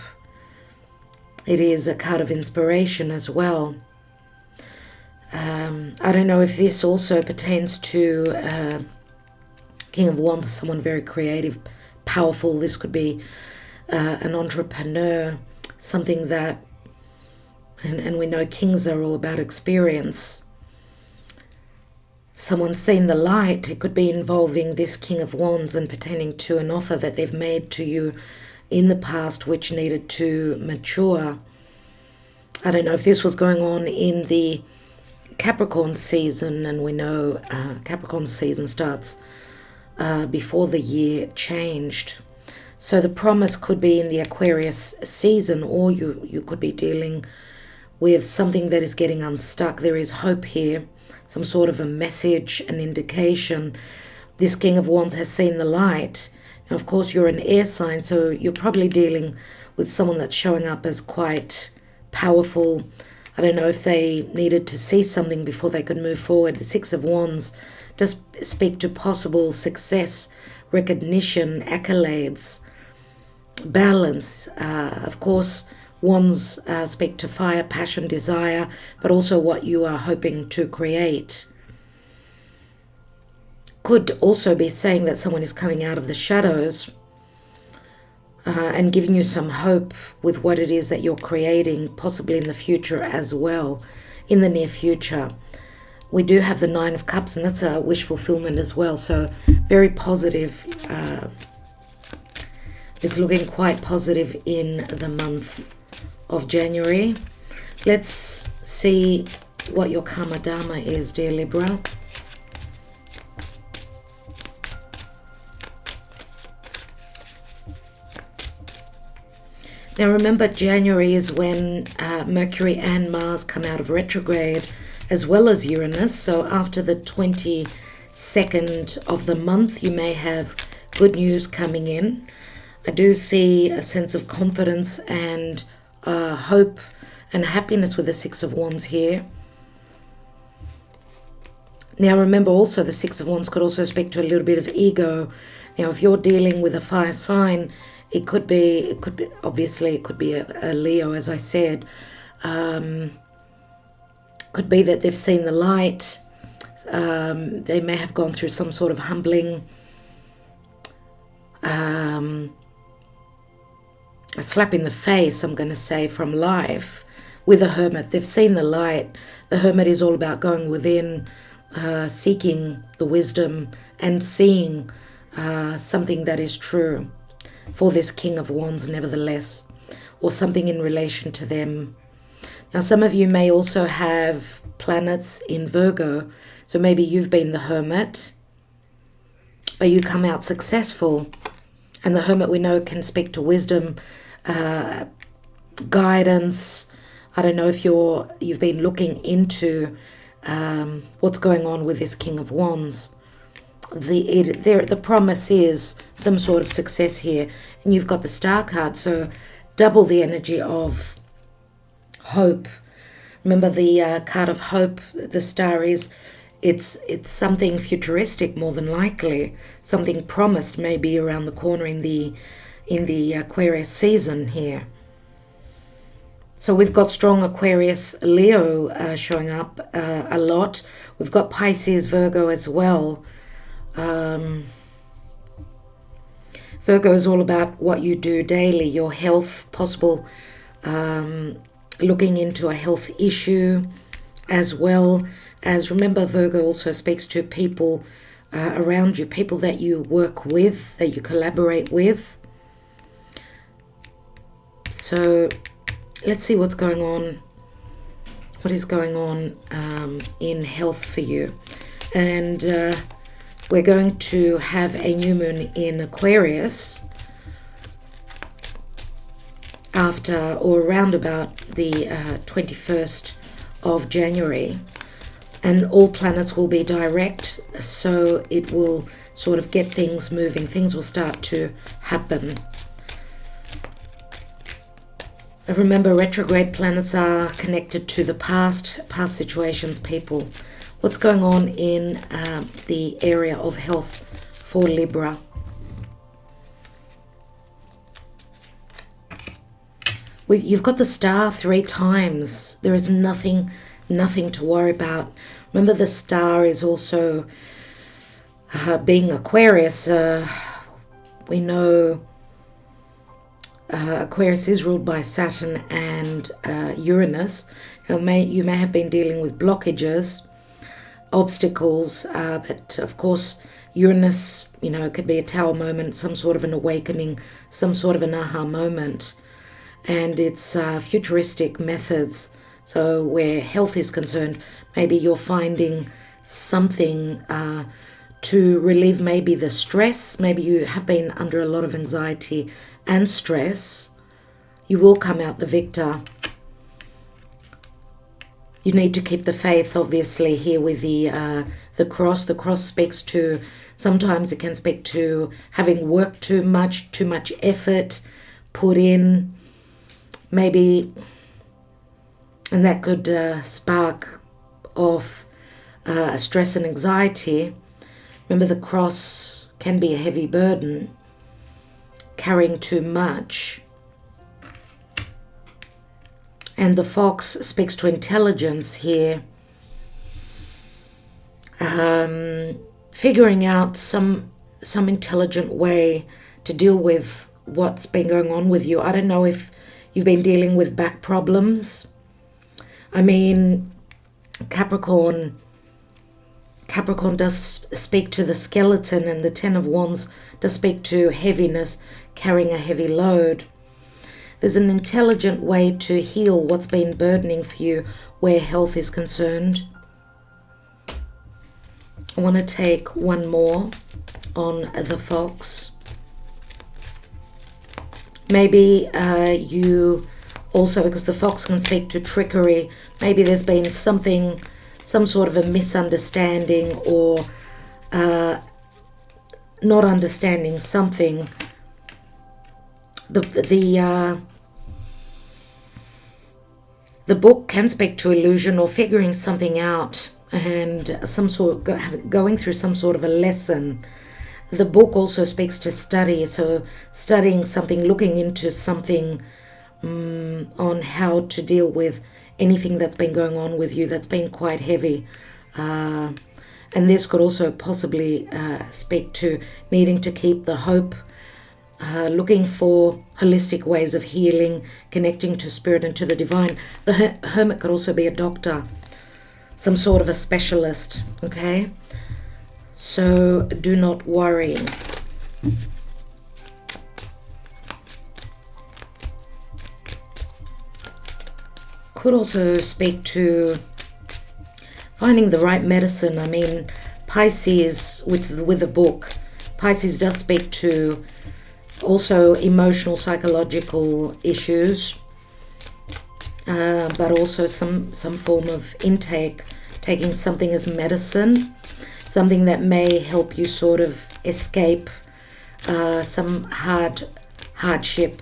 It is a card of inspiration as well. I don't know if this also pertains to King of Wands, someone very creative, powerful. This could be an entrepreneur, something that, and we know kings are all about experience. Someone's seen the light. It could be involving this King of Wands and pertaining to an offer that they've made to you in the past, which needed to mature. I don't know if this was going on in the Capricorn season, and we know Capricorn season starts before the year changed. So the promise could be in the Aquarius season, or you could be dealing with something that is getting unstuck. There is hope here, some sort of a message, an indication. This King of Wands has seen the light. Now, of course, you're an air sign, so you're probably dealing with someone that's showing up as quite powerful. I don't know if they needed to see something before they could move forward. The Six of Wands does speak to possible success, recognition, accolades, balance. Of course, Wands speak to fire, passion, desire, but also what you are hoping to create. Could also be saying that someone is coming out of the shadows and giving you some hope with what it is that you're creating, possibly in the future as well, in the near future. We do have the Nine of Cups, and that's a wish fulfillment as well, so very positive. It's looking quite positive in the month of January. Let's see what your Karma Dharma is, dear Libra. Now remember, January is when Mercury and Mars come out of retrograde, as well as Uranus. So after the 22nd of the month, you may have good news coming in. I do see a sense of confidence and hope and happiness with the Six of Wands here. Now remember also, the Six of Wands could also speak to a little bit of ego. Now if you're dealing with a fire sign, it could be obviously it could be a Leo, as I said. Could be that they've seen the light. They may have gone through some sort of humbling, a slap in the face, I'm going to say, from life. With a Hermit, they've seen the light. The Hermit is all about going within, seeking the wisdom and seeing something that is true for this King of Wands nevertheless, or something in relation to them. Now some of you may also have planets in Virgo, so maybe you've been the Hermit, but you come out successful. And the Hermit, we know, can speak to wisdom, guidance. I don't know if you've been looking into what's going on with this King of Wands. the promise is some sort of success here. And you've got the Star card, so double the energy of hope. Remember the card of hope, the Star is, it's something futuristic more than likely, something promised maybe around the corner in the Aquarius season here. So we've got strong Aquarius, Leo showing up a lot. We've got Pisces, Virgo as well. Virgo is all about what you do daily, your health, possible looking into a health issue, as well as, remember, Virgo also speaks to people around you, people that you work with, that you collaborate with. So let's see what's going on. What is going on in health for you? And we're going to have a new moon in Aquarius after or around about the 21st of January. And all planets will be direct, so it will sort of get things moving. Things will start to happen. Remember, retrograde planets are connected to the past situations, people. What's going on in the area of health for Libra? You've got the Star 3 times. There is nothing to worry about. Remember, the Star is also being Aquarius. We know Aquarius is ruled by Saturn and Uranus. You may have been dealing with blockages, obstacles, but of course Uranus, could be a tower moment, some sort of an awakening, some sort of an aha moment. And it's futuristic methods. So where health is concerned, maybe you're finding something to relieve maybe the stress. Maybe you have been under a lot of anxiety and stress. You will come out the victor. You need to keep the faith, obviously, here with the cross. The cross speaks to, sometimes it can speak to having worked too much effort put in, maybe, and that could spark off stress and anxiety. Remember, the cross can be a heavy burden, carrying too much. And the fox speaks to intelligence here. Figuring out some intelligent way to deal with what's been going on with you. I don't know if you've been dealing with back problems. I mean, Capricorn does speak to the skeleton, and the Ten of Wands does speak to heaviness, carrying a heavy load. There's an intelligent way to heal what's been burdening for you where health is concerned. I want to take one more on the fox. Maybe you also, because the fox can speak to trickery, maybe there's been some sort of a misunderstanding or not understanding something. The book can speak to illusion or figuring something out, and some sort going through some sort of a lesson. The book also speaks to study, so studying something, looking into something on how to deal with anything that's been going on with you that's been quite heavy. And this could also possibly speak to needing to keep the hope, looking for holistic ways of healing, connecting to spirit and to the divine. The hermit could also be a doctor, some sort of a specialist, okay? So do not worry. Could also speak to finding the right medicine. I mean, Pisces with the book, Pisces does speak to also emotional, psychological issues, but also some form of intake, taking something as medicine. something that may help you sort of escape some hardship.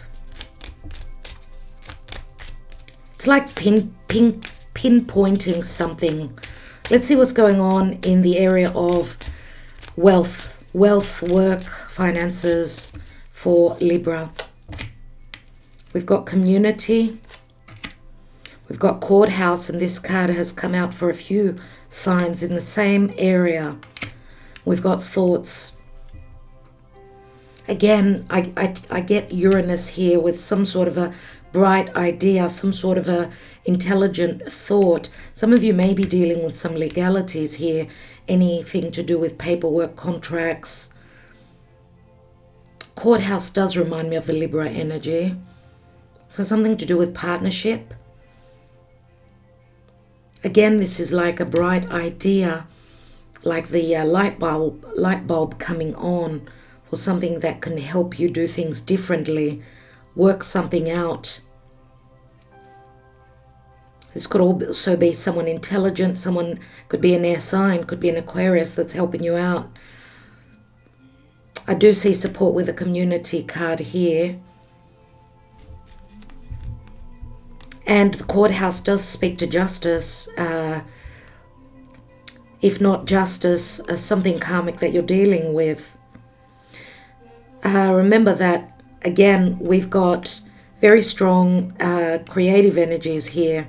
It's like pinpointing something. Let's see what's going on in the area of wealth, work, finances for Libra. We've got community. We've got courthouse, and this card has come out for a few signs in the same area. We've got thoughts. Again, I get Uranus here with some sort of a bright idea, some sort of a intelligent thought. Some of you may be dealing with some legalities here, anything to do with paperwork, contracts. Courthouse does remind me of the Libra energy. So something to do with partnership. Again, this is like a bright idea, like the light bulb coming on for something that can help you do things differently, work something out. This could also be someone intelligent, someone could be an air sign, could be an Aquarius that's helping you out. I do see support with a community card here. And the courthouse does speak to justice. If not justice, something karmic that you're dealing with. Remember that, again, we've got very strong creative energies here.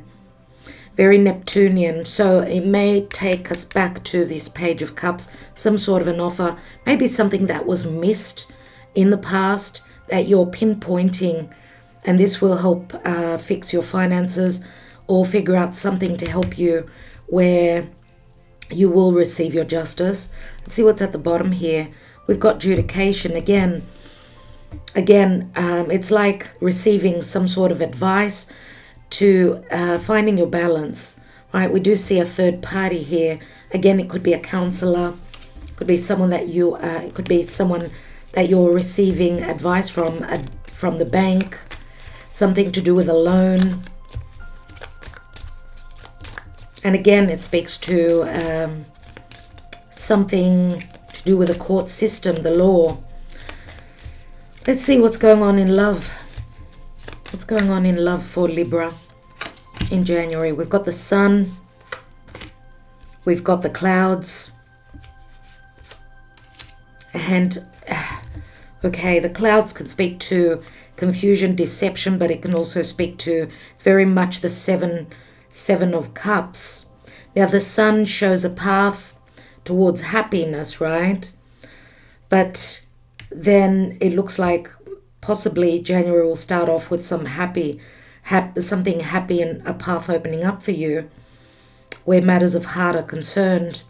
Very Neptunian. So it may take us back to this Page of Cups, some sort of an offer, maybe something that was missed in the past that you're pinpointing, and this will help fix your finances or figure out something to help you where you will receive your justice. Let's see what's at the bottom here. We've got adjudication again. It's like receiving some sort of advice to finding your balance, right? We do see a third party here. Again, it could be a counselor, could be someone that you, it could be someone that you're receiving advice from the bank, something to do with a loan. And again, it speaks to something to do with the court system, the law. Let's see what's going on in love. What's going on in love for Libra in January? We've got the sun. We've got the clouds. And, okay, the clouds can speak to confusion, deception, but it can also speak to, it's very much the seven of cups. Now, the sun shows a path towards happiness, right? But then it looks like possibly January will start off with some something happy and a path opening up for you where matters of heart are concerned.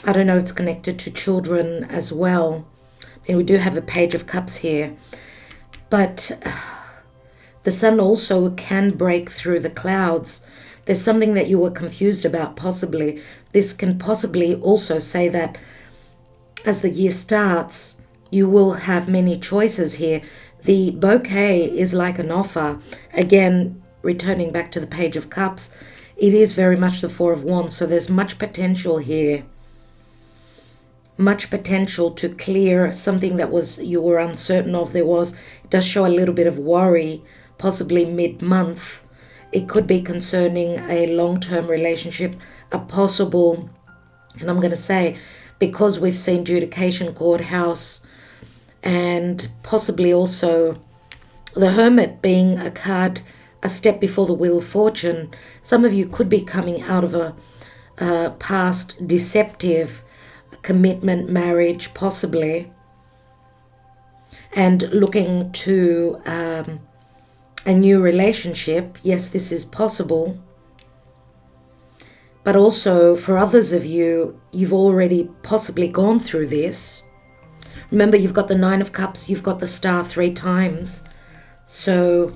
I don't know if it's connected to children as well. I mean, we do have a Page of Cups here. But the sun also can break through the clouds. There's something that you were confused about possibly. This can possibly also say that as the year starts, you will have many choices here. The bouquet is like an offer. Again, returning back to the Page of Cups, it is very much the Four of Wands. So there's much potential here. Much potential to clear something that you were uncertain of. It does show a little bit of worry, possibly mid-month. It could be concerning a long-term relationship, a possible, and I'm going to say, because we've seen adjudication, courthouse, and possibly also the Hermit being a card, a step before the Wheel of Fortune. Some of you could be coming out of a past deceptive commitment, marriage, possibly, and looking to a new relationship. Yes, this is possible. But also for others of you, you've already possibly gone through this. Remember, you've got the Nine of Cups, you've got the Star 3 times. So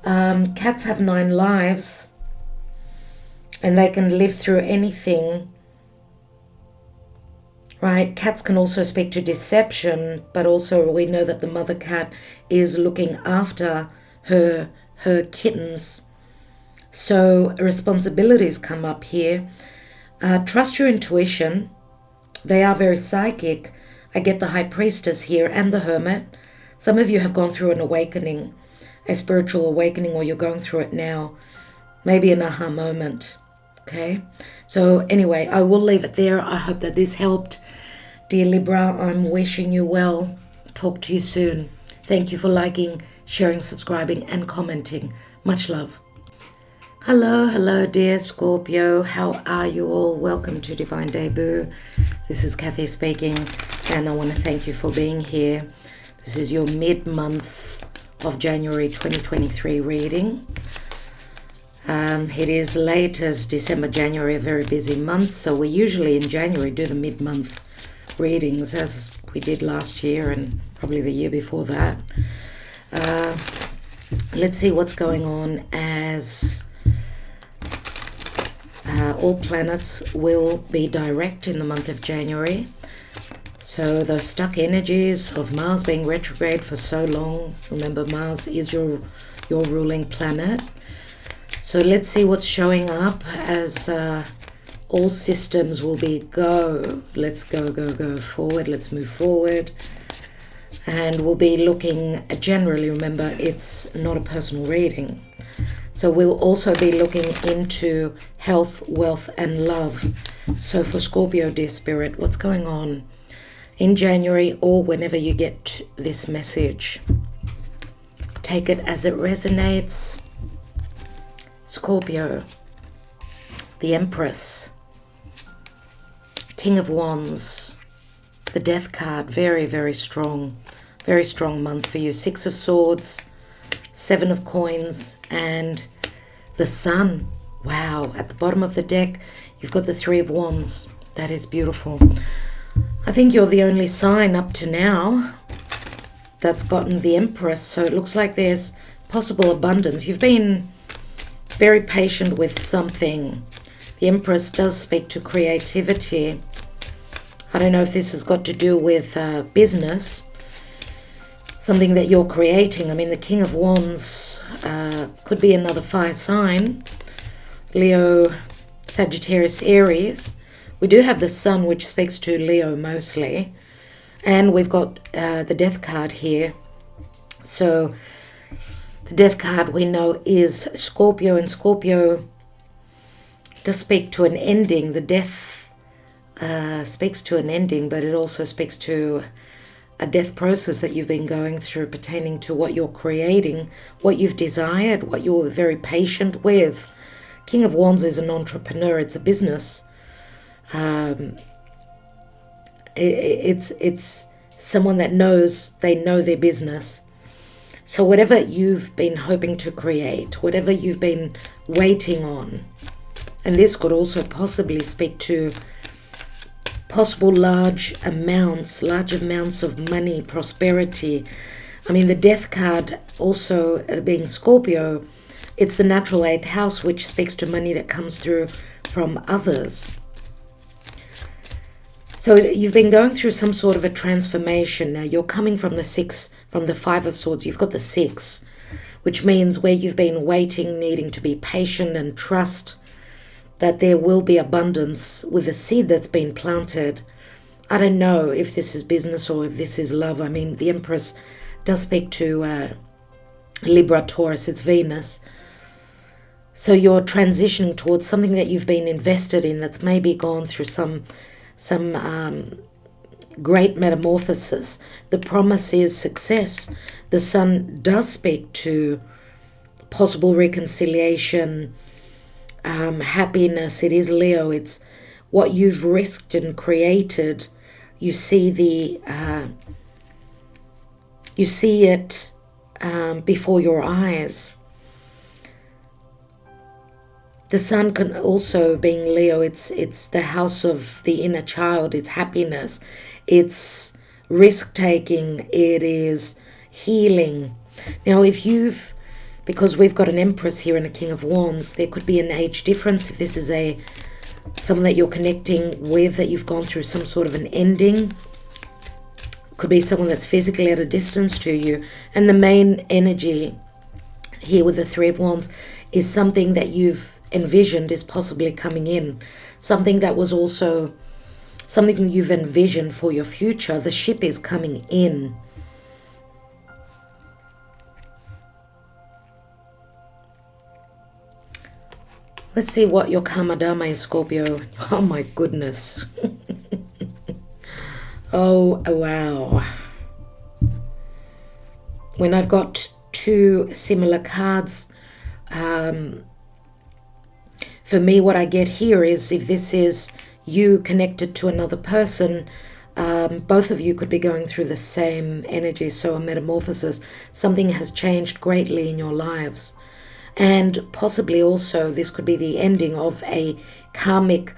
cats have 9 lives and they can live through anything. Right, cats can also speak to deception, but also we know that the mother cat is looking after her kittens. So responsibilities come up here. Trust your intuition. They are very psychic. I get the High Priestess here and the Hermit. Some of you have gone through an awakening, a spiritual awakening, or you're going through it now. Maybe an aha moment. Okay? So anyway, I will leave it there. I hope that this helped. Dear Libra, I'm wishing you well. Talk to you soon. Thank you for liking, sharing, subscribing, and commenting. Much love. Hello, dear Scorpio. How are you all? Welcome to Divine Debut. This is Kathy speaking, and I want to thank you for being here. This is your mid-month of January 2023 reading. It is late as December, January, a very busy month, so we usually in January do the mid-month readings as we did last year and probably the year before that. Let's see what's going on as all planets will be direct in the month of January. So those stuck energies of Mars being retrograde for so long, remember Mars is your ruling planet. So let's see what's showing up as all systems will be go. Let's go forward. Let's move forward. And we'll be looking, generally, remember, it's not a personal reading. So we'll also be looking into health, wealth, and love. So for Scorpio, dear Spirit, what's going on in January or whenever you get this message? Take it as it resonates. Scorpio, the Empress, King of Wands, the Death card, very, very strong month for you. Six of Swords, Seven of Coins, and the Sun. Wow, at the bottom of the deck, you've got the Three of Wands. That is beautiful. I think you're the only sign up to now that's gotten the Empress, so it looks like there's possible abundance. You've been very patient with something. The Empress does speak to creativity. I don't know if this has got to do with business, something that you're creating. I mean, the King of Wands could be another fire sign. Leo, Sagittarius, Aries. We do have the Sun, which speaks to Leo mostly. And we've got the Death card here. So the Death card we know is Scorpio, and Scorpio does speak to an ending. The Death speaks to an ending, but it also speaks to a death process that you've been going through pertaining to what you're creating, what you've desired, what you're very patient with. King of Wands is an entrepreneur. It's a business. It's someone that knows, they know their business. So whatever you've been hoping to create, whatever you've been waiting on, and this could also possibly speak to possible large amounts of money, prosperity. I mean, the Death card also being Scorpio, it's the natural 8th house, which speaks to money that comes through from others. So you've been going through some sort of a transformation. Now you're coming from the 5 of Swords. You've got the 6, which means where you've been waiting, needing to be patient and trust that there will be abundance with the seed that's been planted. I don't know if this is business or if this is love. I mean, the Empress does speak to Libra, Taurus, it's Venus. So you're transitioning towards something that you've been invested in that's maybe gone through some great metamorphosis. The promise is success. The Sun does speak to possible reconciliation, happiness. It is Leo. It's what you've risked and created. You see it before your eyes. The Sun can also, being Leo, it's the house of the inner child. It's happiness. It's risk-taking. It is healing. Now, because we've got an Empress here and a King of Wands, there could be an age difference. If this is someone that you're connecting with, that you've gone through some sort of an ending, could be someone that's physically at a distance to you. And the main energy here with the Three of Wands is something that you've envisioned is possibly coming in. Something that was also something you've envisioned for your future. The ship is coming in. Let's see what your karma dharma is, Scorpio. Oh my goodness. Oh, wow. When I've got two similar cards, for me, what I get here is, if this is you connected to another person, both of you could be going through the same energy. So a metamorphosis, something has changed greatly in your lives. And possibly also this could be the ending of a karmic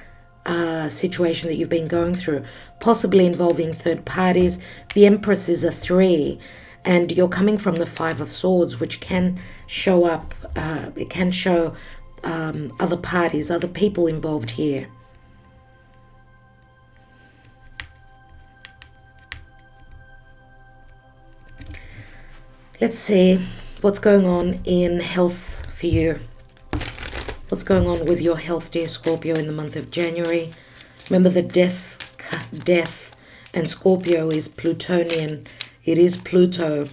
situation that you've been going through, possibly involving third parties. The Empress is a 3, and you're coming from the 5 of Swords, which can show up, it can show other parties, other people involved here. Let's see what's going on in health for you. What's going on with your health, dear Scorpio, in the month of January? Remember, the death and Scorpio is Plutonian. It is Pluto.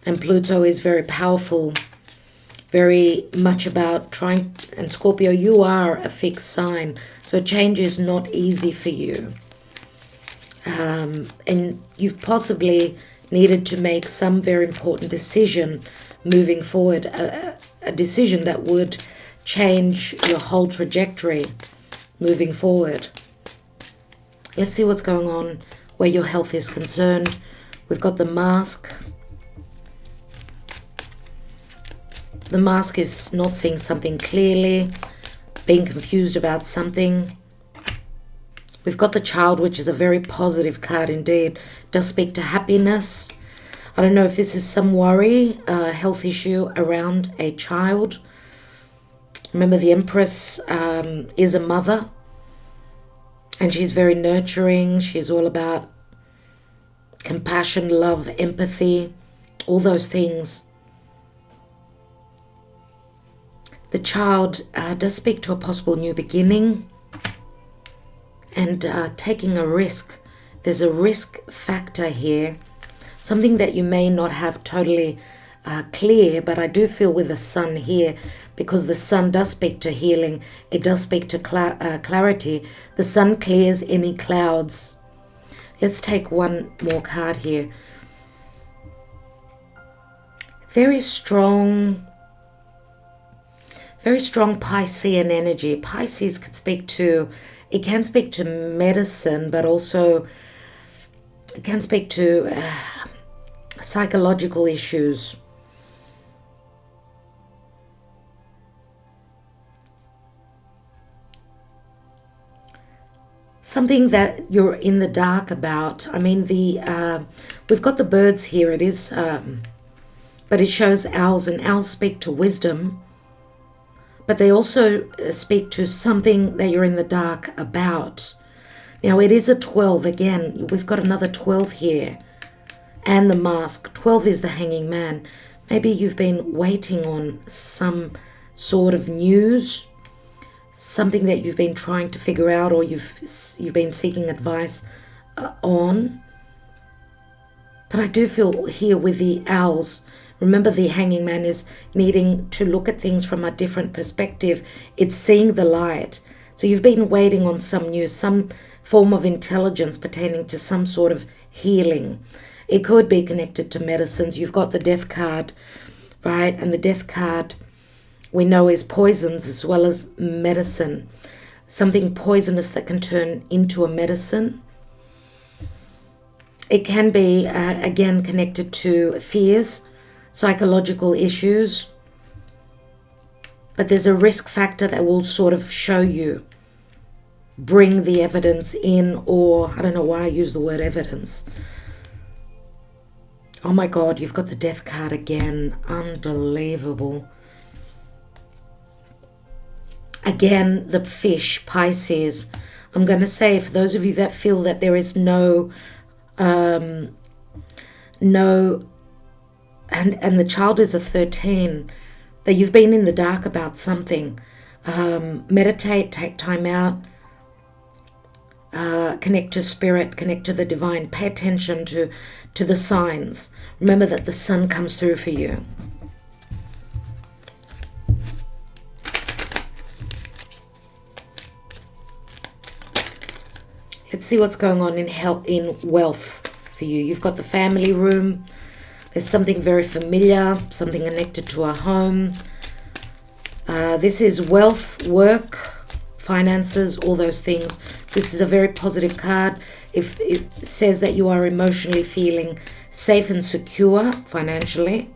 And Pluto is very powerful, very much about trying. And Scorpio, you are a fixed sign, so change is not easy for you. And you've possibly needed to make some very important decision moving forward, a decision that would change your whole trajectory moving forward. Let's see what's going on where your health is concerned. We've got the mask. The mask is not seeing something clearly, being confused about something. We've got the Child, which is a very positive card indeed. Does speak to happiness. I don't know if this is some worry, health issue around a child. Remember, the Empress is a mother, and she's very nurturing. She's all about compassion, love, empathy, all those things. The Child does speak to a possible new beginning and taking a risk. There's a risk factor here, something that you may not have totally clear, but I do feel with the Sun here, because the Sun does speak to healing, it does speak to clarity. The Sun clears any clouds. Let's take one more card here. Very strong Piscean energy. Pisces can speak to, it can speak to medicine, but also it can speak to psychological issues. Something that you're in the dark about. I mean, we've got the birds here. It is, but it shows owls, and owls speak to wisdom. But they also speak to something that you're in the dark about. Now, it is a 12. Again, we've got another 12 here. And the mask. 12 is the Hanging Man. Maybe you've been waiting on some sort of news, something that you've been trying to figure out, or you've been seeking advice on. But I do feel here with the owls, remember, the Hanging Man is needing to look at things from a different perspective. It's seeing the light. So you've been waiting on some news, some form of intelligence pertaining to some sort of healing. It could be connected to medicines. You've got the Death card, right? And the Death card, we know, is poisons as well as medicine. Something poisonous that can turn into a medicine. It can be, again, connected to fears, psychological issues. But there's a risk factor that will sort of show you, bring the evidence in, or I don't know why I use the word evidence. Oh my God, you've got the Death card again. Unbelievable. Again, the fish, Pisces. I'm going to say, for those of you that feel that there is no, and the Child is a 13, that you've been in the dark about something. Meditate, take time out. connect to spirit, connect to the divine. Pay attention to the signs. Remember that the sun comes through for you. Let's see what's going on in health, in wealth for you. You've got the family room. There's something very familiar, something connected to a home. This is wealth, work, finances, all those things. This is a very positive card. If it says that you are emotionally feeling safe and secure financially,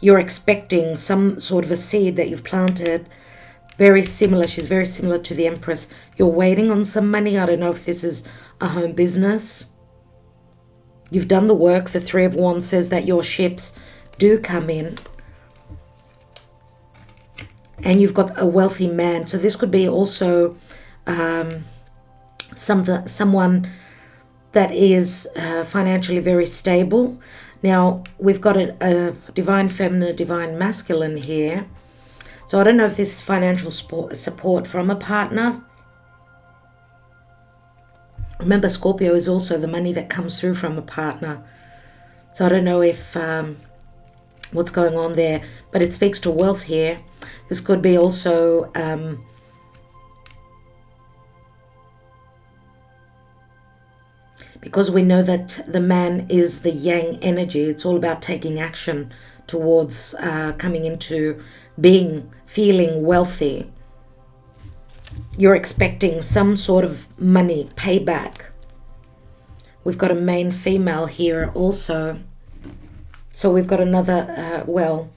you're expecting some sort of a seed that you've planted. Very similar. She's very similar to the Empress. You're waiting on some money. I don't know if this is a home business. You've done the work. The Three of Wands says that your ships do come in. And you've got a wealthy man. So this could be also someone that is financially very stable. Now, we've got a divine feminine, divine masculine here. So I don't know if this is financial support from a partner. Remember, Scorpio is also the money that comes through from a partner. So I don't know if what's going on there, but it speaks to wealth here. This could be also because we know that the man is the yang energy. It's all about taking action towards coming into being, feeling wealthy. You're expecting some sort of money, payback. We've got a main female here also. So we've got another, well,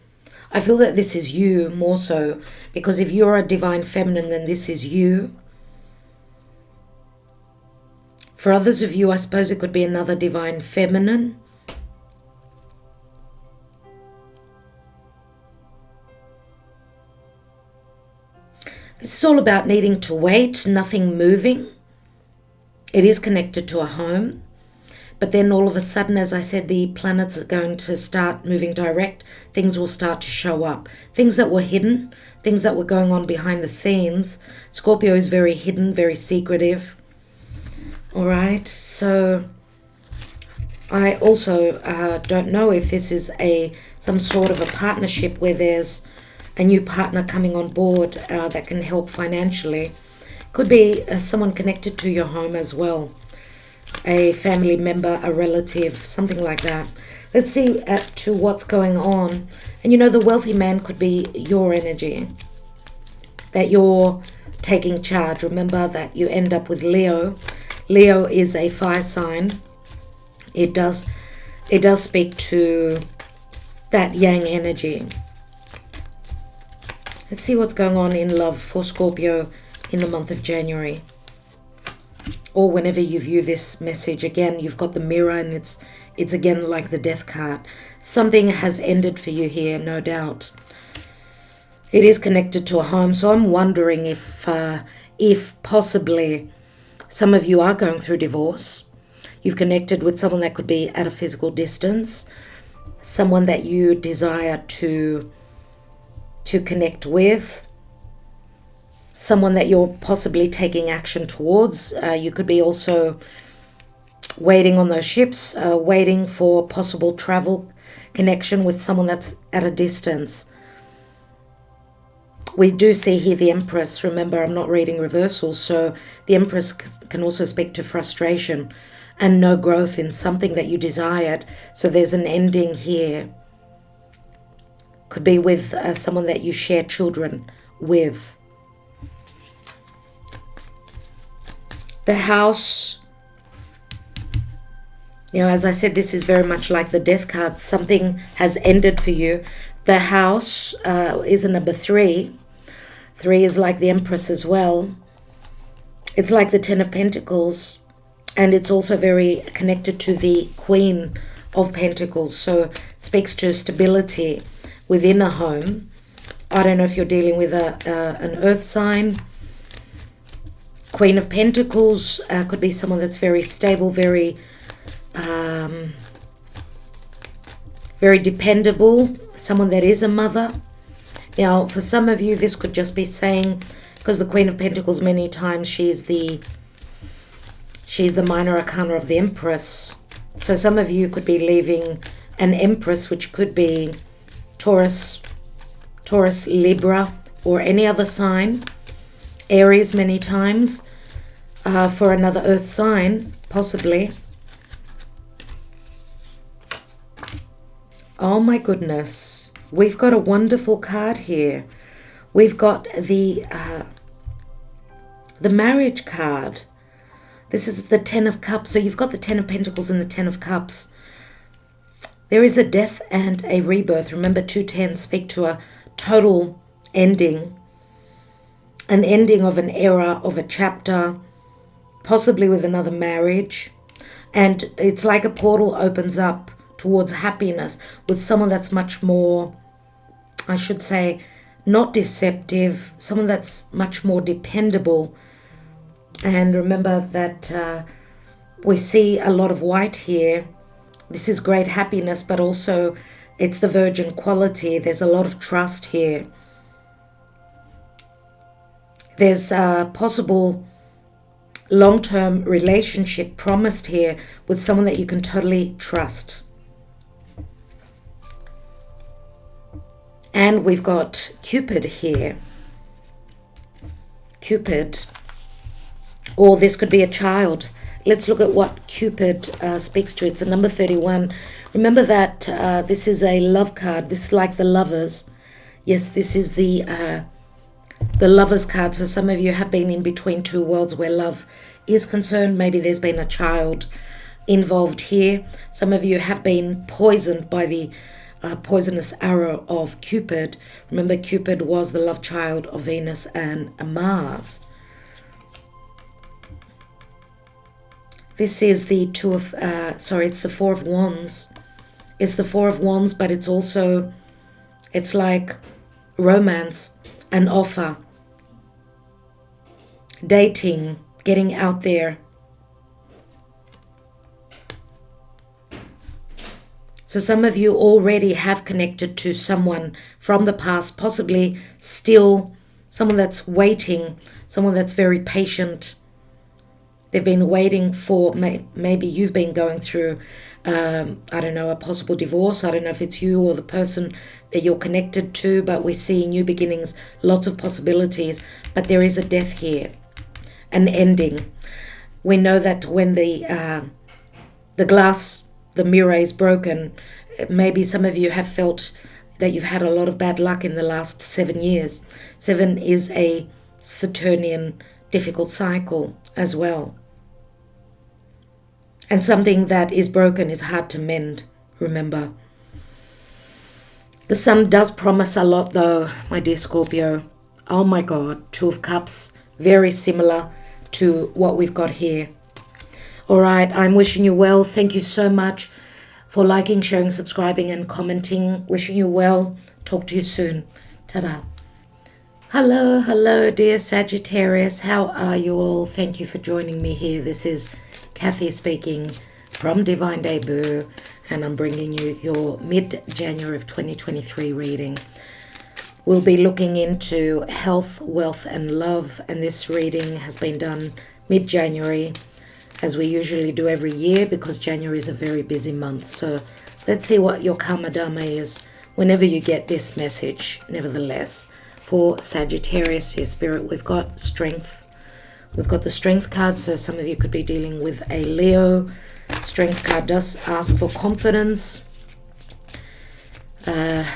I feel that this is you more so, because if you're a divine feminine, then this is you. For others of you, I suppose it could be another divine feminine. This is all about needing to wait, nothing moving. It is connected to a home. But then all of a sudden, as I said, the planets are going to start moving direct. Things will start to show up. Things that were hidden, things that were going on behind the scenes. Scorpio is very hidden, very secretive. All right, so I also don't know if this is some sort of a partnership where there's a new partner coming on board that can help financially. Could be someone connected to your home as well. A family member, a relative, something like that. Let's see to what's going on. And you know, the wealthy man could be your energy. That you're taking charge. Remember that you end up with Leo. Leo is a fire sign. It does speak to that yang energy. Let's see what's going on in love for Scorpio in the month of January. Or whenever you view this message, again, you've got the mirror and it's again like the death card. Something has ended for you here, no doubt. It is connected to a home, so I'm wondering if possibly some of you are going through divorce. You've connected with someone that could be at a physical distance, someone that you desire to connect with, someone that you're possibly taking action towards. You could be also waiting on those ships, waiting for possible travel connection with someone that's at a distance. We do see here the Empress. Remember, I'm not reading reversals, so the Empress can also speak to frustration and no growth in something that you desired. So there's an ending here. Could be with someone that you share children with. The House, you know, as I said, this is very much like the death card. Something has ended for you. The House is a number 3. 3 is like the Empress as well. It's like the Ten of Pentacles. And it's also very connected to the Queen of Pentacles. So it speaks to stability within a home. I don't know if you're dealing with an earth sign. Queen of Pentacles could be someone that's very stable, very dependable, someone that is a mother. Now, for some of you, this could just be saying, because the Queen of Pentacles, many times she's the She's the minor arcana of the Empress. So some of you could be leaving an Empress, which could be Taurus, Libra, or any other sign. Aries many times, for another earth sign, possibly. Oh my goodness. We've got a wonderful card here. We've got the marriage card. This is the Ten of Cups. So you've got the Ten of Pentacles and the Ten of Cups. There is a death and a rebirth. Remember, 2 tens speak to a total ending. An ending of an era, of a chapter, possibly with another marriage. And it's like a portal opens up towards happiness with someone that's much more, I should say, not deceptive, someone that's much more dependable. And remember that we see a lot of white here. This is great happiness, but also it's the virgin quality. There's a lot of trust here. There's a possible long-term relationship promised here with someone that you can totally trust. And we've got Cupid here. Cupid. Or this could be a child. Let's look at what Cupid speaks to. It's a number 31. Remember that this is a love card. This is like the Lovers. Yes, this is the Lovers card. So some of you have been in between two worlds where love is concerned. Maybe there's been a child involved here. Some of you have been poisoned by the poisonous arrow of Cupid. Remember, Cupid was the love child of Venus and Mars. This is the it's the Four of Wands. It's the Four of Wands, but it's also, it's like romance, an offer, dating, getting out there. So some of you already have connected to someone from the past, possibly still someone that's waiting, someone that's very patient. They've been waiting for, maybe you've been going through, I don't know, a possible divorce. I don't know if it's you or the person that you're connected to, but we see new beginnings, lots of possibilities. But there is a death here, an ending. We know that when the glass, the mirror is broken, maybe some of you have felt that you've had a lot of bad luck in the last 7 years. 7 is a Saturnian difficult cycle as well. And something that is broken is hard to mend, remember. The Sun does promise a lot though, my dear Scorpio. Oh my God, Two of Cups, very similar to what we've got here. All right, I'm wishing you well. Thank you so much for liking, sharing, subscribing, and commenting. Wishing you well. Talk to you soon. Ta-da. Hello, dear Sagittarius. How are you all? Thank you for joining me here. This is Kathy speaking from Divine Debut, and I'm bringing you your mid-January of 2023 reading. We'll be looking into health, wealth, and love, and this reading has been done mid-January, as we usually do every year, because January is a very busy month. So let's see what your Karma Dharma is whenever you get this message. Nevertheless, for Sagittarius, here, Spirit, we've got strength. We've got the Strength card, so some of you could be dealing with a Leo. Strength card does ask for confidence,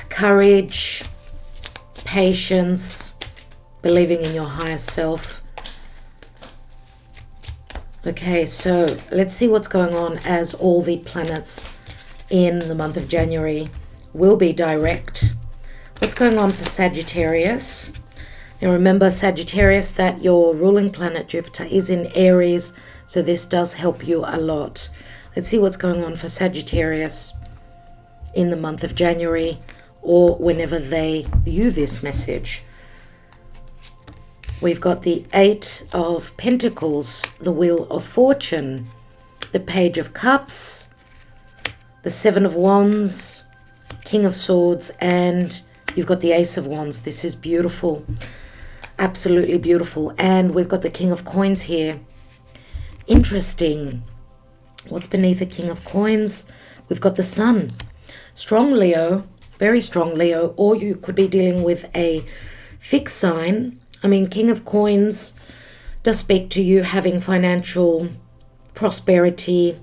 courage, patience, believing in your higher self. Okay, so let's see what's going on, as all the planets in the month of January will be direct. What's going on for Sagittarius? Now remember, Sagittarius, that your ruling planet Jupiter is in Aries, so this does help you a lot. Let's see what's going on for Sagittarius in the month of January, or whenever they view this message. We've got the Eight of Pentacles, the Wheel of Fortune, the Page of Cups, the Seven of Wands, King of Swords, and you've got the Ace of Wands. This is beautiful, absolutely beautiful. And we've got the King of Coins here. Interesting. What's beneath the King of Coins? We've got the Sun. Strong Leo, very strong Leo, or you could be dealing with a fixed sign. I mean, King of Coins does speak to you having financial prosperity,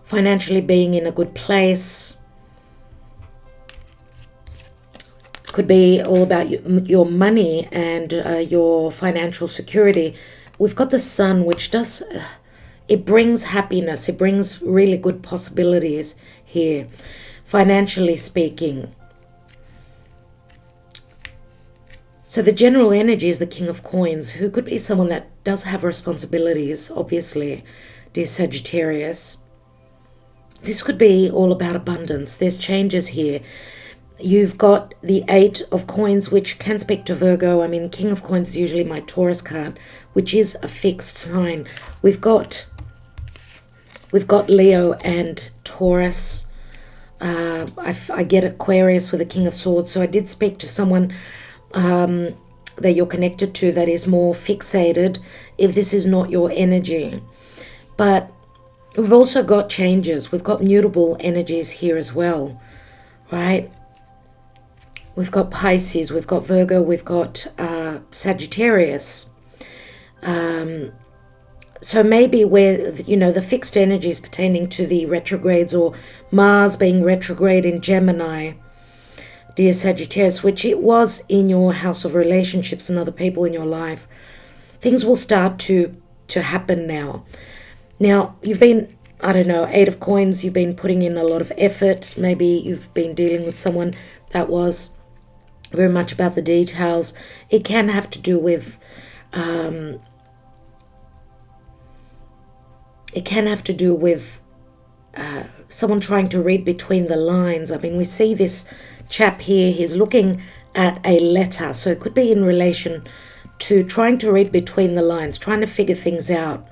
financially being in a good place. Could be all about your money and your financial security. We've got the Sun, which does, it brings happiness. It brings really good possibilities here, financially speaking. So the general energy is the King of Coins, who could be someone that does have responsibilities, obviously, dear Sagittarius. This could be all about abundance. There's changes here. You've got the Eight of Coins, which can speak to Virgo. I mean, King of Coins is usually my Taurus card, which is a fixed sign. We've got Leo and Taurus. I get Aquarius with the King of Swords. So I did speak to someone that you're connected to that is more fixated if this is not your energy. But we've also got changes. We've got mutable energies here as well, right? We've got Pisces, we've got Virgo, we've got Sagittarius. So maybe where, the fixed energies pertaining to the retrogrades, or Mars being retrograde in Gemini, dear Sagittarius, which it was in your house of relationships and other people in your life, things will start to happen now. Now, you've been, I don't know, Eight of Coins, you've been putting in a lot of effort. Maybe you've been dealing with someone that was very much about the details. It can have to do with someone trying to read between the lines. I mean, we see this chap here, he's looking at a letter, so it could be in relation to trying to read between the lines, trying to figure things out,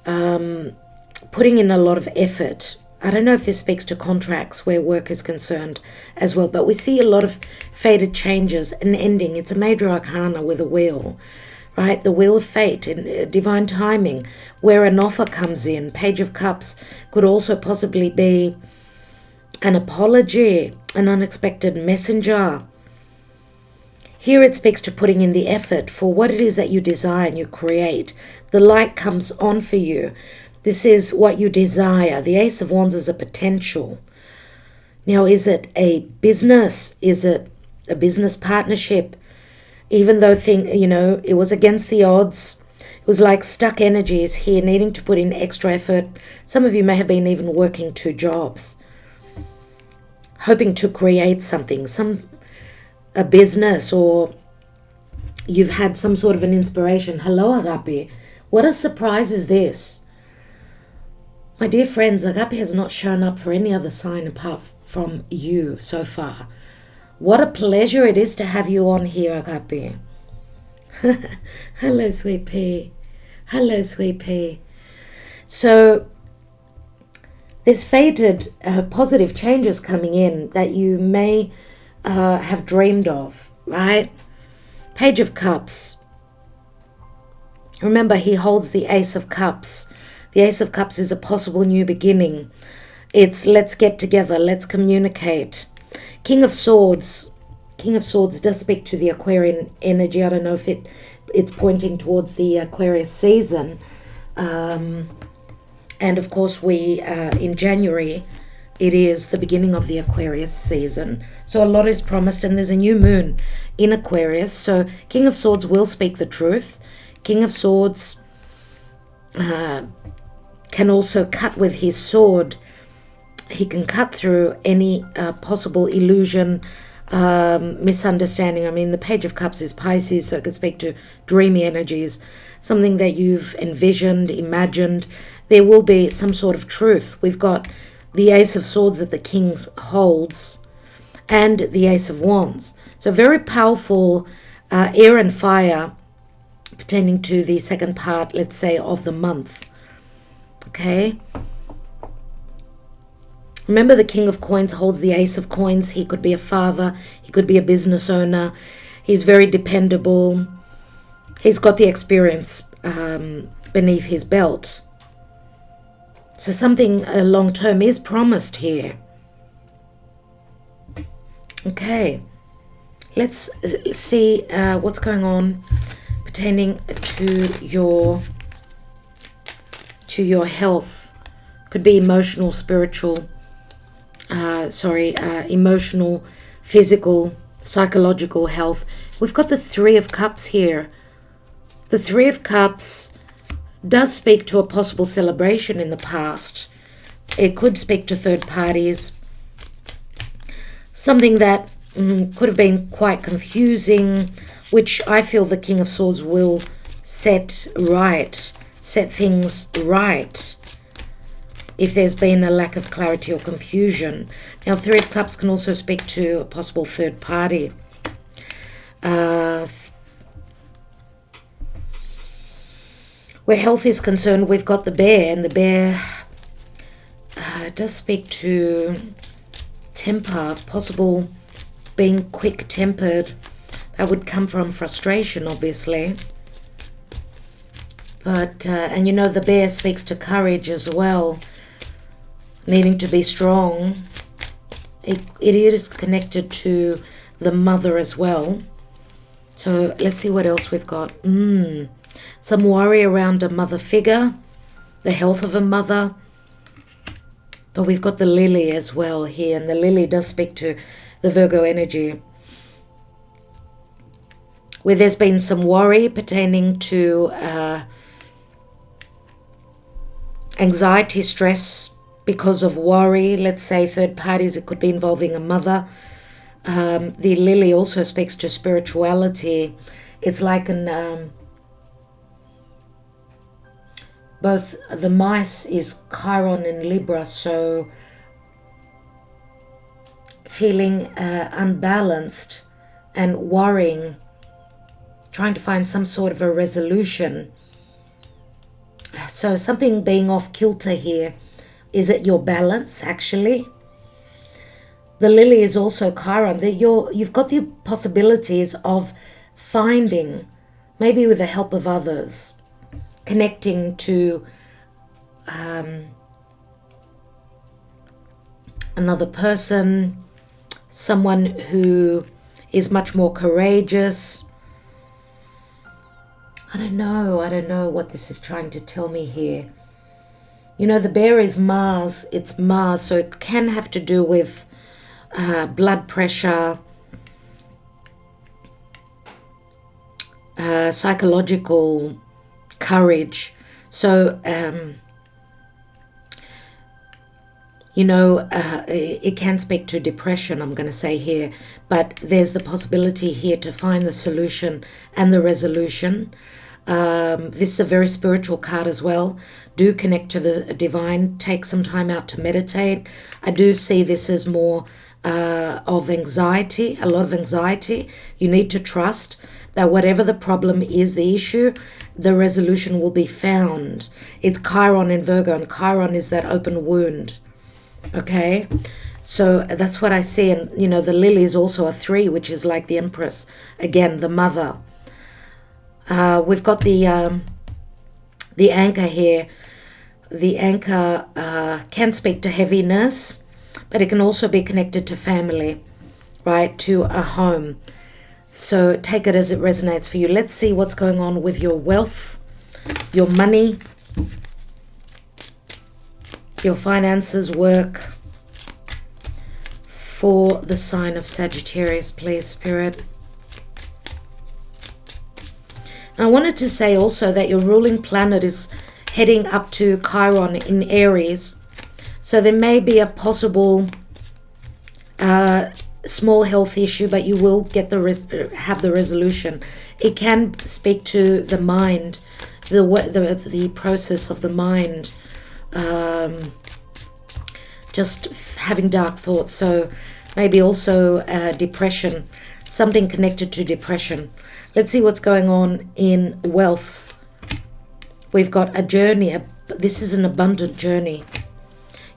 putting in a lot of effort. I don't know if this speaks to contracts where work is concerned as well, but we see a lot of fated changes, an ending. It's a major arcana with a wheel, right? The wheel of fate and divine timing, where an offer comes in. Page of Cups could also possibly be an apology, an unexpected messenger. Here it speaks to putting in the effort for what it is that you desire and you create. The light comes on for you. This is what you desire. The Ace of Wands is a potential. Now, is it a business? Is it a business partnership? Even though it was against the odds, it was like stuck energies here, needing to put in extra effort. Some of you may have been even working 2 jobs, hoping to create something, a business, or you've had some sort of an inspiration. Hello, Agape. What a surprise is this? My dear friends, Agape has not shown up for any other sign apart from you so far. What a pleasure it is to have you on here, Agape. Hello, sweet pea. Hello, sweet pea. So there's fated positive changes coming in that you may have dreamed of, right? Page of Cups. Remember, he holds the Ace of Cups. The Ace of Cups is a possible new beginning. It's let's get together, let's communicate. King of Swords. King of Swords does speak to the Aquarian energy. I don't know if it's pointing towards the Aquarius season. And of course, in January, it is the beginning of the Aquarius season. So a lot is promised, and there's a new moon in Aquarius. So King of Swords will speak the truth. King of Swords can also cut with his sword. He can cut through any possible illusion, misunderstanding. I mean, the Page of Cups is Pisces, so it can speak to dreamy energies, something that you've envisioned, imagined. There will be some sort of truth. We've got the Ace of Swords that the King holds, and the Ace of Wands. So very powerful air and fire pertaining to the second part, let's say, of the month. Okay. Remember, the King of Coins holds the Ace of Coins. He could be a father. He could be a business owner. He's very dependable. He's got the experience beneath his belt. So something long-term is promised here. Okay, let's see what's going on pertaining to your health. Could be emotional, spiritual, emotional, physical, psychological health. We've got the Three of Cups here. The Three of Cups does speak to a possible celebration in the past. It could speak to third parties. Something that could have been quite confusing, which I feel the King of Swords will set things right if there's been a lack of clarity or confusion. Now, Three of Cups can also speak to a possible third party. Where health is concerned, we've got the Bear, and the Bear does speak to temper, possible being quick-tempered. That would come from frustration, obviously. But, and you know, the Bear speaks to courage as well, needing to be strong. It is connected to the mother as well. So let's see what else we've got. Some worry around a mother figure, the health of a mother. But we've got the Lily as well here, and the Lily does speak to the Virgo energy, where there's been some worry pertaining to anxiety, stress because of worry. Let's say third parties, it could be involving a mother. The Lily also speaks to spirituality. It's like both the mice is Chiron and Libra, so feeling unbalanced and worrying, trying to find some sort of a resolution. So something being off kilter here. Is it your balance, actually? The Lily is also Chiron. You've got the possibilities of finding, maybe with the help of others, connecting to another person, someone who is much more courageous. I don't know what this is trying to tell me here. You know, the Bear is Mars. It's Mars, so it can have to do with blood pressure, psychological courage. So, you know, it can speak to depression, I'm going to say here, but there's the possibility here to find the solution and the resolution. This is a very spiritual card as well. Do connect to the divine. Take some time out to meditate. I do see this as more of anxiety, a lot of anxiety. You need to trust that whatever the problem is, the issue, the resolution will be found. It's Chiron in Virgo, and Chiron is that open wound. Okay, so that's what I see. And you know, the Lily is also a 3, which is like the Empress, again, the mother. We've got the anchor here. The anchor can speak to heaviness, but it can also be connected to family, right, to a home. So take it as it resonates for you. Let's see what's going on with your wealth, your money, your finances, work, for the sign of Sagittarius, please, Spirit. And I wanted to say also that your ruling planet is heading up to Chiron in Aries. So there may be a possible small health issue, but you will get have the resolution. It can speak to the mind, the process of the mind, just having dark thoughts. So maybe also depression, something connected to depression. Let's see what's going on in wealth. We've got a journey. This is an abundant journey.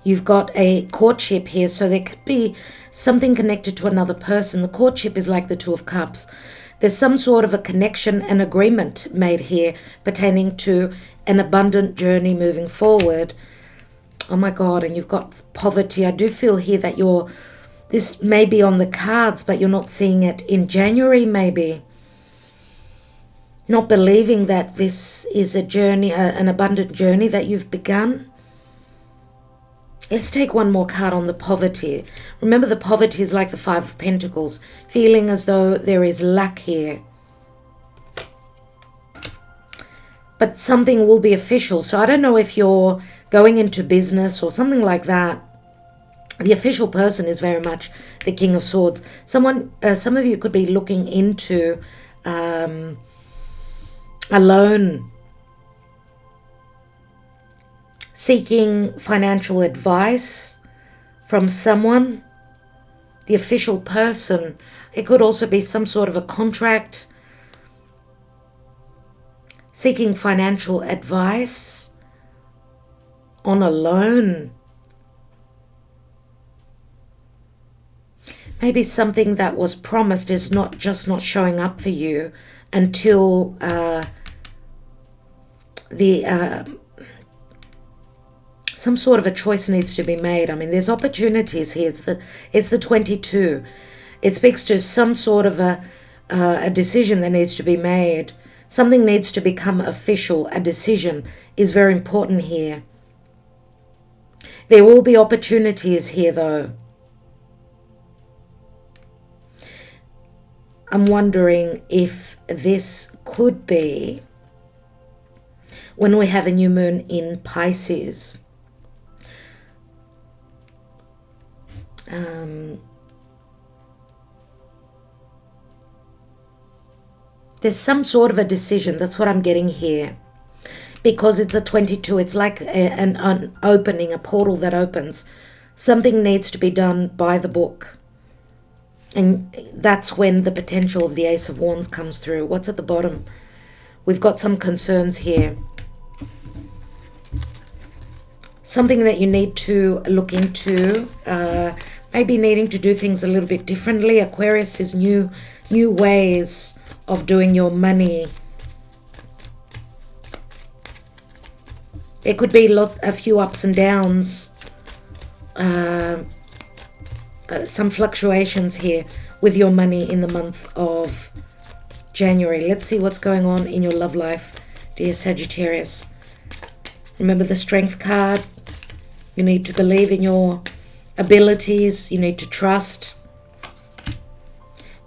You've got a courtship here, so there could be something connected to another person. The courtship is like the Two of Cups. There's some sort of a connection and agreement made here pertaining to an abundant journey moving forward. Oh my God, and you've got poverty. I do feel here that this may be on the cards, but you're not seeing it in January maybe. Not believing that this is a journey, an abundant journey that you've begun. Let's take one more card on the poverty. Remember, the poverty is like the Five of Pentacles, feeling as though there is lack here. But something will be official. So I don't know if you're going into business or something like that. The official person is very much the King of Swords. Some of you could be looking into a loan, seeking financial advice from someone. The official person. It could also be some sort of a contract. Seeking financial advice on a loan. Maybe something that was promised is not showing up for you until some sort of a choice needs to be made. I mean, there's opportunities here. It's the 22. It speaks to some sort of a decision that needs to be made. Something needs to become official. A decision is very important here. There will be opportunities here, though. I'm wondering if this could be when we have a new moon in Pisces. There's some sort of a decision. That's what I'm getting here. Because it's a 22. It's like an opening, a portal that opens. Something needs to be done by the book. And that's when the potential of the Ace of Wands comes through. What's at the bottom? We've got some concerns here. Something that you need to look into. Maybe needing to do things a little bit differently. Aquarius is new ways of doing your money. It could be a few ups and downs. Some fluctuations here with your money in the month of January. Let's see what's going on in your love life, dear Sagittarius. Remember the Strength card. You need to believe in your abilities. You need to trust.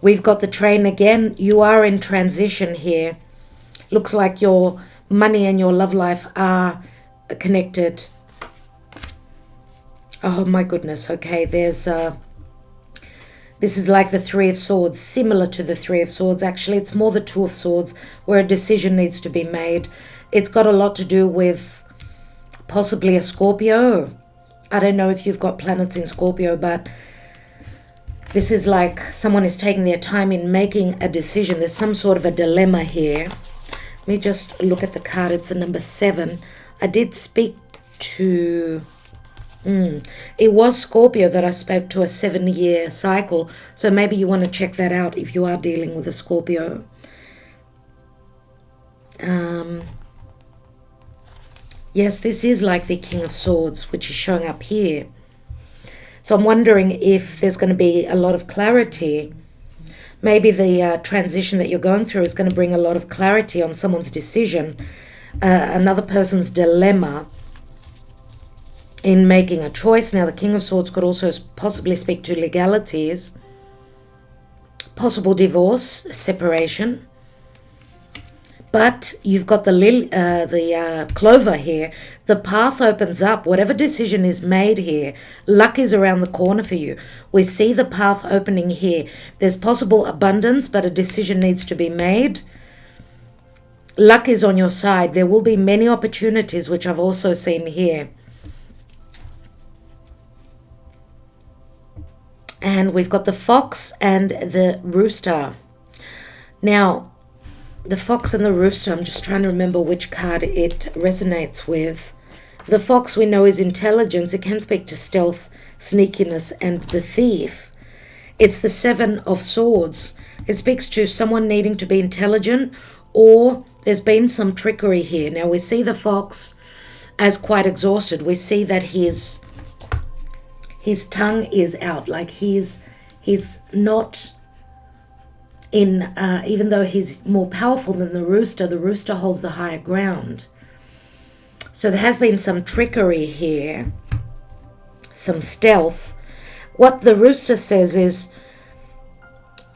We've got the Train again. You are in transition here. Looks like your money and your love life are connected. Oh my goodness. Okay, there's this is like the Three of Swords, similar to the Three of Swords. Actually, it's more the Two of Swords, where a decision needs to be made. It's got a lot to do with possibly a Scorpio. I don't know if you've got planets in Scorpio, but this is like someone is taking their time in making a decision. There's some sort of a dilemma here. Let me just look at the card. It's a number 7. I did speak to... It was Scorpio that I spoke to, a 7-year cycle. So maybe you want to check that out if you are dealing with a Scorpio. Yes, this is like the King of Swords, which is showing up here. So I'm wondering if there's going to be a lot of clarity. Maybe the transition that you're going through is going to bring a lot of clarity on someone's decision, another person's dilemma in making a choice. Now, the King of Swords could also possibly speak to legalities, possible divorce, separation. But you've got the clover here. The path opens up. Whatever decision is made here, luck is around the corner for you. We see the path opening here. There's possible abundance, but a decision needs to be made. Luck is on your side. There will be many opportunities, which I've also seen here. And we've got the Fox and the Rooster. Now, the Fox and the Rooster, I'm just trying to remember which card it resonates with. The Fox we know is intelligence. It can speak to stealth, sneakiness, and the Thief. It's the 7 of Swords. It speaks to someone needing to be intelligent, or there's been some trickery here. Now we see the fox as quite exhausted. We see that his tongue is out, like he's not in, even though he's more powerful than the rooster holds the higher ground. So there has been some trickery here, some stealth. What the rooster says is,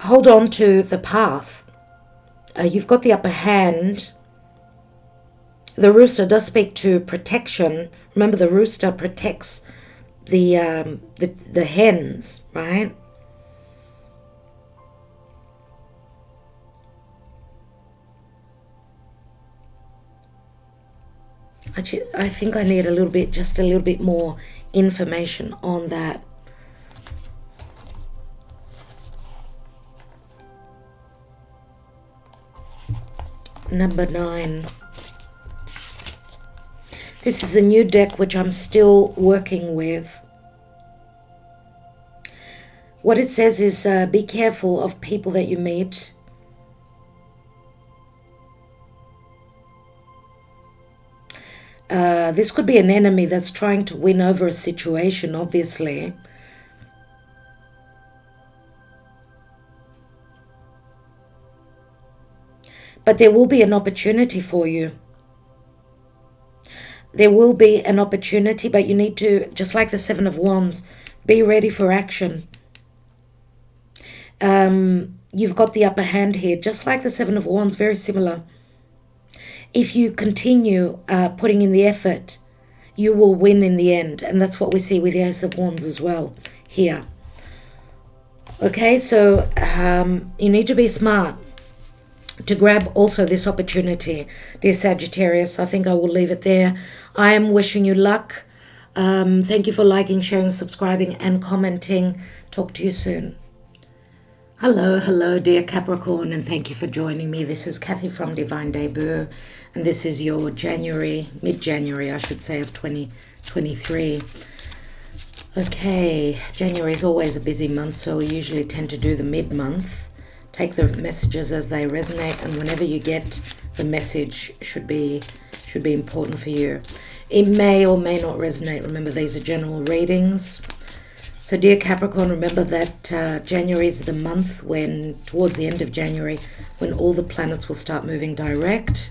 hold on to the path. You've got the upper hand. The rooster does speak to protection. Remember, the rooster protects the hens, right? Actually, I think I need just a little bit more information on that. Number 9. This is a new deck which I'm still working with. What it says is be careful of people that you meet. This could be an enemy that's trying to win over a situation, obviously. But there will be an opportunity for you. There will be an opportunity, but you need to, just like the Seven of Wands, be ready for action. You've got the upper hand here, just like the Seven of Wands, very similar. If you continue putting in the effort, you will win in the end. And that's what we see with the Ace of Wands as well here. Okay, so you need to be smart to grab also this opportunity, dear Sagittarius. I think I will leave it there. I am wishing you luck. Thank you for liking, sharing, subscribing, and commenting. Talk to you soon. Hello, dear Capricorn, and thank you for joining me. This is Kathy from Divine Debut, and this is your mid-January, I should say, of 2023. Okay, January is always a busy month, so we usually tend to do the mid-month. Take the messages as they resonate, and whenever you get the message, should be important for you. It may or may not resonate. Remember, these are general readings. So dear Capricorn, remember that January is the month when, towards the end of January, when all the planets will start moving direct.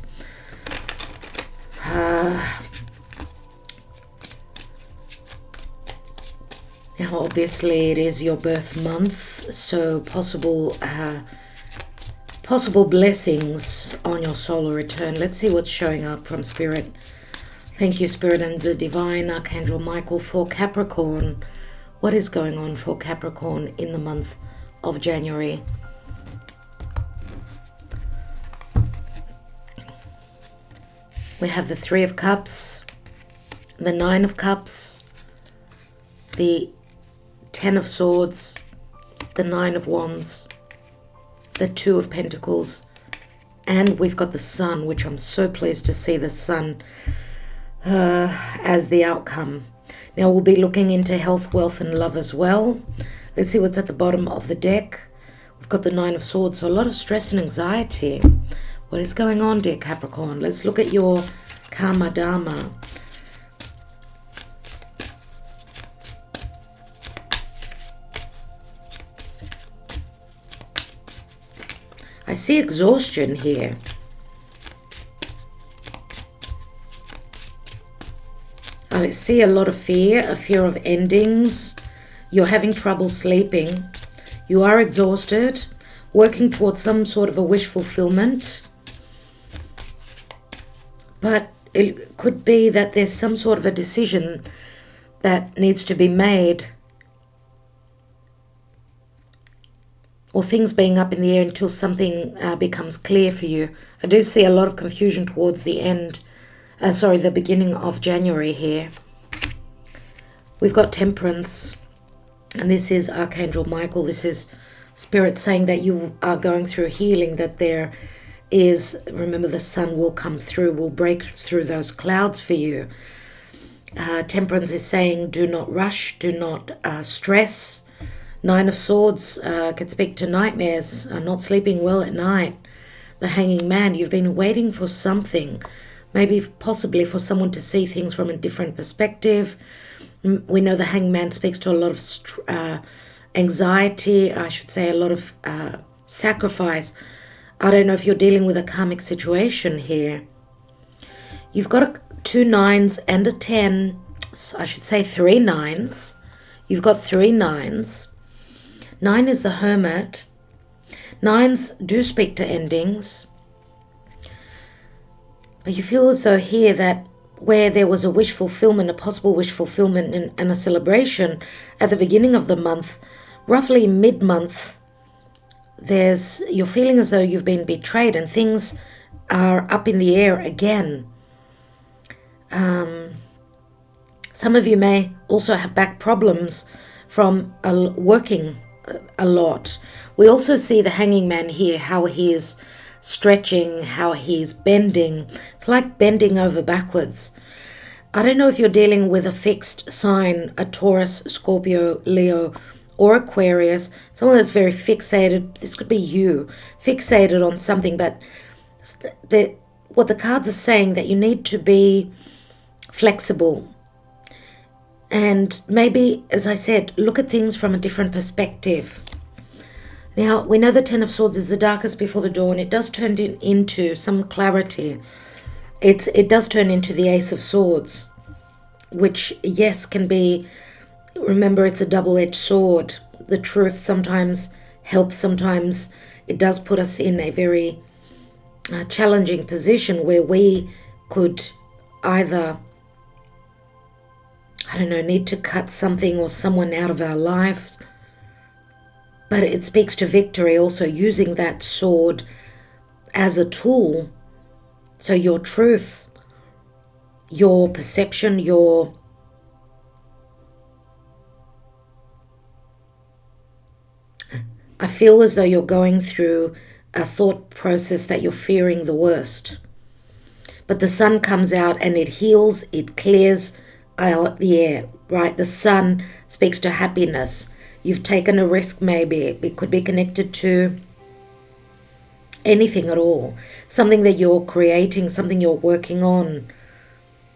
Now, obviously, it is your birth month, so possible blessings on your solar return. Let's see what's showing up from Spirit. Thank you, Spirit, and the Divine Archangel Michael for Capricorn. What is going on for Capricorn in the month of January? We have the Three of Cups, the Nine of Cups, the Ten of Swords, the Nine of Wands, the Two of Pentacles, and we've got the Sun, which I'm so pleased to see the Sun as the outcome. Now we'll be looking into health, wealth, and love as well. Let's see what's at the bottom of the deck. We've got the Nine of Swords, so a lot of stress and anxiety. What is going on, dear Capricorn? Let's look at your Karma Dharma. I see exhaustion here. I see a lot of fear, a fear of endings. You're having trouble sleeping. You are exhausted, working towards some sort of a wish fulfillment. But it could be that there's some sort of a decision that needs to be made, or things being up in the air until something becomes clear for you. I do see a lot of confusion towards the end. The beginning of January here. We've got Temperance, and this is Archangel Michael. This is Spirit saying that you are going through healing, that there is, remember, the sun will come through, will break through those clouds for you. Temperance is saying do not rush, do not stress, Nine of Swords can speak to nightmares, not sleeping well at night. The Hanging Man, you've been waiting for something, maybe possibly for someone to see things from a different perspective. We know the Hanged Man speaks to a lot of anxiety, I should say a lot of sacrifice. I don't know if you're dealing with a karmic situation here. You've got two 9s and a 10, I should say 3 9s. You've got 3 9s. 9 is the Hermit. 9s do speak to endings. But you feel as though here that where there was a wish fulfillment, a possible wish fulfillment and a celebration at the beginning of the month, roughly mid-month, you're feeling as though you've been betrayed and things are up in the air again. Some of you may also have back problems from working a lot. We also see the Hanging Man here, how he is stretching, how he's bending. It's like bending over backwards. I don't know if you're dealing with a fixed sign, a Taurus, Scorpio, Leo, or Aquarius, someone that's very fixated. This could be you, fixated on something, but what the cards are saying, that you need to be flexible. And maybe, as I said, look at things from a different perspective. Now, we know the Ten of Swords is the darkest before the dawn. It does turn into some clarity. It does turn into the Ace of Swords, which, yes, can be, remember, it's a double-edged sword. The truth sometimes helps, sometimes it does put us in a very challenging position where we could either, I don't know, need to cut something or someone out of our lives. But it speaks to victory also, using that sword as a tool. So your truth, your perception, I feel as though you're going through a thought process that you're fearing the worst. But the sun comes out and it heals, it clears out the air, right? The sun speaks to happiness. You've taken a risk, maybe. It could be connected to anything at all. Something that you're creating, something you're working on.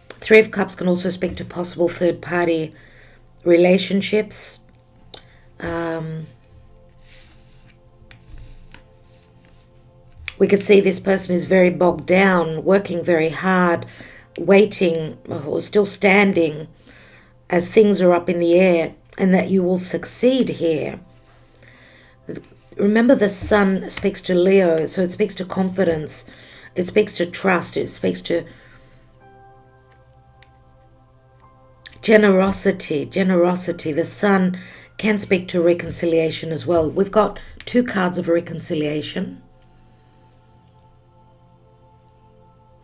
3 of Cups can also speak to possible third-party relationships. We could see this person is very bogged down, working very hard, waiting or still standing as things are up in the air, and that you will succeed here. Remember, the sun speaks to Leo, so it speaks to confidence, it speaks to trust, it speaks to generosity. The sun can speak to reconciliation as well. We've got 2 cards of reconciliation.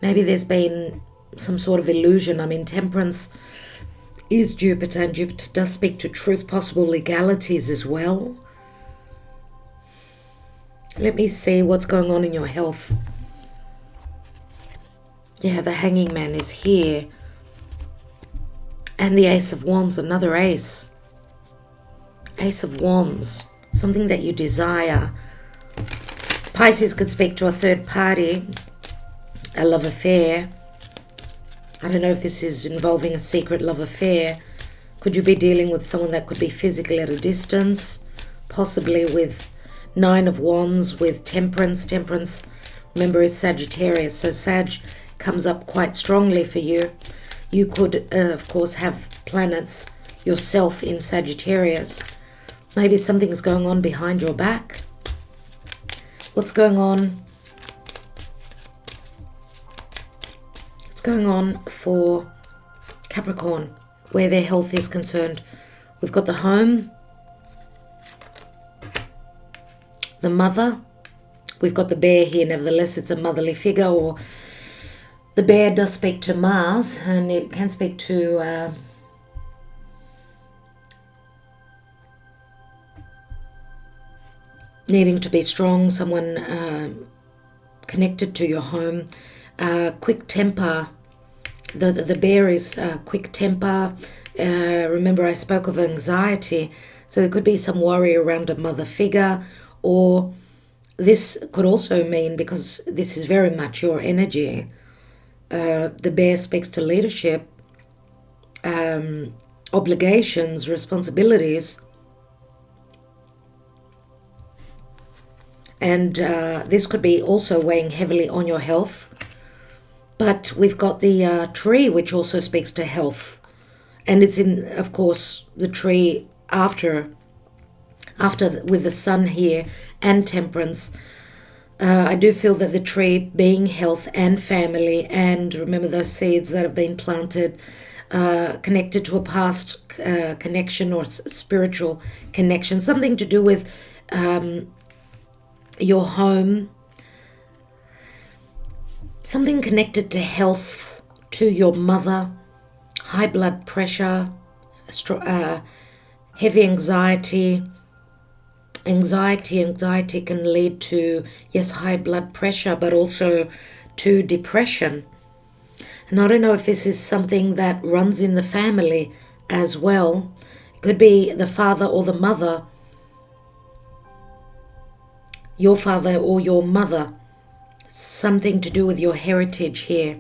Maybe there's been some sort of illusion. I mean, Temperance is Jupiter, and Jupiter does speak to truth, possible legalities as well. Let me see what's going on in your health. Yeah, the Hanging Man is here. And the Ace of Wands, another ace. Ace of Wands, something that you desire. Pisces could speak to a third party, a love affair. I don't know if this is involving a secret love affair. Could you be dealing with someone that could be physically at a distance? Possibly with 9 of Wands, with Temperance. Temperance, remember, is Sagittarius. So Sag comes up quite strongly for you. You could, of course, have planets yourself in Sagittarius. Maybe something's going on behind your back. What's going on? What's going on for Capricorn, where their health is concerned? We've got the home, the mother. We've got the bear here. Nevertheless, it's a motherly figure, or the bear does speak to Mars, and it can speak to needing to be strong, someone connected to your home. Quick temper. The bear is quick temper. Remember, I spoke of anxiety. So there could be some worry around a mother figure, or this could also mean, because this is very much your energy, the bear speaks to leadership, obligations, responsibilities. And this could be also weighing heavily on your health. But we've got the tree, which also speaks to health. And it's in, of course, the tree after with the sun here and temperance. I do feel that the tree being health and family, and remember those seeds that have been planted, connected to a past connection or spiritual connection, something to do with your home, something connected to health, to your mother, high blood pressure, heavy anxiety. Anxiety can lead to, yes, high blood pressure, but also to depression. And I don't know if this is something that runs in the family as well. It could be the father or the mother, your father or your mother, something to do with your heritage here.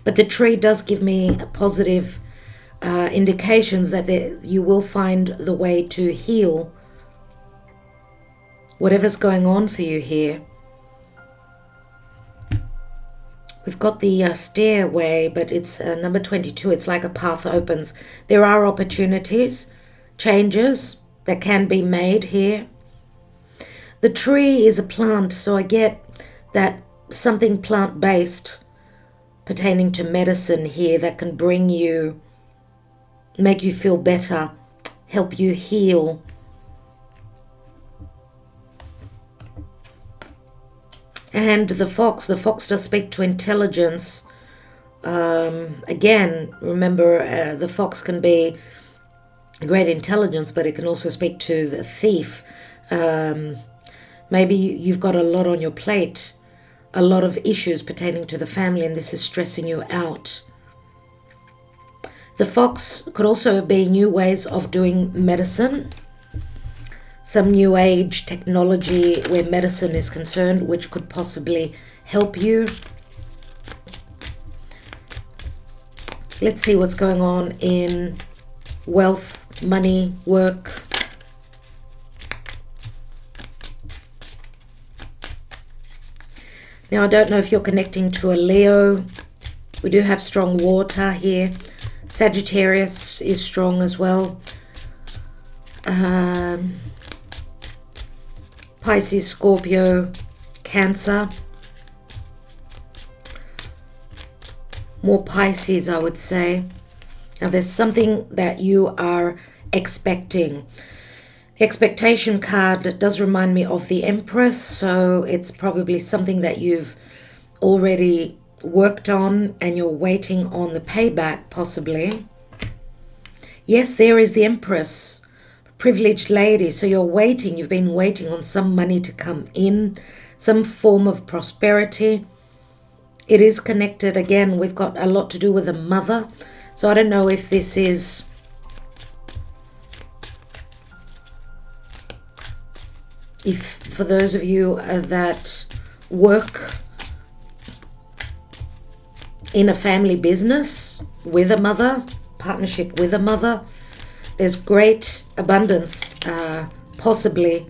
But the tree does give me positive indications that you will find the way to heal whatever's going on for you here. We've got the stairway, but it's number 22. It's like a path opens. There are opportunities, changes that can be made here. The tree is a plant, so I get that something plant-based pertaining to medicine here that can bring you, make you feel better, help you heal. And the fox does speak to intelligence. Again, remember, the fox can be great intelligence, but it can also speak to the thief. Maybe you've got a lot on your plate, a lot of issues pertaining to the family, and this is stressing you out. The fox could also be new ways of doing medicine. Some new age technology where medicine is concerned, which could possibly help you. Let's see what's going on in wealth, money, work. Now, I don't know if you're connecting to a Leo. We do have strong water here. Sagittarius is strong as well. Pisces, Scorpio, Cancer. More Pisces, I would say. Now, there's something that you are expecting. The expectation card does remind me of the Empress, so it's probably something that you've already worked on and you're waiting on the payback, possibly. Yes, there is the Empress. Privileged lady, so you've been waiting on some money to come in, some form of prosperity. It is connected, again, we've got a lot to do with a mother, so I don't know if this is for those of you that work in a family business with a mother, partnership with a mother, there's great abundance possibly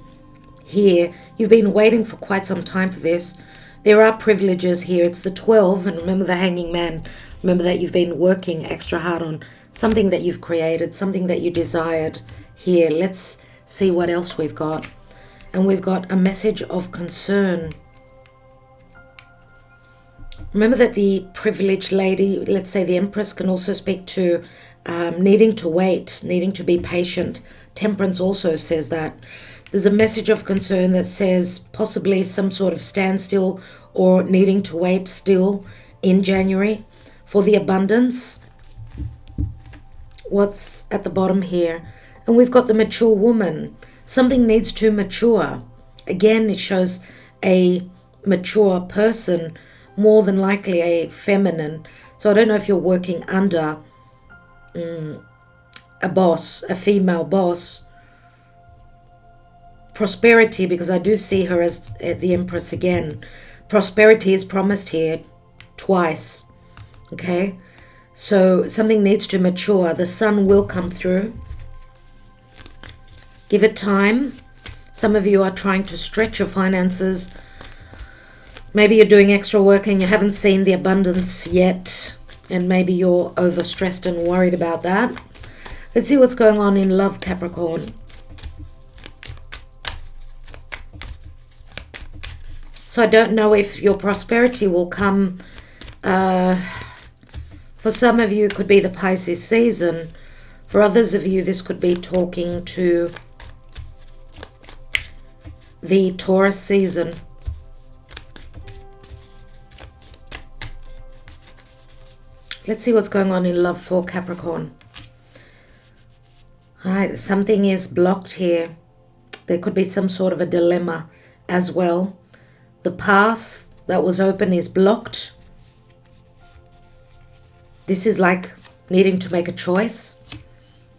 here. You've been waiting for quite some time for this. There are privileges here. It's the 12, and remember the hanging man. Remember that you've been working extra hard on something that you've created, something that you desired here. Let's see what else we've got. And we've got a message of concern. Remember that the privileged lady, let's say the Empress, can also speak to needing to wait, needing to be patient. Temperance also says that. There's a message of concern that says possibly some sort of standstill or needing to wait still in January for the abundance. What's at the bottom here? And we've got the mature woman. Something needs to mature. Again, it shows a mature person, more than likely a feminine. So I don't know if you're working under a boss, a female boss. prosperity, because I do see her as the Empress again. Prosperity is promised here twice. Okay, so something needs to mature. The sun will come through. Give it time. Some of you are trying to stretch your finances. Maybe you're doing extra work and you haven't seen the abundance yet, and maybe you're overstressed and worried about that. Let's see what's going on in love, Capricorn. So I don't know if your prosperity will come. For some of you, it could be the Pisces season. For others of you, this could be talking to the Taurus season. Let's see what's going on in love for Capricorn. All right, something is blocked here. There could be some sort of a dilemma as well. The path that was open is blocked. This is like needing to make a choice.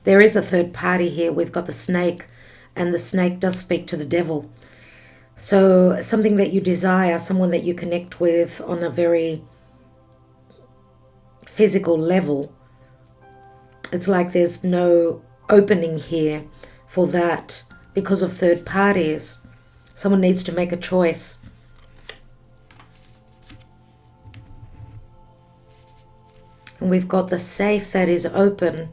There is a third party here. We've got the snake, and the snake does speak to the devil. So something that you desire, someone that you connect with on a very physical level. It's like there's no opening here for that because of third parties. Someone needs to make a choice. And we've got the safe that is open.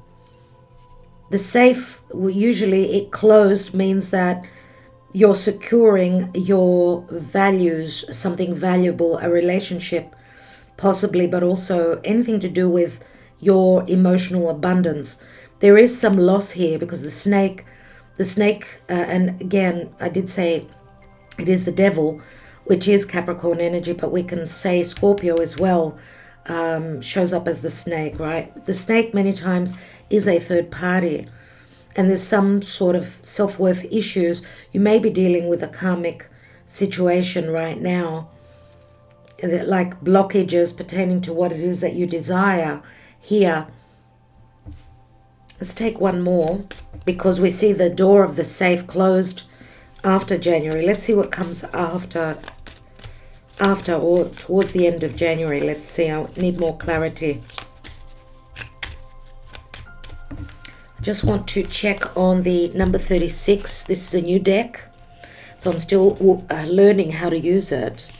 The safe, usually it closed, means that you're securing your values, something valuable, a relationship possibly, but also anything to do with your emotional abundance. There is some loss here because the snake, and again, I did say it is the devil, which is Capricorn energy, but we can say Scorpio as well. Shows up as the snake, right? The snake many times is a third party, and there's some sort of self-worth issues. You may be dealing with a karmic situation right now, like blockages pertaining to what it is that you desire here. Let's take one more, because we see the door of the safe closed after January. Let's see what comes after or towards the end of January. Let's see. I need more clarity. Just want to check on the number 36. This is a new deck, so I'm still learning how to use it.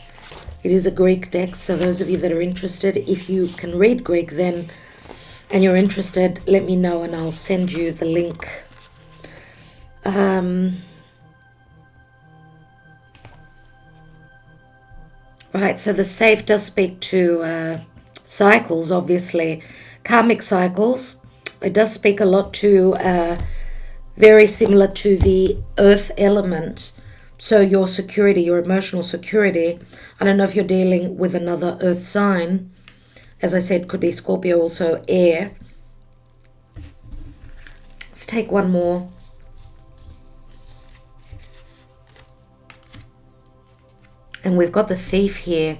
It is a Greek deck, so those of you that are interested, if you can read Greek then and you're interested, let me know and I'll send you the link. Right, so the safe does speak to cycles, obviously, karmic cycles. It does speak a lot to, very similar to the earth element. So your security, your emotional security. I don't know if you're dealing with another earth sign. As I said, could be Scorpio, also air. Let's take one more. And we've got the thief here.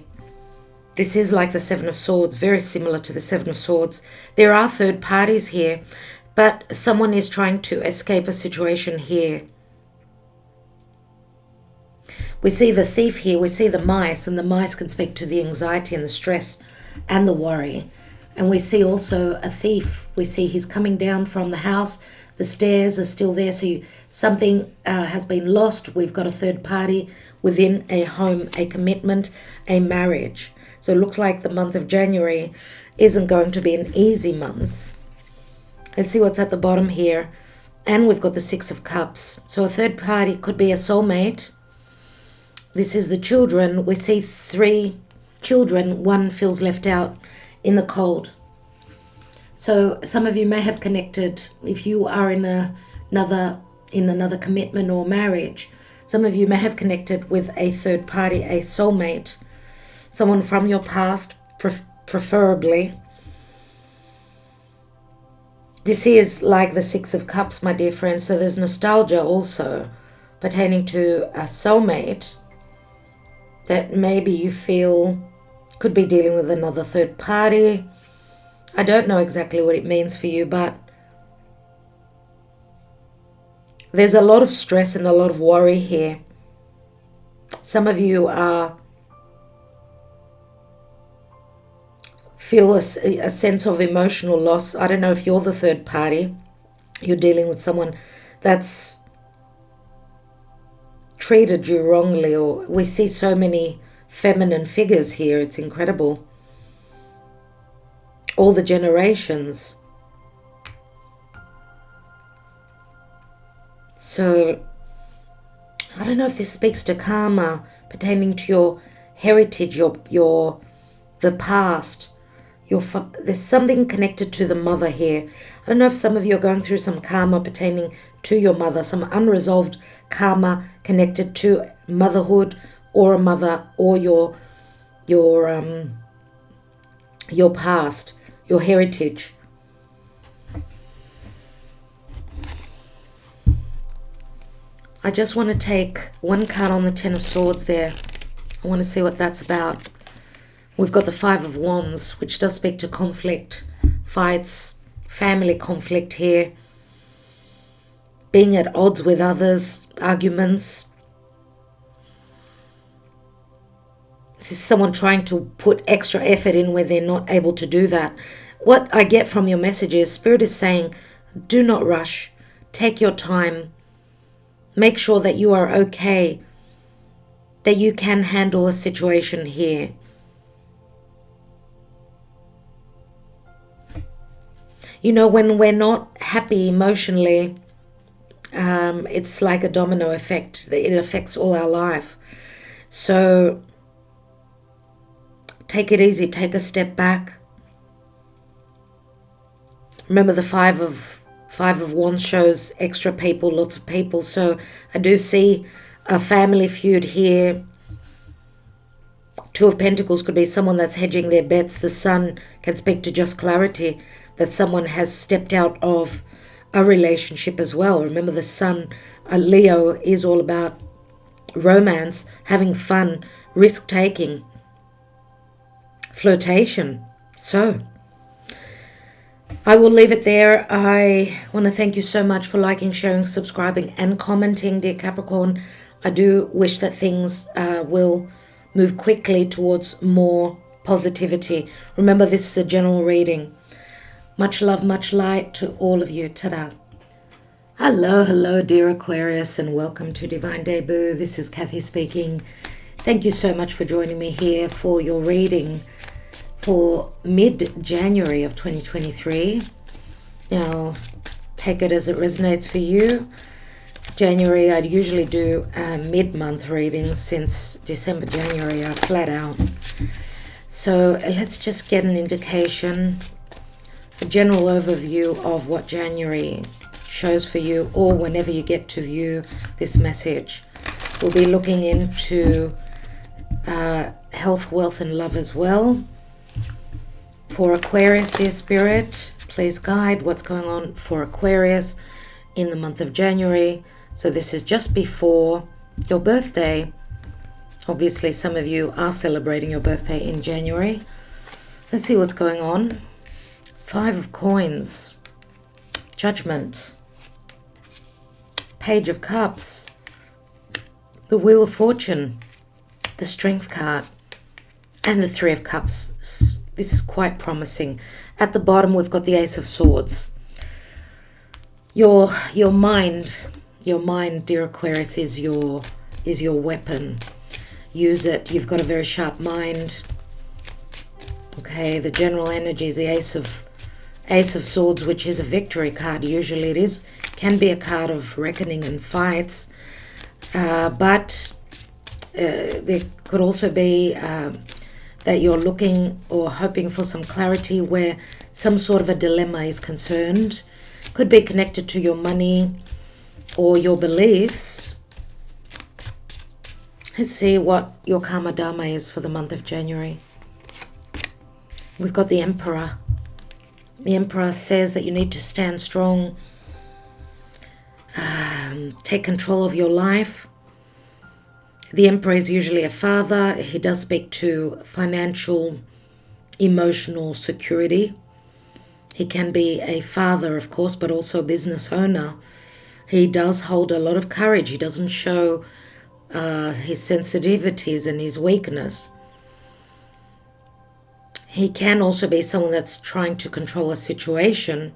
This is like the Seven of Swords, very similar to the Seven of Swords. There are third parties here, but someone is trying to escape a situation here. We see the thief here, we see the mice, and the mice can speak to the anxiety and the stress and the worry. And we see also a thief. We see he's coming down from the house. The stairs are still there, so something has been lost. We've got a third party within a home, a commitment, a marriage. So it looks like the month of January isn't going to be an easy month. Let's see what's at the bottom here. And we've got the Six of Cups. So a third party could be a soulmate. This is the children. We see 3 children. One feels left out in the cold. So some of you may have connected, if you are in another commitment or marriage, some of you may have connected with a third party, a soulmate, someone from your past, preferably. This is like the Six of Cups, my dear friends. So there's nostalgia also pertaining to a soulmate that maybe you feel could be dealing with another third party. I don't know exactly what it means for you, but There's a lot of stress and a lot of worry here. Some of you feel a sense of emotional loss. I don't know if you're the third party. You're dealing with someone that's treated you wrongly, or we see so many feminine figures here. It's incredible. All the generations. So I don't know if this speaks to karma pertaining to your heritage, the past. There's something connected to the mother here. I don't know if some of you are going through some karma pertaining to your mother, some unresolved karma connected to motherhood or a mother, or your past, your heritage. I just want to take one card on the Ten of Swords there. I want to see what that's about. We've got the Five of Wands, which does speak to conflict, fights, family conflict here. Being at odds with others, arguments. This is someone trying to put extra effort in where they're not able to do that. What I get from your message is Spirit is saying, do not rush. Take your time. Make sure that you are okay, that you can handle a situation here. You know, when we're not happy emotionally, it's like a domino effect. It affects all our life. So take it easy. Take a step back. Remember, the Five of Wands shows extra people, lots of people. So I do see a family feud here. Two of Pentacles could be someone that's hedging their bets. The Sun can speak to just clarity, that someone has stepped out of a relationship as well. Remember, the Sun, Leo, is all about romance, having fun, risk-taking, flirtation. So I will leave it there. I want to thank you so much for liking, sharing, subscribing, and commenting, dear Capricorn. I do wish that things will move quickly towards more positivity. Remember, this is a general reading. Much love, much light to all of you. Ta-da. Hello, dear Aquarius, and welcome to Divine Debut. This is Kathy speaking. Thank you so much for joining me here for your reading for mid-January of 2023. Now, take it as it resonates for you. January, I'd usually do mid-month readings. Since December, January are flat out. So let's just get an indication, a general overview of what January shows for you, or whenever you get to view this message. We'll be looking into health, wealth, and love as well. For Aquarius, dear Spirit, please guide what's going on for Aquarius in the month of January. So this is just before your birthday. Obviously, some of you are celebrating your birthday in January. Let's see what's going on. Five of Coins, Judgment, Page of Cups, the Wheel of Fortune, the Strength card, and the Three of Cups. This is quite promising. At the bottom, we've got the Ace of Swords. Your mind, dear Aquarius, is your weapon. Use it. You've got a very sharp mind. Okay, the general energy is the Ace of Swords, which is a victory card. Usually it can be a card of reckoning and fights, but there could also be that you're looking or hoping for some clarity where some sort of a dilemma is concerned. Could be connected to your money or your beliefs. Let's see what your Karma Dharma is for the month of January. We've got the Emperor. The Emperor says that you need to stand strong, take control of your life. The Emperor is usually a father. He does speak to financial, emotional security. He can be a father, of course, but also a business owner. He does hold a lot of courage. He doesn't show his sensitivities and his weakness. He can also be someone that's trying to control a situation.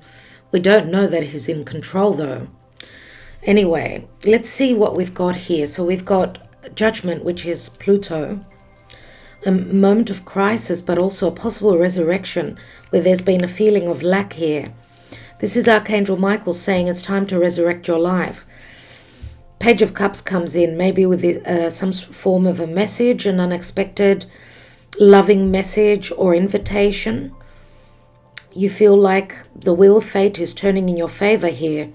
We don't know that he's in control though. Anyway, let's see what we've got here. So we've got Judgment, which is Pluto. A moment of crisis, but also a possible resurrection where there's been a feeling of lack here. This is Archangel Michael saying it's time to resurrect your life. Page of Cups comes in, maybe with some form of a message, an unexpected loving message or invitation. You feel like the wheel of fate is turning in your favor here.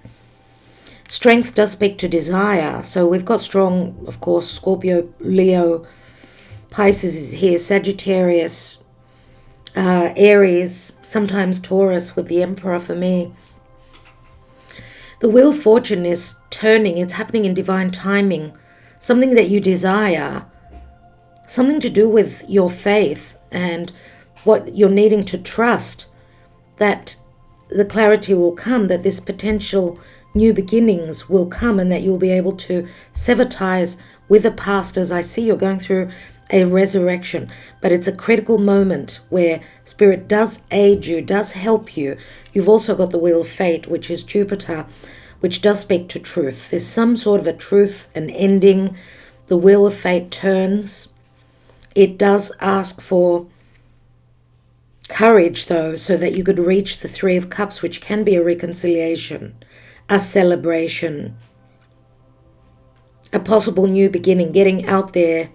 Strength does speak to desire. So we've got strong, of course, Scorpio, Leo, Pisces is here, Sagittarius, Aries, sometimes Taurus with the Emperor for me. The Wheel of Fortune is turning. It's happening in divine timing. Something that you desire, something to do with your faith and what you're needing to trust, that the clarity will come, that this potential new beginnings will come, and that you'll be able to sever ties with the past. As I see, you're going through a resurrection, but it's a critical moment where Spirit does aid you, does help you. You've also got the Wheel of Fate, which is Jupiter, which does speak to truth. There's some sort of a truth, an ending. The Wheel of Fate turns. It does ask for courage, though, so that you could reach the Three of Cups, which can be a reconciliation, a celebration, a possible new beginning, getting out there,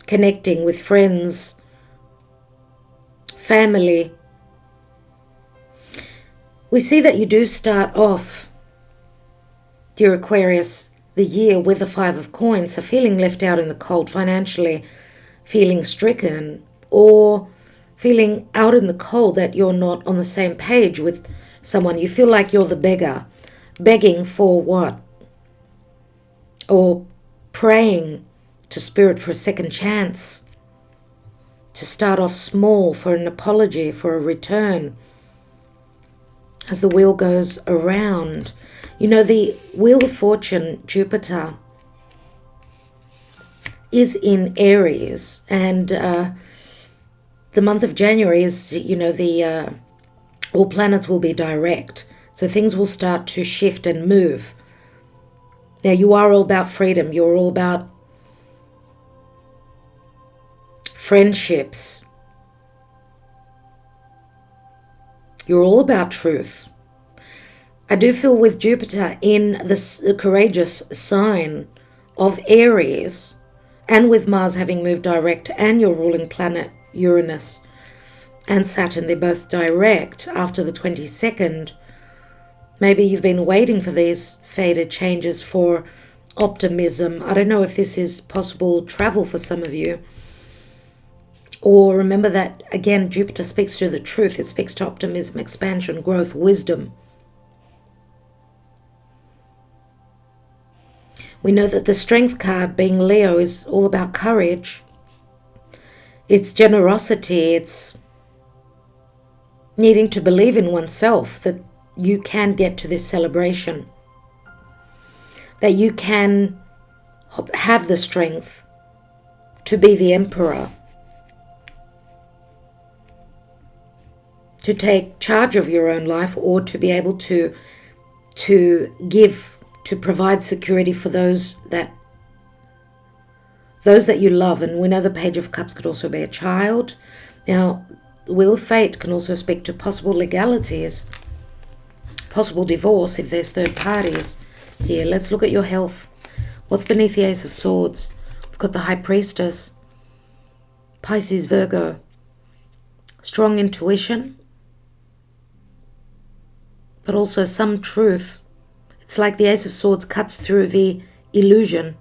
connecting with friends, family. We see that you do start off, dear Aquarius, the year with the Five of Coins, so feeling left out in the cold financially, feeling stricken, or feeling out in the cold that you're not on the same page with someone. You feel like you're the beggar, begging for what? Or praying to Spirit for a second chance, to start off small, for an apology, for a return. As the wheel goes around, you know, the Wheel of Fortune, Jupiter, is in Aries, and the month of January is, you know, all planets will be direct, so things will start to shift and move. Now, you are all about freedom. You're all about friendships. You're all about truth. I do feel with Jupiter in the courageous sign of Aries, and with Mars having moved direct, and your ruling planet Uranus and Saturn, they're both direct after the 22nd. Maybe you've been waiting for these fated changes for optimism. I don't know if this is possible travel for some of you. Or remember that, again, Jupiter speaks to the truth. It speaks to optimism, expansion, growth, wisdom. We know that the Strength card, being Leo, is all about courage. It's generosity. It's needing to believe in oneself, that you can get to this celebration, that you can have the strength to be the emperor, to take charge of your own life, or to be able to give, to provide security for those that you love. And we know the Page of Cups could also be a child. Now, the Wheel of Fate can also speak to possible legalities, possible divorce if there's third parties here. Let's look at your health. What's beneath the Ace of Swords? We've got the High Priestess, Pisces, Virgo. Strong intuition, but also some truth. It's like the Ace of Swords cuts through the illusion.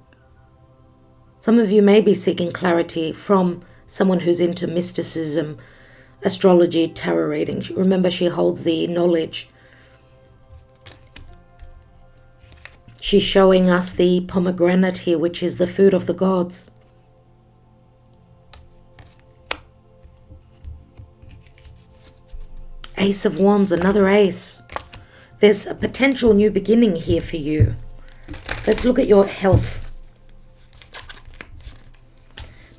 Some of you may be seeking clarity from someone who's into mysticism, astrology, tarot reading. Remember, she holds the knowledge. She's showing us the pomegranate here, which is the food of the gods. Ace of Wands, another ace. There's a potential new beginning here for you. Let's look at your health.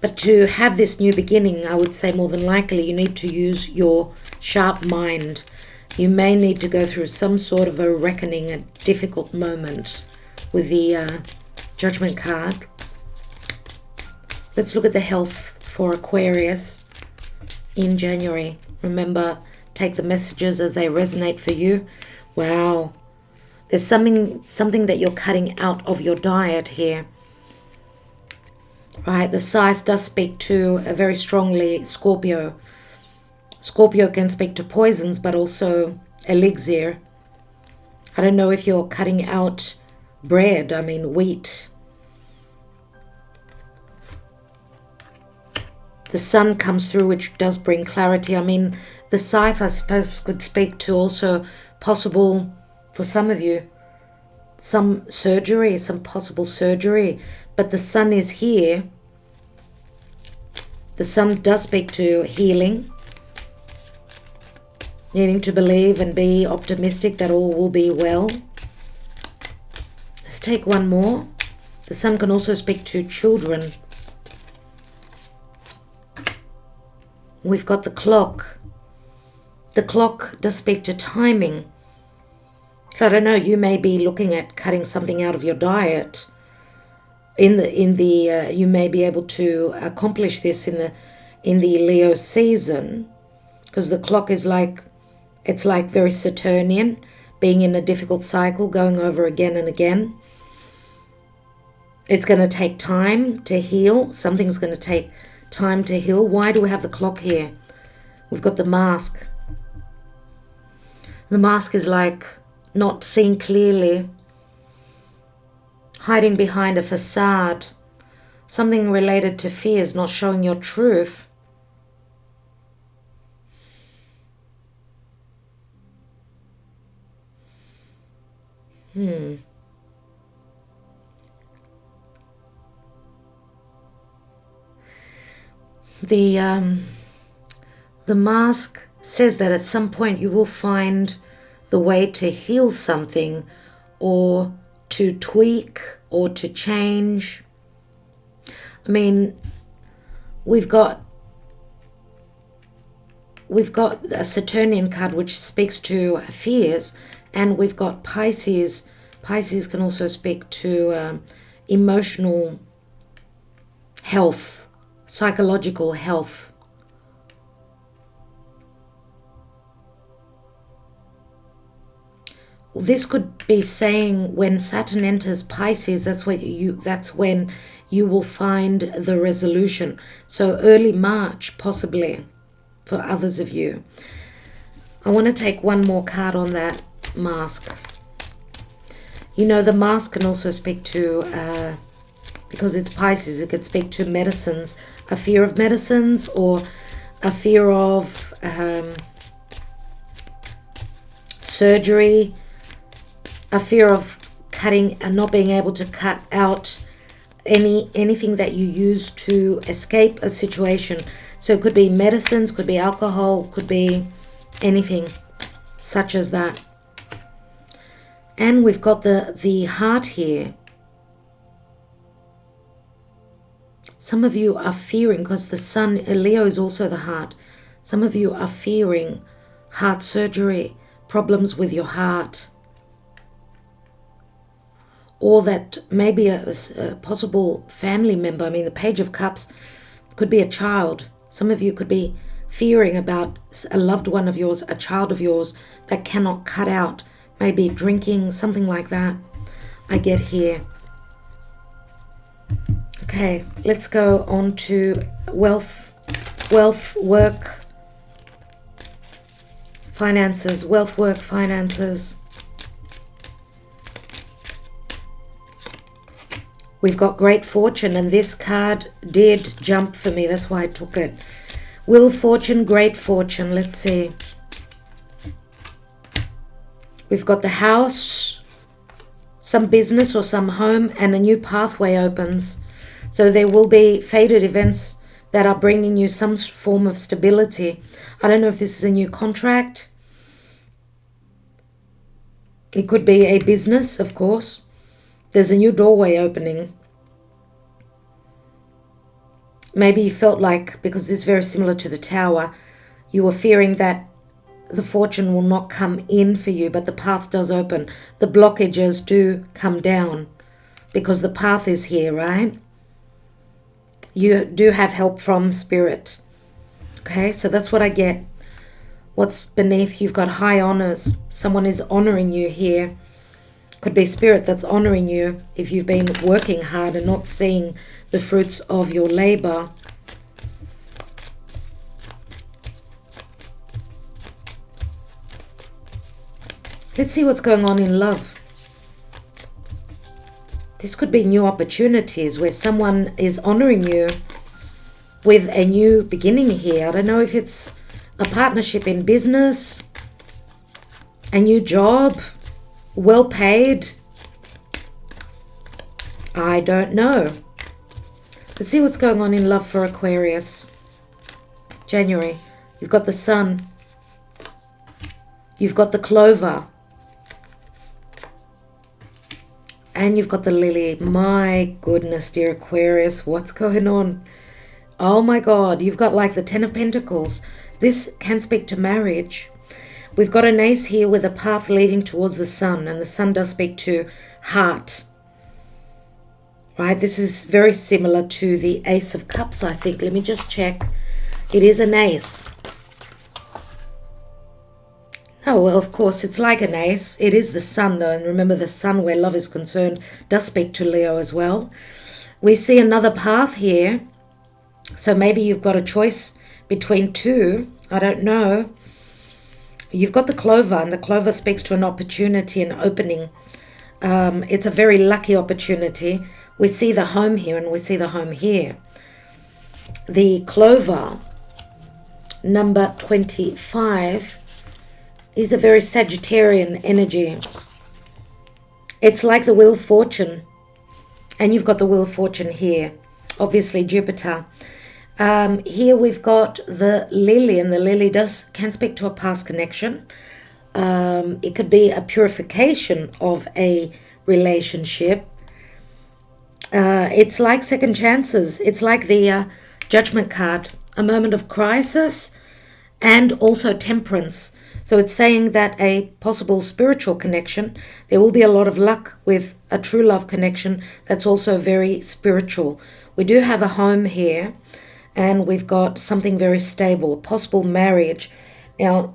But to have this new beginning, I would say more than likely you need to use your sharp mind. You may need to go through some sort of a reckoning, a difficult moment with the Judgment card. Let's look at the health for Aquarius in January. Remember, take the messages as they resonate for you. Wow. There's something that you're cutting out of your diet here. Right, the scythe does speak to a very strongly Scorpio. Scorpio can speak to poisons, but also elixir. I don't know if you're cutting out bread, I mean wheat. The sun comes through, which does bring clarity. I mean, the scythe, I suppose, could speak to also possible, for some of you, some surgery, some possible surgery. But the sun is here. The sun does speak to healing. Needing to believe and be optimistic that all will be well. Let's take one more. The sun can also speak to children. We've got the clock. The clock does speak to timing. So I don't know, you may be looking at cutting something out of your diet. You may be able to accomplish this in the Leo season, because the clock is it's like very Saturnian, being in a difficult cycle, going over again and again. It's going to take time to heal. Something's going to take time to heal. Why do we have the clock here? We've got the mask. The mask is like not seeing clearly, hiding behind a facade, something related to fears, not showing your truth. The mask says that at some point you will find the way to heal something, or to tweak, or to change. I mean, we've got a Saturnian card which speaks to fears, and we've got Pisces. Pisces can also speak to emotional health, psychological health. This could be saying when Saturn enters Pisces, that's when you will find the resolution. So early March, possibly, for others of you. I want to take one more card on that mask. You know, the mask can also speak to, because it's Pisces, it could speak to medicines, a fear of medicines, or a fear of surgery, a fear of cutting and not being able to cut out anything that you use to escape a situation. So it could be medicines, could be alcohol, could be anything such as that. And we've got the heart here. Some of you are fearing, because the sun, Leo is also the heart. Some of you are fearing heart surgery, problems with your heart. Or that maybe a possible family member, I mean, the Page of Cups could be a child. Some of you could be fearing about a loved one of yours, a child of yours that cannot cut out, maybe drinking, something like that. I get here. Okay, let's go on to wealth, work, finances, wealth, work, finances. We've got great fortune, and this card did jump for me. That's why I took it. Will fortune, great fortune. Let's see. We've got the house, some business or some home, and a new pathway opens. So there will be fated events that are bringing you some form of stability. I don't know if this is a new contract. It could be a business, of course. There's a new doorway opening. Maybe you felt like, because this is very similar to the Tower, you were fearing that the fortune will not come in for you, but the path does open. The blockages do come down because the path is here, right? You do have help from Spirit. Okay, so that's what I get. What's beneath, you've got high honors. Someone is honoring you here. Could be Spirit that's honoring you if you've been working hard and not seeing the fruits of your labor. Let's see what's going on in love. This could be new opportunities where someone is honoring you with a new beginning here. I don't know if it's a partnership in business, a new job, well paid. I don't know. Let's see what's going on in love for Aquarius. January. You've got the Sun. You've got the Clover. And you've got the Lily. My goodness, dear Aquarius, what's going on? Oh my God, you've got like the Ten of Pentacles. This can speak to marriage. We've got an ace here with a path leading towards the Sun, and the Sun does speak to heart. Right, this is very similar to the Ace of Cups, I think. Let me just check. It is an ace. Oh, well, of course, it's like an ace. It is the Sun, though. And remember, the Sun, where love is concerned, does speak to Leo as well. We see another path here. So maybe you've got a choice between two. I don't know. You've got the Clover, and the Clover speaks to an opportunity, an opening. It's a very lucky opportunity. We see the home here, and we see the home here. The Clover, number 25, is a very Sagittarian energy. It's like the Wheel of Fortune. And you've got the Wheel of Fortune here. Obviously, Jupiter. Here we've got the Lily, and the Lily can speak to a past connection. It could be a purification of a relationship. It's like second chances. It's like the Judgment card, a moment of crisis, and also Temperance. So it's saying that a possible spiritual connection, there will be a lot of luck with a true love connection that's also very spiritual. We do have a home here, and we've got something very stable, a possible marriage. Now,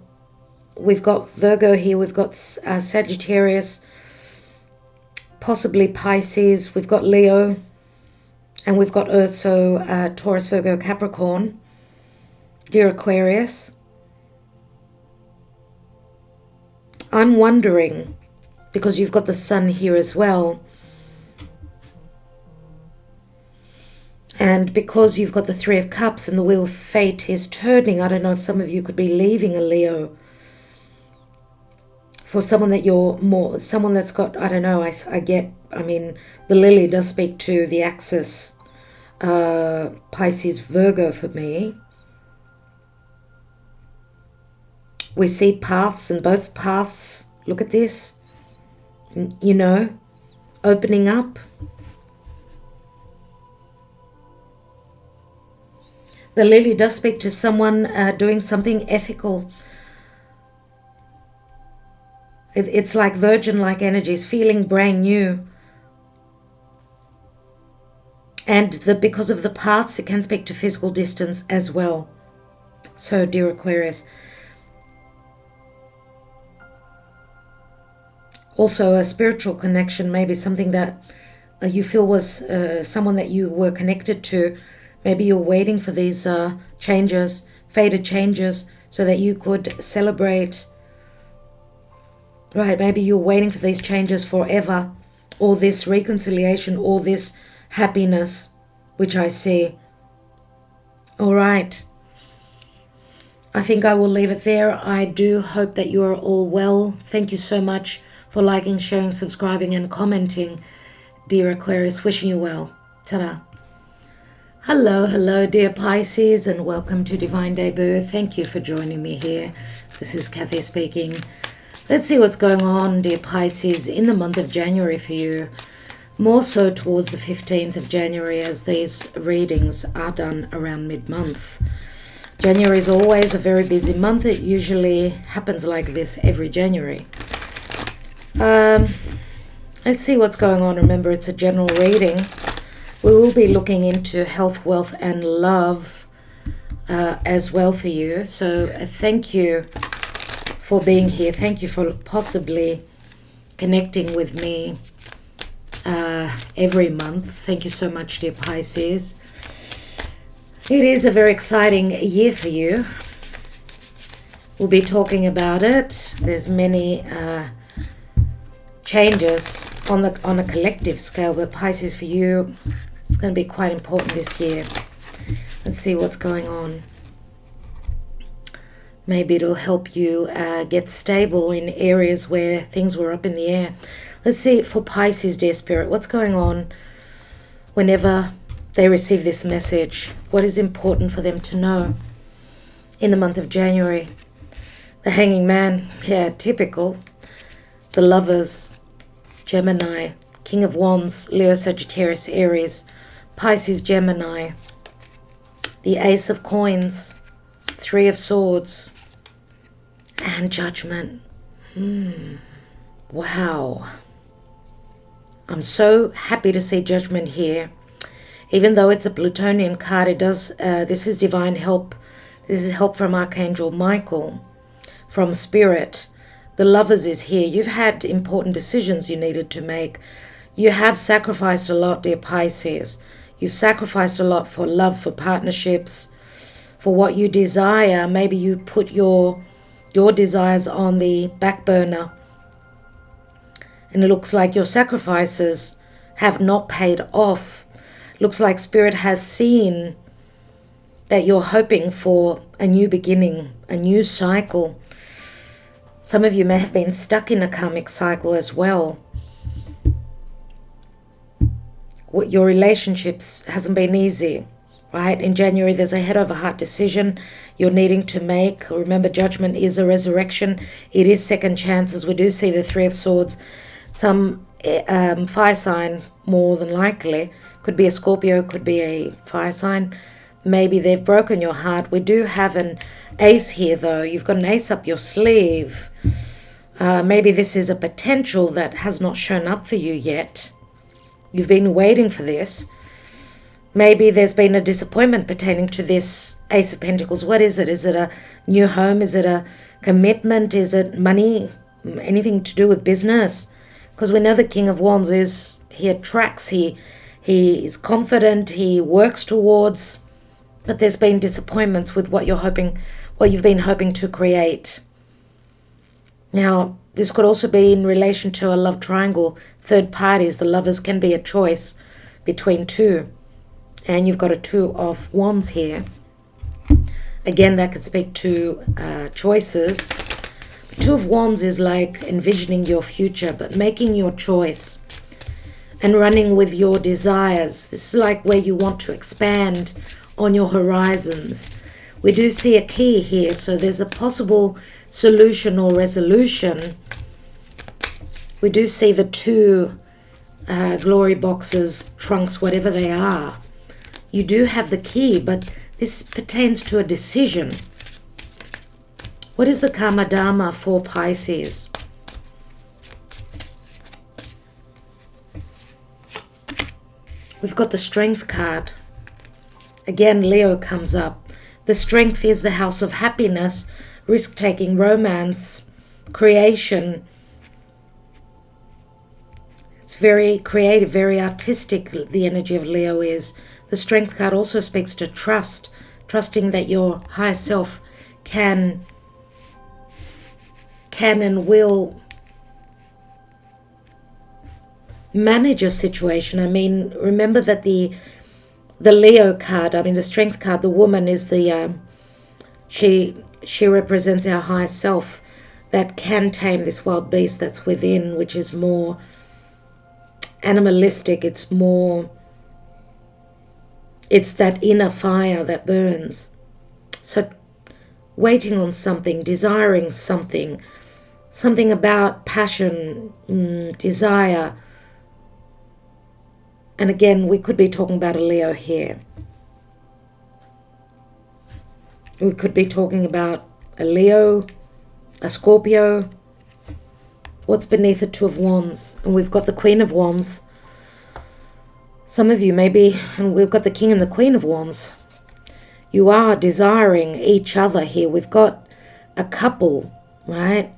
we've got Virgo here, we've got Sagittarius, possibly Pisces, we've got Leo, and we've got Earth, so Taurus, Virgo, Capricorn. Dear Aquarius, I'm wondering, because you've got the Sun here as well, and because you've got the Three of Cups and the Wheel of Fate is turning, I don't know if some of you could be leaving a Leo for someone that you're more, someone that's got, I don't know, I mean, the Lily does speak to the axis, Pisces, Virgo for me. We see paths, and both paths, look at this, you know, opening up. The Lily does speak to someone doing something ethical. It's like virgin-like energies, feeling brand new. And because of the paths, it can speak to physical distance as well. So, dear Aquarius, also a spiritual connection, maybe something that you feel was someone that you were connected to. Maybe you're waiting for these changes, fated changes, so that you could celebrate. Right, maybe you're waiting for these changes forever, or this reconciliation, or this happiness, which I see. All right. I think I will leave it there. I do hope that you are all well. Thank you so much for liking, sharing, subscribing, and commenting. Dear Aquarius, wishing you well. Ta-da. Hello, dear Pisces, and welcome to Divine Debut. Thank you for joining me here. This is Kathy speaking. Let's see what's going on, dear Pisces, in the month of January for you. More so towards the 15th of January, as these readings are done around mid-month. January is always a very busy month. It usually happens like this every January. Let's see what's going on. Remember, it's a general reading. We will be looking into health, wealth, and love as well for you. So thank you for being here. Thank you for possibly connecting with me every month. Thank you so much, dear Pisces. It is a very exciting year for you. We'll be talking about it. There's many changes on a collective scale, but Pisces, for you, it's going to be quite important this year. Let's see what's going on. Maybe it'll help you get stable in areas where things were up in the air. Let's see for Pisces, dear Spirit, what's going on whenever they receive this message. What is important for them to know in the month of January? The Hanging Man, yeah, typical. The Lovers, Gemini, King of Wands, Leo, Sagittarius, Aries, Pisces, Gemini. The Ace of Coins, Three of Swords, and Judgment. Wow. I'm so happy to see Judgment here. Even though it's a Plutonian card, it does. This is divine help. This is help from Archangel Michael, from Spirit. The Lovers is here. You've had important decisions you needed to make. You have sacrificed a lot, dear Pisces. You've sacrificed a lot for love, for partnerships, for what you desire. Maybe you put your desires on the back burner, and it looks like your sacrifices have not paid off. Looks like Spirit has seen that you're hoping for a new beginning, a new cycle. Some of you may have been stuck in a karmic cycle as well. Your relationships hasn't been easy, right? In January, there's a head over heart decision you're needing to make. Remember, Judgment is a resurrection. It is second chances. We do see the Three of Swords. Some fire sign, more than likely. Could be a Scorpio, could be a fire sign. Maybe they've broken your heart. We do have an ace here, though. You've got an ace up your sleeve. Maybe this is a potential that has not shown up for you yet. You've been waiting for this. Maybe there's been a disappointment pertaining to this Ace of Pentacles. What is it? Is it a new home? Is it a commitment? Is it money? Anything to do with business? Because we know the King of Wands he attracts, he is confident, he works towards, but there's been disappointments with what you've been hoping to create. Now, this could also be in relation to a love triangle, third parties. The Lovers can be a choice between two. And you've got a Two of Wands here. Again, that could speak to choices. Two of Wands is like envisioning your future, but making your choice and running with your desires. This is like where you want to expand on your horizons. We do see a key here, so there's a possible solution or resolution. We do see the two glory boxes, trunks, whatever they are. You do have the key, but this pertains to a decision. What is the Karma Dharma for Pisces? We've got the Strength card. Again, Leo comes up. The Strength is the house of happiness, risk-taking, romance, creation. It's very creative, very artistic, the energy of Leo is. The Strength card also speaks to trust, trusting that your higher self can and will manage a situation. I mean, remember that the Leo card, the Strength card, the woman is the she represents our higher self that can tame this wild beast that's within, which is more animalistic. It's that inner fire that burns. So waiting on something, desiring something, Something about passion, desire. And again, we could be talking about a Leo here. We could be talking about a Leo, a Scorpio. What's beneath the Two of Wands? And we've got the Queen of Wands. Some of you maybe, and we've got the King and the Queen of Wands. You are desiring each other here. We've got a couple, right?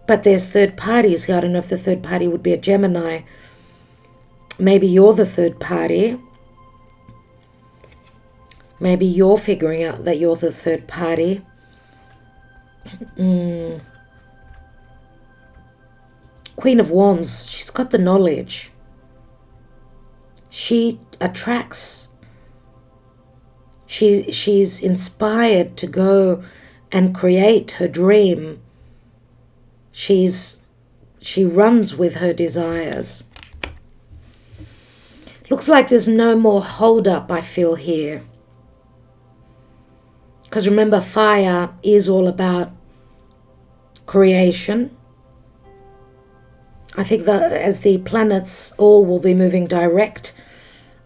But there's third parties here. I don't know if the third party would be a Gemini. Maybe you're the third party. Maybe you're figuring out that you're the third party. Queen of Wands, she's got the knowledge. She attracts. She's inspired to go and create her dream. She runs with her desires. Looks like there's no more hold up, I feel here. Because remember, fire is all about creation. I think that as the planets all will be moving direct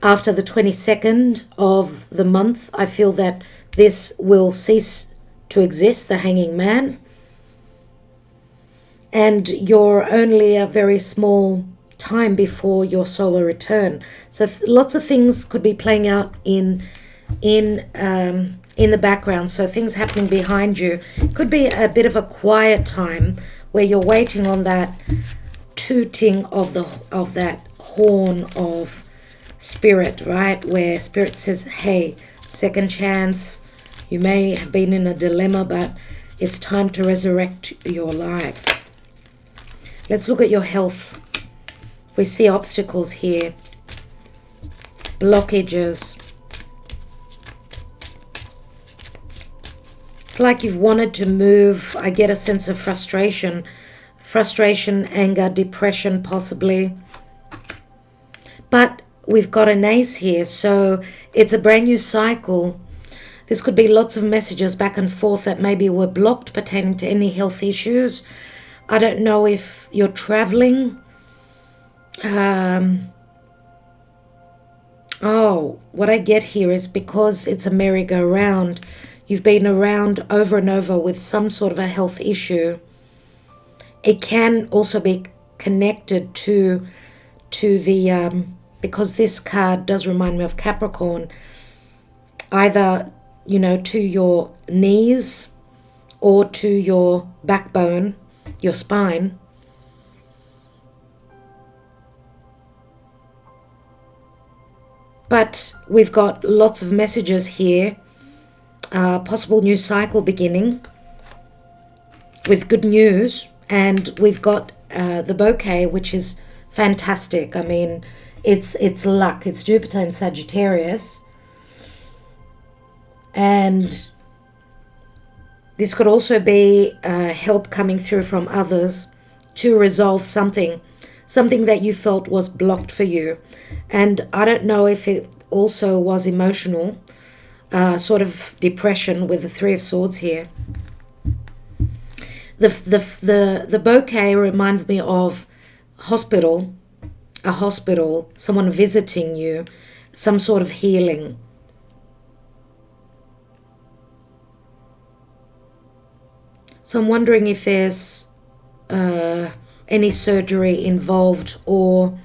after the 22nd of the month, I feel that this will cease to exist, the hanging man. And you're only a very small time before your solar return. So lots of things could be playing out in the background. So things happening behind you. Could be a bit of a quiet time where you're waiting on that tooting of that horn of spirit, right? Where spirit says, hey, second chance. You may have been in a dilemma, but it's time to resurrect your life. Let's look at your health. We see obstacles here, blockages. It's like you've wanted to move. I get a sense of frustration, anger, depression, possibly. But we've got an ace here, so it's a brand new cycle. This could be lots of messages back and forth that maybe were blocked pertaining to any health issues. I don't know if you're traveling. What I get here is because it's a merry-go-round, you've been around over and over with some sort of a health issue. It can also be connected to the, because this card does remind me of Capricorn, either, to your knees or to your backbone, your spine. But we've got lots of messages here. Possible new cycle beginning with good news. And we've got the bouquet, which is fantastic. I mean, it's luck. It's Jupiter in Sagittarius. And this could also be help coming through from others to resolve something that you felt was blocked for you. And I don't know if it also was emotional, sort of depression with the Three of Swords here. The bouquet reminds me of hospital, a hospital, someone visiting you, some sort of healing. So I'm wondering if there's any surgery involved, or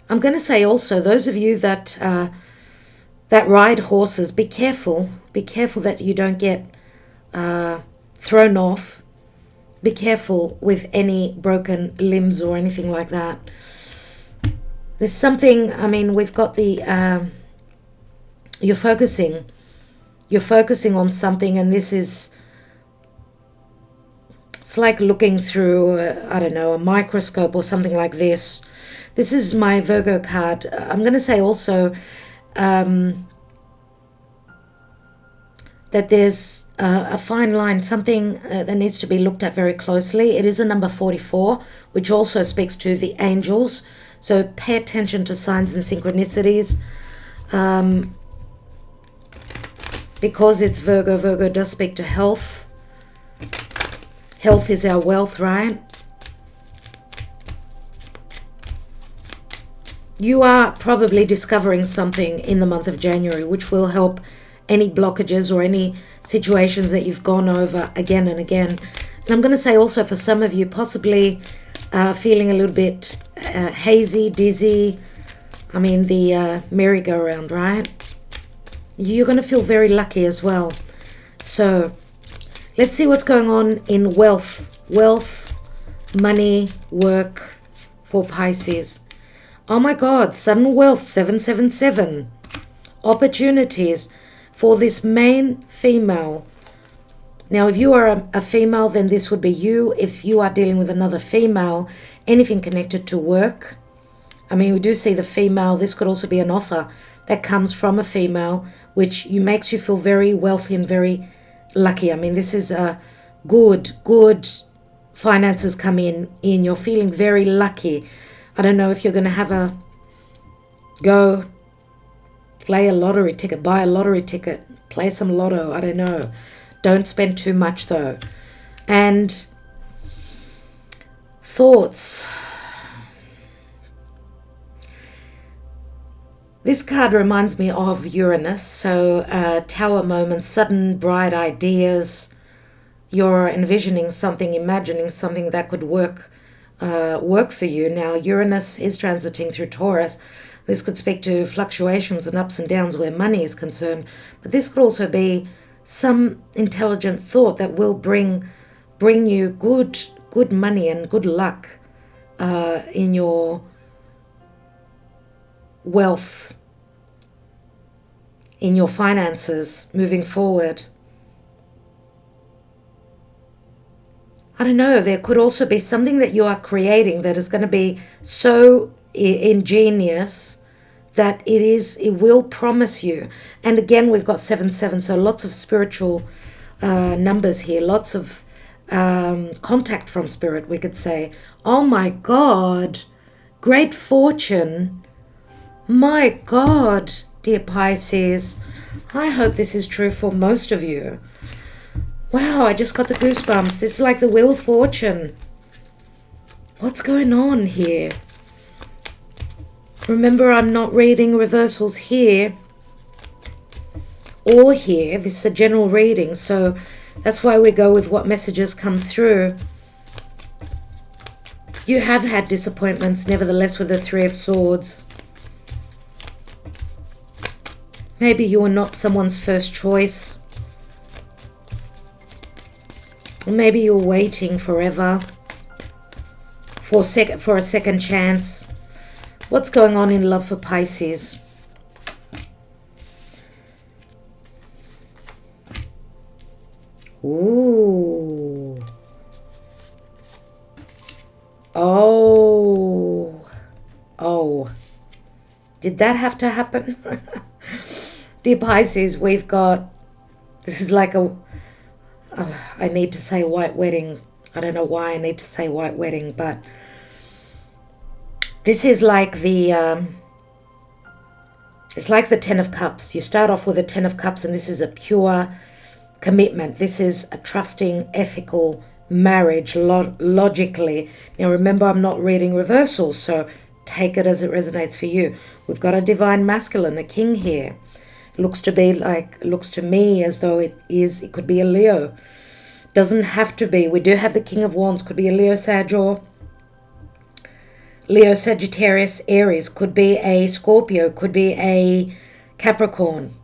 I'm going to say also those of you that ride horses, be careful that you don't get thrown off. Be careful with any broken limbs or anything like that. There's something, I mean, we've got the you're focusing on something, and this is, it's like looking through, I don't know, a microscope or something like this. This is my Virgo card. I'm going to say also that there's a fine line, something that needs to be looked at very closely. It is a number 44, which also speaks to the angels. So pay attention to signs and synchronicities. Because it's Virgo, Virgo does speak to health. Health is our wealth, right? You are probably discovering something in the month of January which will help any blockages or any situations that you've gone over again and again. And I'm going to say also for some of you, possibly feeling a little bit hazy, dizzy. I mean, the merry-go-round, right? You're going to feel very lucky as well. So let's see what's going on in wealth. Wealth, money, work for Pisces. Oh my God, sudden wealth, 777. Opportunities for this main female. Now, if you are a female, then this would be you. If you are dealing with another female, anything connected to work. I mean, we do see the female. This could also be an offer that comes from a female, which makes you feel very wealthy and very lucky. I mean, this is a good finances come in. You're feeling very lucky. I don't know if you're going to have a go play a lottery ticket, buy a lottery ticket, play some lotto. I don't know. Don't spend too much though. And thoughts. This card reminds me of Uranus. So tower moments, sudden bright ideas. You're envisioning something, imagining something that could work for you. Now, Uranus is transiting through Taurus. This could speak to fluctuations and ups and downs where money is concerned, but this could also be some intelligent thought that will bring you good money and good luck in your wealth, in your finances moving forward. I don't know, there could also be something that you are creating that is going to be so ingenious that it will promise you. And again, we've got 7-7, so lots of spiritual numbers here, lots of contact from spirit, we could say. Oh my God, great fortune. My God, dear Pisces, I hope this is true for most of you. Wow, I just got the goosebumps. This is like the Wheel of Fortune. What's going on here? Remember, I'm not reading reversals here or here. This is a general reading, so that's why we go with what messages come through. You have had disappointments, nevertheless, with the Three of Swords. Maybe you were not someone's first choice. Maybe you're waiting forever for a second chance. What's going on in love for Pisces? Ooh. Oh. Did that have to happen? Dear Pisces, we've got... This is like a... I need to say white wedding. I don't know why I need to say white wedding, but this is like the it's like the Ten of Cups. You start off with a Ten of Cups, and this is a pure commitment. This is a trusting, ethical marriage, logically. Now remember, I'm not reading reversals, so take it as it resonates for you. We've got a divine masculine, a king here. Looks to me as though it could be a Leo. Doesn't have to be. We do have the King of Wands. Could be a Leo, Sag, or Leo, Sagittarius, Aries. Could be a Scorpio. Could be a Capricorn.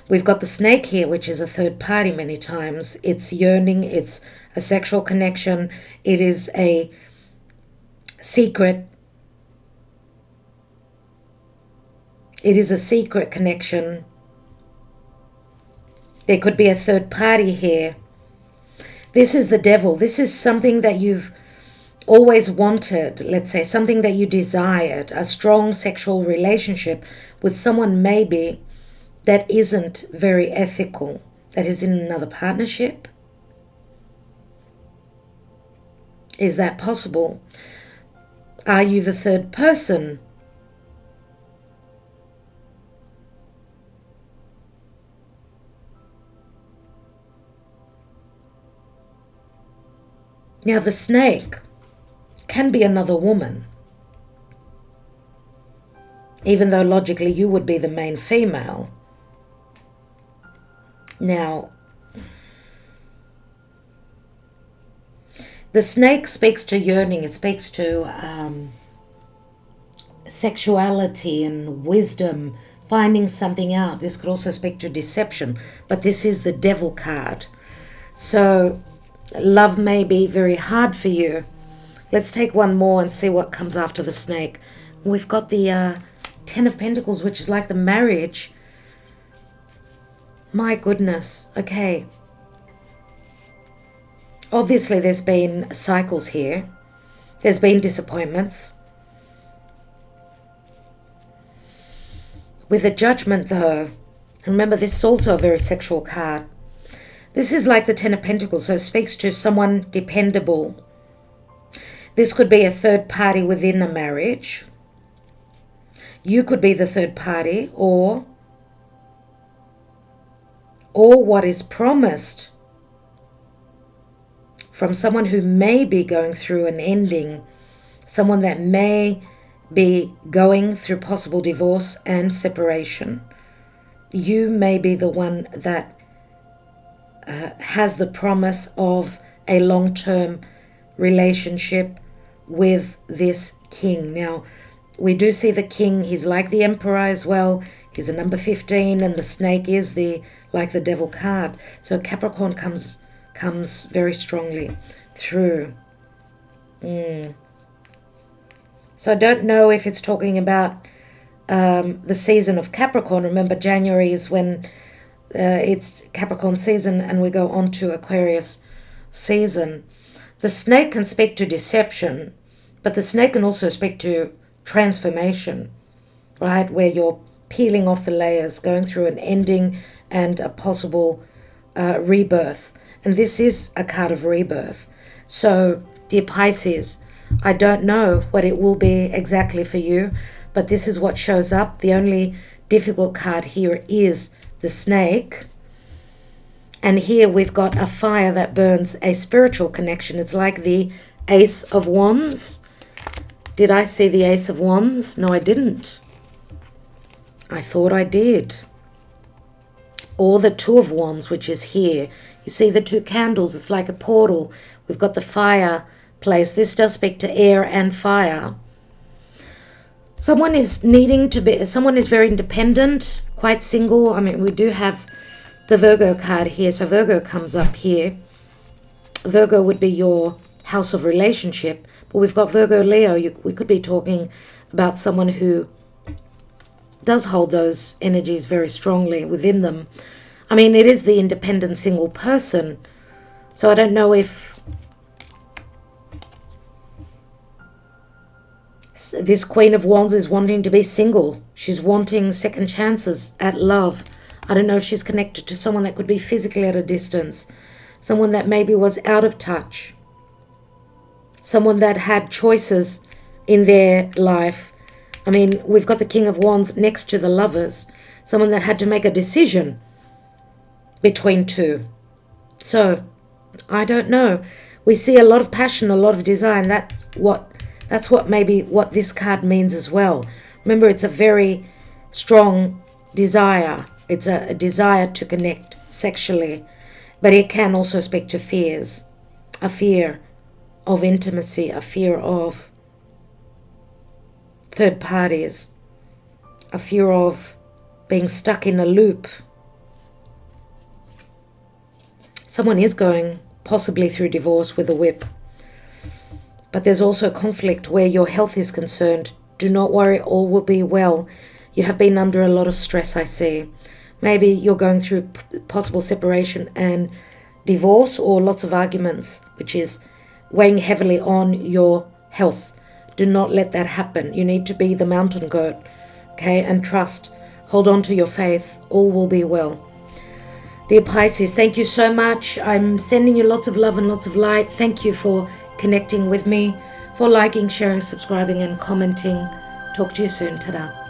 We've got the snake here, which is a third party many times. It's yearning. It's a sexual connection. It is a secret. It is a secret connection. There could be a third party here. This is the devil. This is something that you've always wanted, let's say, something that you desired, a strong sexual relationship with someone maybe that isn't very ethical, that is in another partnership. Is that possible? Are you the third person? Now the snake can be another woman, even though logically you would be the main female. Now, the snake speaks to yearning. It speaks to sexuality and wisdom, finding something out. This could also speak to deception, but this is the devil card. So love may be very hard for you. Let's take one more and see what comes after the snake. We've got the Ten of Pentacles, which is like the marriage. My goodness. Okay. Obviously, there's been cycles here. There's been disappointments. With the Judgment, though, remember, this is also a very sexual card. This is like the Ten of Pentacles, so it speaks to someone dependable. This could be a third party within a marriage. You could be the third party, or what is promised from someone who may be going through an ending, someone that may be going through possible divorce and separation. You may be the one that has the promise of a long-term relationship with this king. Now, we do see the king. He's like the emperor as well. He's a number 15, and the snake is like the devil card. So Capricorn comes very strongly through. So I don't know if it's talking about the season of Capricorn. Remember, January is when it's Capricorn season, and we go on to Aquarius season. The snake can speak to deception, but the snake can also speak to transformation, right? Where you're peeling off the layers, going through an ending and a possible rebirth. And this is a card of rebirth. So, dear Pisces, I don't know what it will be exactly for you, but this is what shows up. The only difficult card here is the snake. And here we've got a fire that burns, a spiritual connection. It's like the Ace of Wands. Did I see the Ace of Wands? No, I didn't. I thought I did. Or the Two of Wands, which is here. You see the two candles. It's like a portal. We've got the fireplace. This does speak to air and fire. Someone is very independent, quite single. I mean, we do have the Virgo card here. So Virgo comes up here. Virgo would be your house of relationship. But we've got Virgo, Leo. We could be talking about someone who does hold those energies very strongly within them. I mean, it is the independent single person. So I don't know if this Queen of Wands is wanting to be single. She's wanting second chances at love. I don't know if she's connected to someone that could be physically at a distance. Someone that maybe was out of touch. Someone that had choices in their life. I mean, we've got the King of Wands next to the Lovers. Someone that had to make a decision between two. So, I don't know. We see a lot of passion, a lot of desire, and that's what maybe what this card means as well. Remember, it's a very strong desire. It's a desire to connect sexually, but it can also speak to fears. A fear of intimacy, a fear of third parties, a fear of being stuck in a loop. Someone is going possibly through divorce with a whip. But there's also conflict where your health is concerned. Do not worry, all will be well. You have been under a lot of stress, I see. Maybe you're going through possible separation and divorce, or lots of arguments, which is weighing heavily on your health. Do not let that happen. You need to be the mountain goat, okay, and trust. Hold on to your faith. All will be well. Dear Pisces, thank you so much. I'm sending you lots of love and lots of light. Thank you for connecting with me, for liking, sharing, subscribing, and commenting. Talk to you soon. Ta-da.